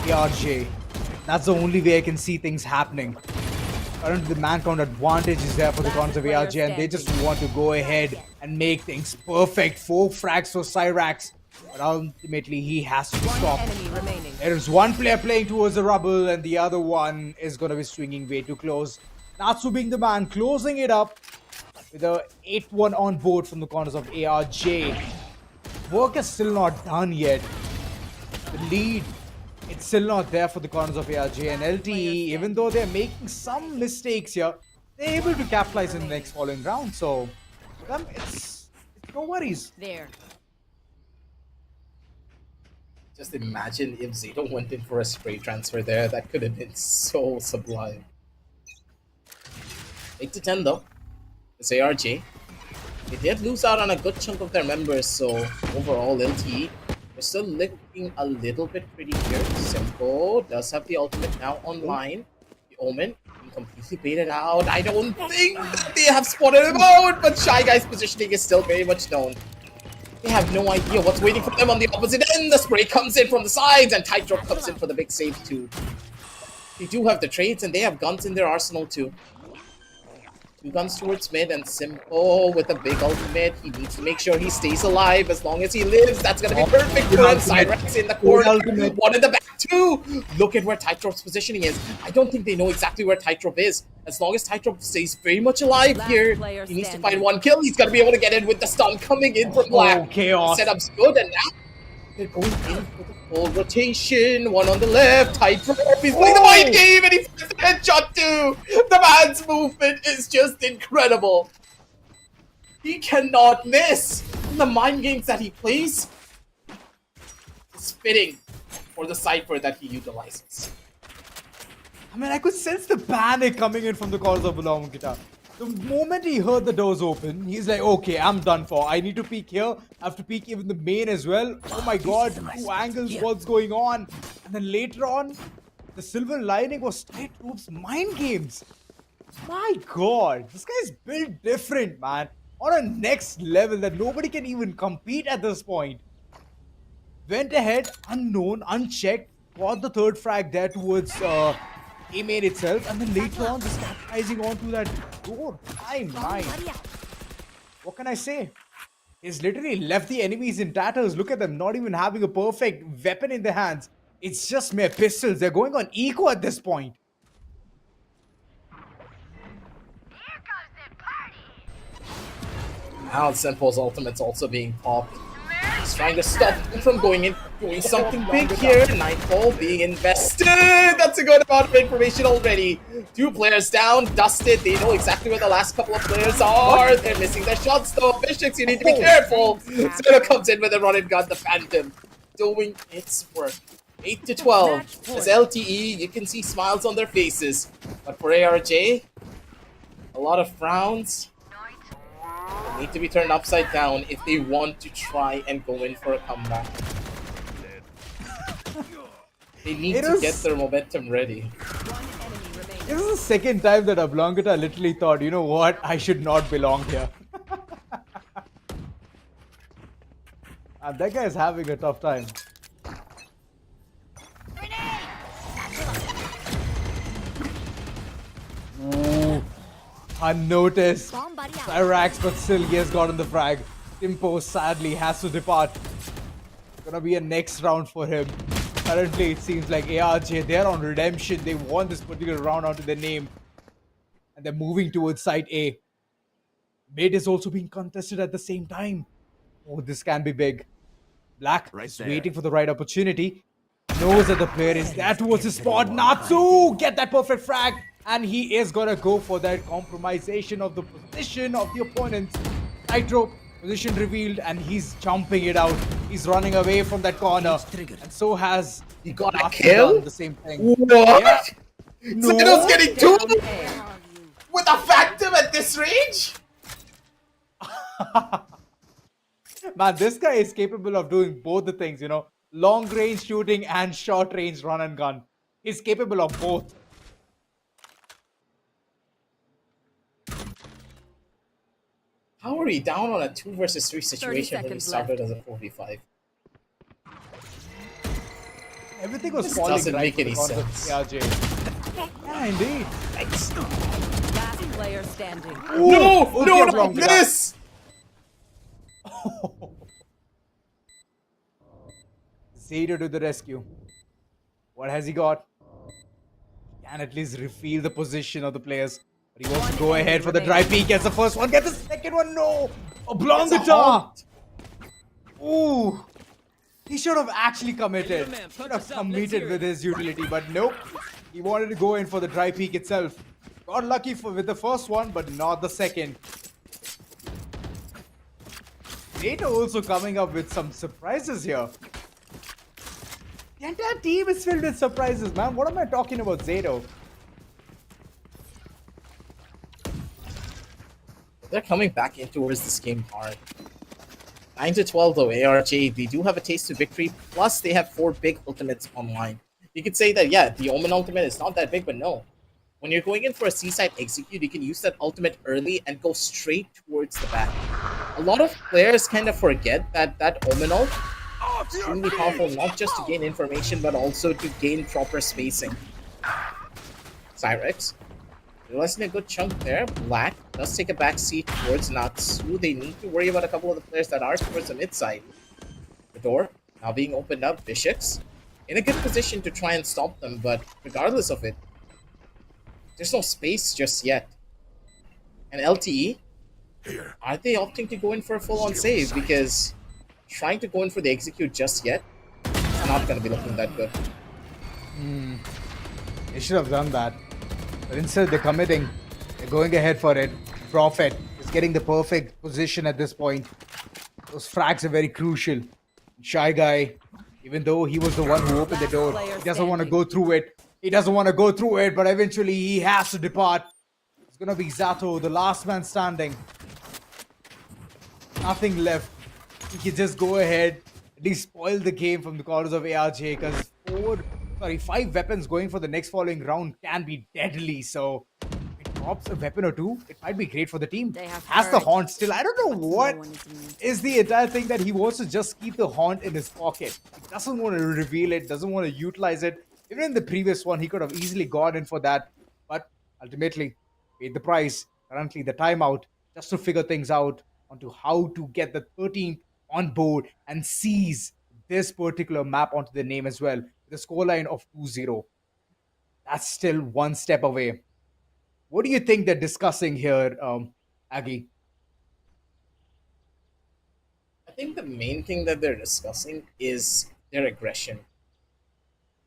ARJ. That's the only way I can see things happening. Currently, the man count advantage is there for the Cons of ARJ, and they just want to go ahead and make things perfect. 4 frags for Cyrax, but ultimately he has to stop. Enemy remaining. There is one player playing towards the rubble, and the other one is going to be swinging way too close. Natsu being the man, closing it up with a 8-1 on board from the corners of ARJ. Work is still not done yet. The lead It's still not there for the corners of ARJ and LTE. Even though they're making some mistakes here, they're able to capitalize in the next following round. So, for them, it's no worries. There. Just imagine if Zato went in for a spray transfer there. That could have been so sublime. 8-10 though. It's ARJ. They did lose out on a good chunk of their members, so overall LTE, they're still looking a little bit pretty here. Simple does have the ultimate now online. The Omen being completely baited out. I don't think they have spotted him out, but Shy Guy's positioning is still very much known. They have no idea what's waiting for them on the opposite end. The spray comes in from the sides, and Tightrope comes in for the big save too. They do have the trades, and they have guns in their arsenal too. 2 guns towards mid, and Simple with a big ultimate. He needs to make sure he stays alive as long as he lives. That's gonna be perfect for him. Cyrex in the corner. One in the back too. Look at where Tightrope's positioning is. I don't think they know exactly where Tightrope is. As long as Tightrope stays very much alive here, he needs to find 1 kill. He's gonna be able to get in with the stun coming in from Black. Chaos. Setup's good, and now they're going in for the full rotation. 1 on the left. Tightrope. He's playing the mind game, and he finds the headshot too. The man's movement is just incredible. He cannot miss. The mind games that he plays is fitting for the cipher that he utilizes. I mean, I could sense the panic coming in from the corners of Valorant. The moment he heard the doors open, he's like, okay, I'm done for. I need to peek here. I have to peek even the main as well. Oh my god, 2 angles, what's going on? And then later on, the silver lining was Tightrope's mind games. My god, this guy's built different, man. On a next level that nobody can even compete at this point. Went ahead, unknown, unchecked, got the 3rd frag there towards A main itself, and then later on just capitalizing onto that door. My. What can I say? He's literally left the enemies in tatters. Look at them, not even having a perfect weapon in their hands. It's just mere pistols. They're going on eco at this point. Now Simple's ultimate's also being popped. He's trying to stop him from going in, doing something big here. Nightfall being invested. That's a good amount of information already. 2 players down, dusted. They know exactly where the last couple of players are. They're missing their shots though. Vishix, you need to be careful. Zero comes in with a run and gun. The Phantom doing its work. 8-12. As LTE, you can see smiles on their faces. But for ARJ, a lot of frowns. Need to be turned upside down if they want to try and go in for a comeback. They need to get their momentum ready. This is the second time that Oblongata literally thought, you know what, I should not belong here. And that guy is having a tough time. Ooh. Unnoticed. Cyrax, but still he has gotten the frag. Timpo sadly has to depart. Gonna be a next round for him. Currently it seems like ARJ, they're on redemption. They want this particular round onto their name. And they're moving towards side A. Mid is also being contested at the same time. Oh, this can be big. Black is waiting for the right opportunity. Knows that the player is there towards his spot. Natsu! Get that perfect frag! And he is gonna go for that compromisation of the position of the opponent. Tightrope, position revealed, and he's jumping it out. He's running away from that corner. And so has... He got a kill? The same thing. What? Yeah. No. Zato's getting 2? With a Phantom at this range? Man, this guy is capable of doing both the things, you know. Long range shooting and short range run and gun. He's capable of both. How are we down on a 2 versus 3 situation when we started as a 4v5? Everything was This falling doesn't right make for the any corners of sense. ARJ. Yeah, indeed. Thanks. Last player standing. Ooh, No! okay, No! wrong. Not this! Zato to the rescue. What has he got? He can at least reveal the position of the players. But he wants to go ahead for the dry peek. Gets the first one, gets the second one. No! Oblongata! Ooh! He should have actually committed. Should have committed with his utility, but nope. He wanted to go in for the dry peak itself. Got lucky with the first one, but not the second. Zato also coming up with some surprises here. The entire team is filled with surprises, man. What am I talking about, Zato? They're coming back in towards this game hard. 9-12 though, ARJ, they do have a taste of victory, plus they have 4 big ultimates online. You could say that, yeah, the Omen ultimate is not that big, but no. When you're going in for a seaside execute, you can use that ultimate early and go straight towards the back. A lot of players kind of forget that that Omen ult is extremely powerful, not just to gain information, but also to gain proper spacing. Cyrex, realizing a good chunk there. Black does take a back seat towards Natsu. They need to worry about a couple of the players that are towards the mid side. The door now being opened up. Vicious in a good position to try and stop them, but regardless of it, there's no space just yet. And LTE, are they opting to go in for a full-on save? Because trying to go in for the execute just yet, it's not going to be looking that good. They should have done that. But instead, they're committing. They're going ahead for it. Prophet is getting the perfect position at this point. Those frags are very crucial. Shy Guy, even though he was the one who opened the door, he doesn't want to go through it. He doesn't want to go through it, but eventually he has to depart. It's going to be Zato, the last man standing. Nothing left. He can just go ahead, at least spoil the game from the corners of ARJ, because 5 weapons going for the next following round can be deadly. So if it drops a weapon or 2, it might be great for the team. Has the haunt still. I don't know what is the entire thing that he wants to just keep the haunt in his pocket. He doesn't want to reveal it, doesn't want to utilize it. Even in the previous one, he could have easily gone in for that. But ultimately, paid the price. Currently, the timeout just to figure things out onto how to get the 13th on board and seize this particular map onto the name as well. With a scoreline of 2-0. That's still one step away. What do you think they're discussing here, Aggie? I think the main thing that they're discussing is their aggression.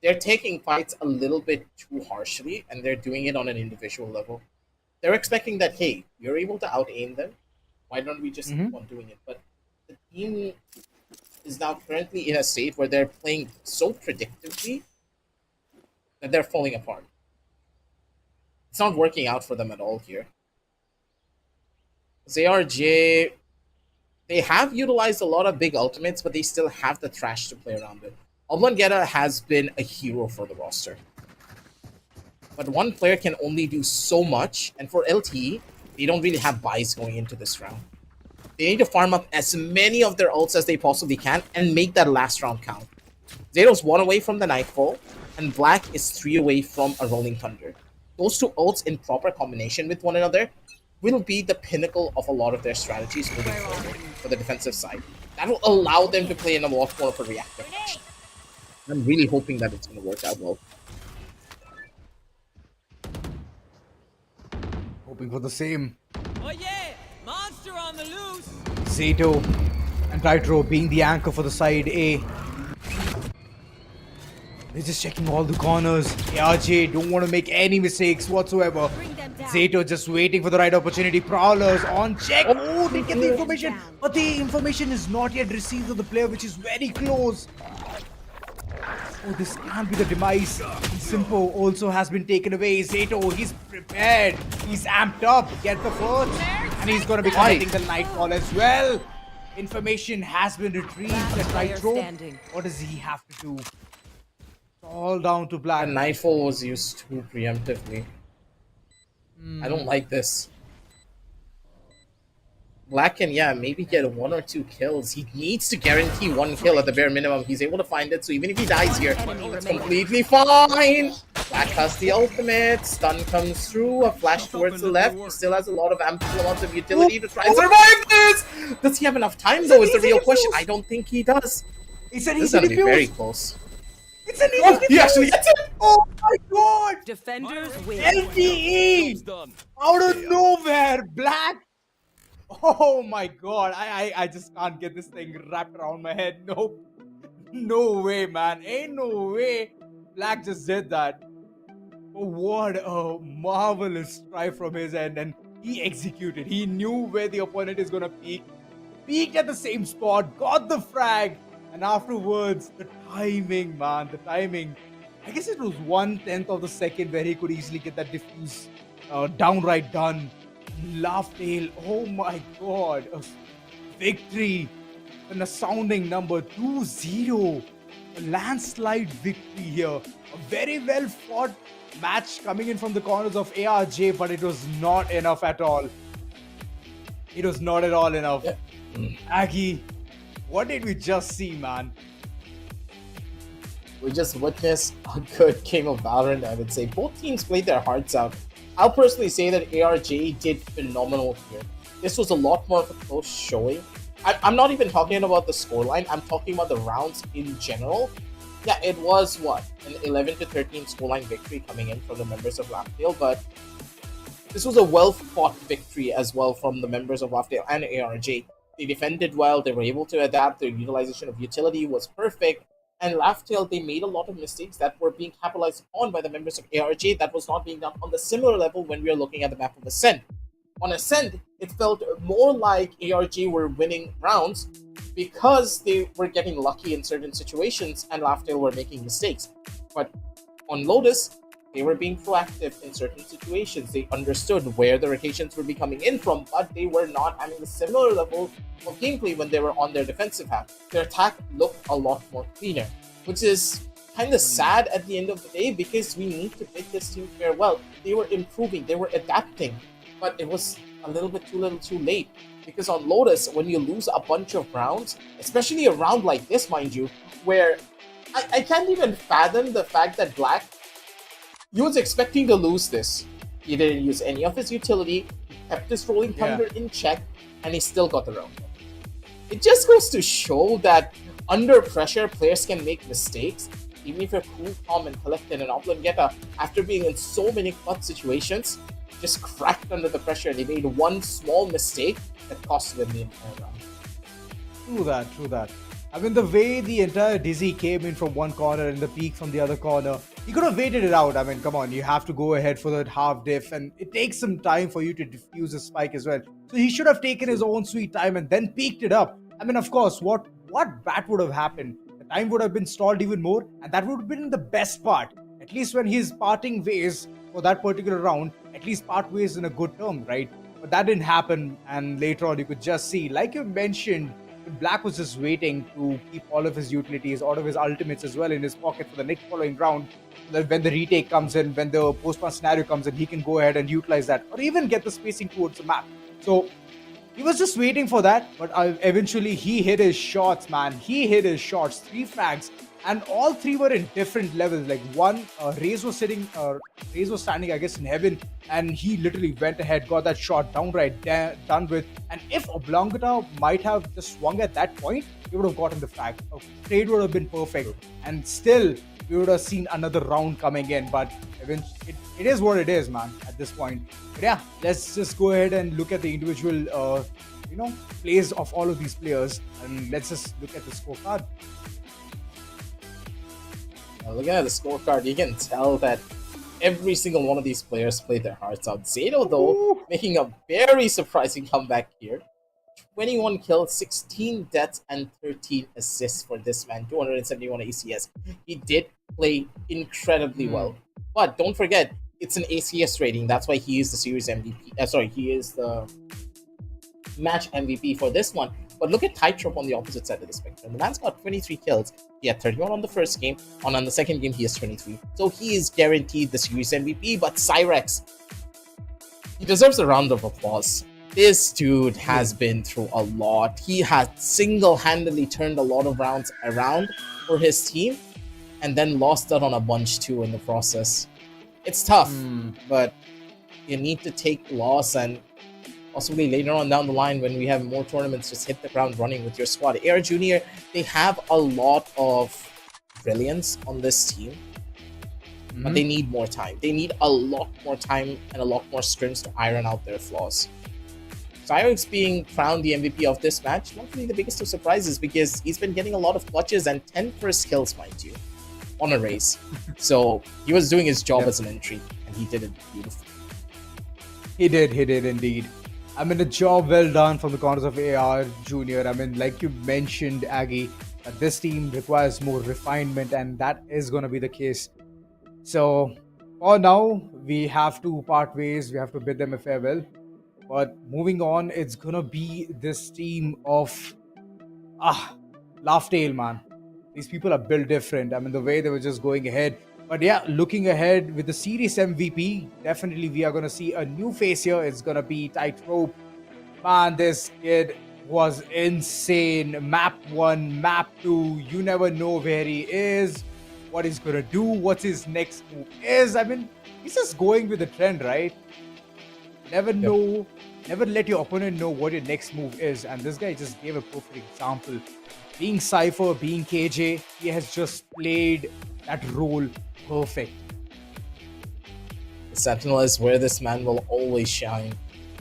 They're taking fights a little bit too harshly, and they're doing it on an individual level. They're expecting that, hey, you're able to out-aim them. Why don't we just keep on doing it? But the team is now currently in a state where they're playing so predictably that they're falling apart. It's not working out for them at all here. ZRJ, they have utilized a lot of big ultimates, but they still have the trash to play around with. Oblongetta has been a hero for the roster. But one player can only do so much, and for LTE, they don't really have buys going into this round. They need to farm up as many of their ults as they possibly can and make that last round count. Zato's 1 away from the Nightfall, and Black is 3 away from a Rolling Thunder. Those 2 ults in proper combination with one another will be the pinnacle of a lot of their strategies moving forward for the defensive side. That will allow them to play in a lot more of a reactive fashion. I'm really hoping that it's going to work out well. Hoping for the same. Oh yeah! Monster on the loose! Zato and Nitro being the anchor for the side A. They're just checking all the corners. ARJ don't want to make any mistakes whatsoever. Zato just waiting for the right opportunity. Prowlers on check. Oh, they get the information. But the information is not yet received of the player, which is very close. Oh, this can't be the demise. Simpo also has been taken away. Zato, he's prepared. He's amped up. Get the first. And he's going to be fighting the Nightfall as well. Information has been retrieved. At Nitro. What does he have to do? It's all down to Black. The Nightfall was used too preemptively. I don't like this. Black can, yeah, maybe get 1 or 2 kills. He needs to guarantee 1 kill at the bare minimum. He's able to find it, so even if he dies here, it's completely fine. Black has the ultimate. Stun comes through. A flash towards the left. He still has a lot of ample amounts of utility to try and survive this. Does he have enough time, though, is the real question. I don't think he does. He said he's going to be very close. It's an Oh, he actually gets it! Oh my god! Defenders win. LTE! Out of nowhere, Black! Oh my god, I just can't get this thing wrapped around my head. Nope. No way, man. Ain't no way. Black just did that. What a marvelous try from his end, and he executed. He knew where the opponent is gonna peek. Peeked at the same spot, got the frag, and afterwards, the timing, man, the timing. I guess it was 1/10 of the second where he could easily get that diffuse downright done. Laugh tail, oh my god, a victory and a sounding number 2-0. A landslide victory here. A very well fought match coming in from the corners of ARJ, but it was not enough at all. It was not at all enough. Yeah. Aggie, what did we just see, man? We just witnessed a good game of Valorant, I would say. Both teams played their hearts out. I'll personally say that ARJ did phenomenal here. This was a lot more of a close showing. I'm not even talking about the scoreline, I'm talking about the rounds in general. Yeah, it was what? An 11-13 scoreline victory coming in from the members of Laughtail, but this was a well-fought victory as well from the members of Laughtail and ARJ. They defended well, they were able to adapt, their utilization of utility was perfect, and Laughtail, they made a lot of mistakes that were being capitalized on by the members of ARJ that was not being done on the similar level when we are looking at the map of Ascent. On Ascent, it felt more like ARJ were winning rounds because they were getting lucky in certain situations and Laughtail were making mistakes. But on Lotus, they were being proactive in certain situations. They understood where the rotations would be coming in from, but they were not having a similar level of gameplay when they were on their defensive half. Their attack looked a lot more cleaner, which is kind of sad at the end of the day because we need to bid this team farewell. They were improving, they were adapting, but it was a little bit too late. Because on Lotus, when you lose a bunch of rounds, especially a round like this, mind you, where I can't even fathom the fact that Black, he was expecting to lose this. He didn't use any of his utility, he kept his Rolling Thunder in check, and he still got the round. It just goes to show that under pressure, players can make mistakes, even if you're cool, calm, and collected. And Oplan Geta, after being in so many clutch situations, just cracked under the pressure and he made one small mistake that cost them the entire round. True that. I mean, the way the entire Dizzy came in from one corner and the peak from the other corner, he could have waited it out. I mean, come on, you have to go ahead for that half diff, and it takes some time for you to diffuse a spike as well. So he should have taken his own sweet time and then peaked it up. I mean, of course, what bat would have happened? The time would have been stalled even more, and that would have been the best part. At least when he's parting ways for that particular round, at least part ways in a good term, right? But that didn't happen, and later on you could just see, like you mentioned, Black was just waiting to keep all of his utilities, all of his ultimates as well in his pocket for the next following round. So that when the retake comes in, when the post-pass scenario comes in, he can go ahead and utilize that, or even get the spacing towards the map. So he was just waiting for that, but eventually he hit his shots, man. He hit his shots, 3 frags, and all 3 were in different levels. Like one, Raze was standing, I guess, in heaven, and he literally went ahead, got that shot downright done with. And if Oblongata might have just swung at that point, he would have gotten the frag. A trade would have been perfect, and still we would have seen another round coming in. But eventually, it is what it is, man, at this point. But yeah, let's just go ahead and look at the individual, plays of all of these players, and let's just look at the scorecard. Looking at the scorecard, you can tell that every single one of these players played their hearts out. Zato, though, making a very surprising comeback here. 21 kills, 16 deaths, and 13 assists for this man. 271 ACS. He did play incredibly well. But don't forget, it's an ACS rating. That's why he is the series MVP. He is the match MVP for this one. But look at Tightrope on the opposite side of the spectrum. The man's got 23 kills. He had 31 on the first game. On the second game, he has 23. So he is guaranteed the series MVP. But Cyrex, he deserves a round of applause. This dude has been through a lot. He has single-handedly turned a lot of rounds around for his team, and then lost out on a bunch too in the process. It's tough, but you need to take loss, and possibly later on down the line when we have more tournaments, just hit the ground running with your squad. Air Junior, they have a lot of brilliance on this team, but they need more time. They need a lot more time and a lot more scrims to iron out their flaws. Cyrix being crowned the MVP of this match, not really the biggest of surprises because he's been getting a lot of clutches and 10 first kills, mind you, on a race. So he was doing his job as an entry, and he did it beautifully. He did indeed. I mean, a job well done from the corners of AR Junior. I mean, like you mentioned, Aggie, that this team requires more refinement, and that is going to be the case. So, for now, we have to part ways. We have to bid them a farewell. But moving on, it's going to be this team of Laugh-Tail, man. These people are built different. I mean, the way they were just going ahead. But yeah, looking ahead with the series MVP, definitely we are going to see a new face here. It's going to be Tightrope. Man, this kid was insane. Map 1, map 2, you never know where he is, what he's going to do, what his next move is. I mean, he's just going with the trend, right? Never know, never let your opponent know what your next move is. And this guy just gave a perfect example. Being Cypher, being KJ, he has just played that role perfect. The Sentinel is where this man will always shine.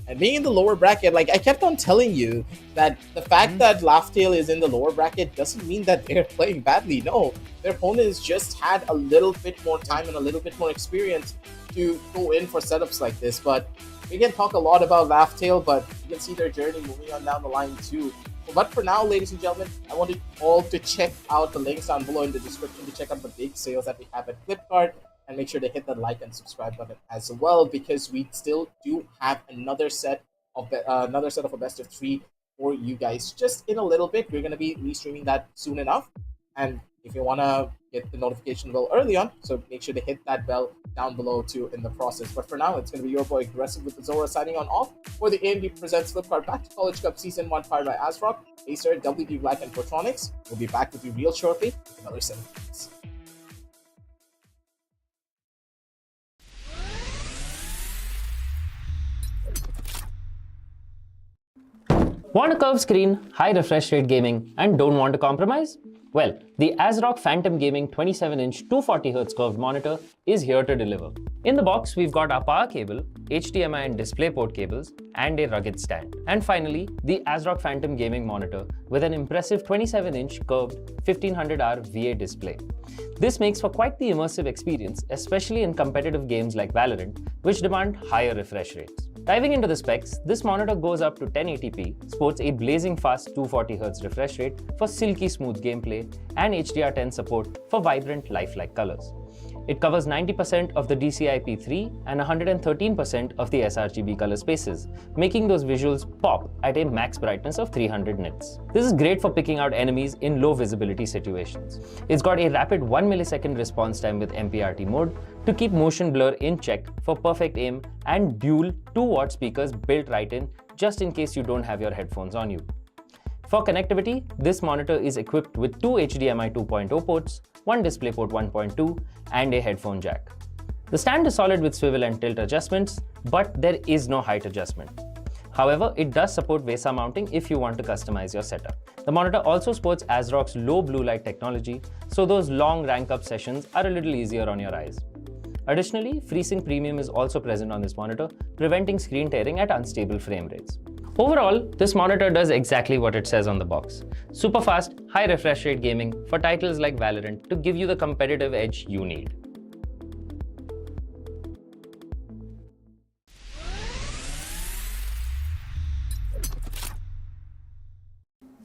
And being in the lower bracket, like I kept on telling you, that the fact that Laugh-Tail is in the lower bracket doesn't mean that they're playing badly. No, their opponents just had a little bit more time and a little bit more experience to go in for setups like this. But we can talk a lot about Laugh-Tail, but you can see their journey moving on down the line too. But for now, ladies and gentlemen, I want you all to check out the links down below in the description to check out the big sales that we have at Flipkart. And make sure to hit the like and subscribe button as well, because we still do have another set of a best of 3 for you guys just in a little bit. We're going to be restreaming that soon enough. And if you want to get the notification bell early on, so make sure to hit that bell down below too in the process. But for now, it's going to be your boy Aggressive with the Zora signing on off for the AMD Presents Flipkart Back to College Cup Season 1 powered by ASRock, Acer, WD Black, and Portronics. We'll be back with you real shortly with another 7 minutes. Want a curved screen, high refresh rate gaming, and don't want to compromise? Well, the ASRock Phantom Gaming 27-inch 240Hz curved monitor is here to deliver. In the box, we've got our power cable, HDMI and DisplayPort cables, and a rugged stand. And finally, the ASRock Phantom Gaming monitor with an impressive 27-inch curved 1500R VA display. This makes for quite the immersive experience, especially in competitive games like Valorant, which demand higher refresh rates. Diving into the specs, this monitor goes up to 1080p, sports a blazing fast 240Hz refresh rate for silky smooth gameplay, and HDR10 support for vibrant lifelike colors. It covers 90% of the DCI-P3 and 113% of the sRGB color spaces, making those visuals pop at a max brightness of 300 nits. This is great for picking out enemies in low visibility situations. It's got a rapid 1 millisecond response time with MPRT mode to keep motion blur in check for perfect aim, and dual 2-watt speakers built right in just in case you don't have your headphones on you. For connectivity, this monitor is equipped with 2 HDMI 2.0 ports, 1 DisplayPort 1.2, and a headphone jack. The stand is solid with swivel and tilt adjustments, but there is no height adjustment. However, it does support VESA mounting if you want to customize your setup. The monitor also supports ASRock's low blue light technology, so those long rank up sessions are a little easier on your eyes. Additionally, FreeSync Premium is also present on this monitor, preventing screen tearing at unstable frame rates. Overall, this monitor does exactly what it says on the box. Super fast, high refresh rate gaming for titles like Valorant to give you the competitive edge you need.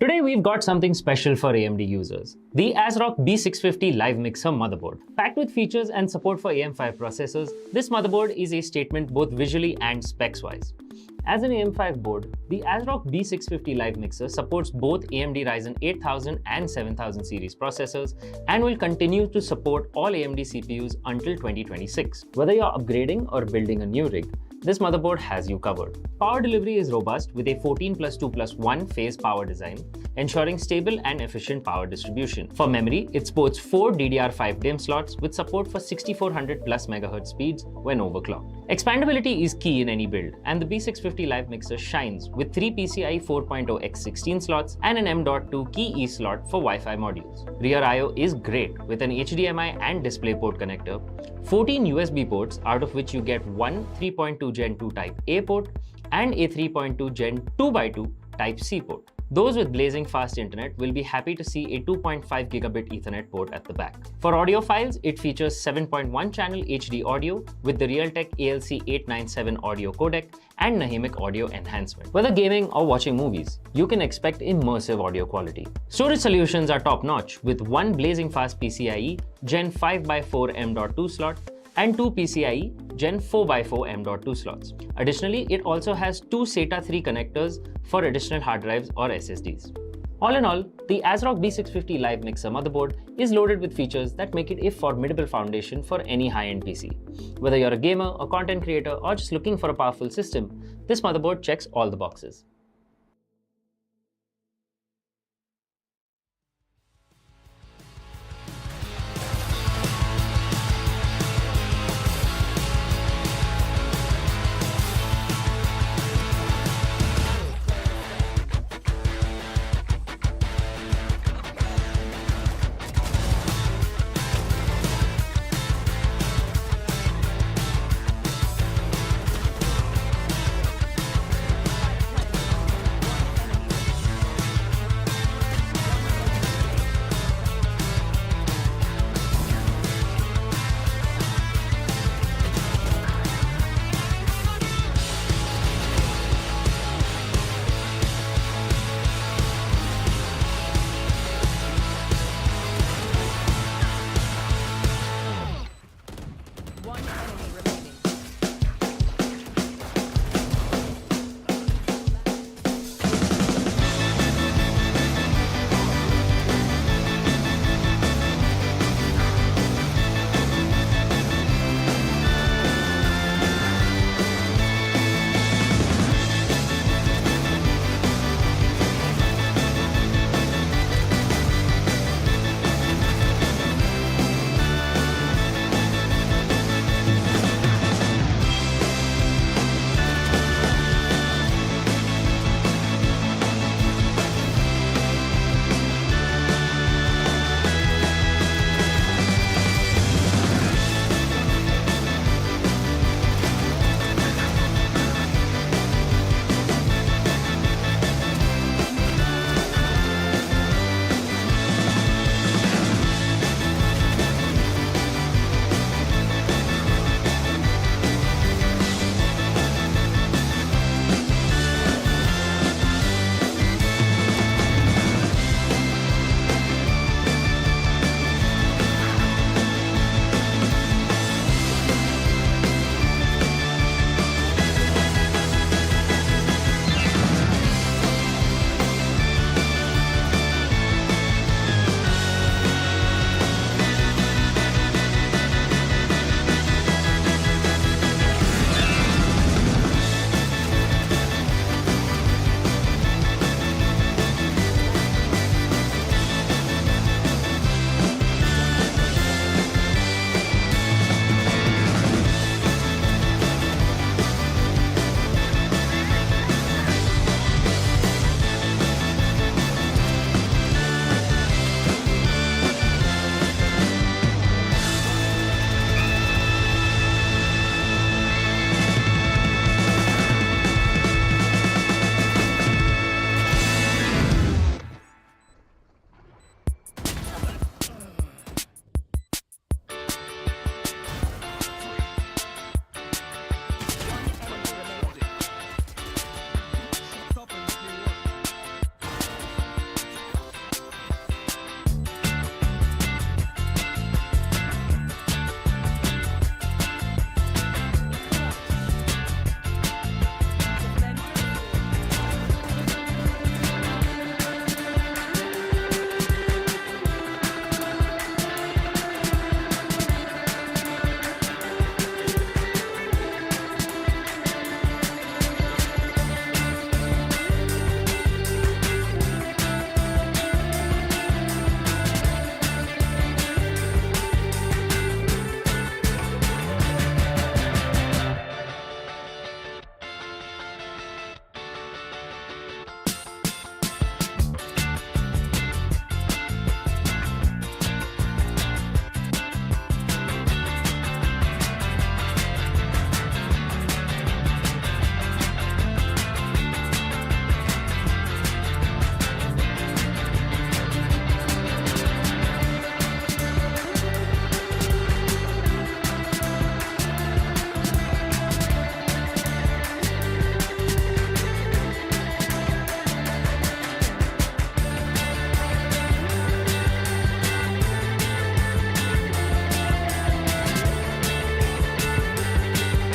Today we've got something special for AMD users. The ASRock B650 Live Mixer Motherboard. Packed with features and support for AM5 processors, this motherboard is a statement both visually and specs-wise. As an AM5 board, the ASRock B650 Live Mixer supports both AMD Ryzen 8000 and 7000 series processors and will continue to support all AMD CPUs until 2026. Whether you're upgrading or building a new rig, this motherboard has you covered. Power delivery is robust with a 14+2+1 phase power design, ensuring stable and efficient power distribution. For memory, it sports 4 DDR5 DIMM slots with support for 6400+ MHz speeds when overclocked. Expandability is key in any build, and the B650 Live Mixer shines with 3 PCIe 4.0x16 slots and an M.2 key E slot for Wi-Fi modules. Rear I/O is great with an HDMI and DisplayPort connector, 14 USB ports, out of which you get one 3.2 Gen 2 Type A port, and a 3.2 Gen 2x2 Type-C port. Those with blazing fast internet will be happy to see a 2.5 gigabit Ethernet port at the back. For audiophiles, it features 7.1 channel HD audio with the Realtek ALC897 audio codec and Nahimic audio enhancement. Whether gaming or watching movies, you can expect immersive audio quality. Storage solutions are top-notch with one blazing fast PCIe Gen 5x4 M.2 slot and two PCIe Gen 4x4 M.2 slots. Additionally, it also has two SATA 3 connectors for additional hard drives or SSDs. All in all, the ASRock B650 Live Mixer motherboard is loaded with features that make it a formidable foundation for any high-end PC. Whether you're a gamer, a content creator, or just looking for a powerful system, this motherboard checks all the boxes.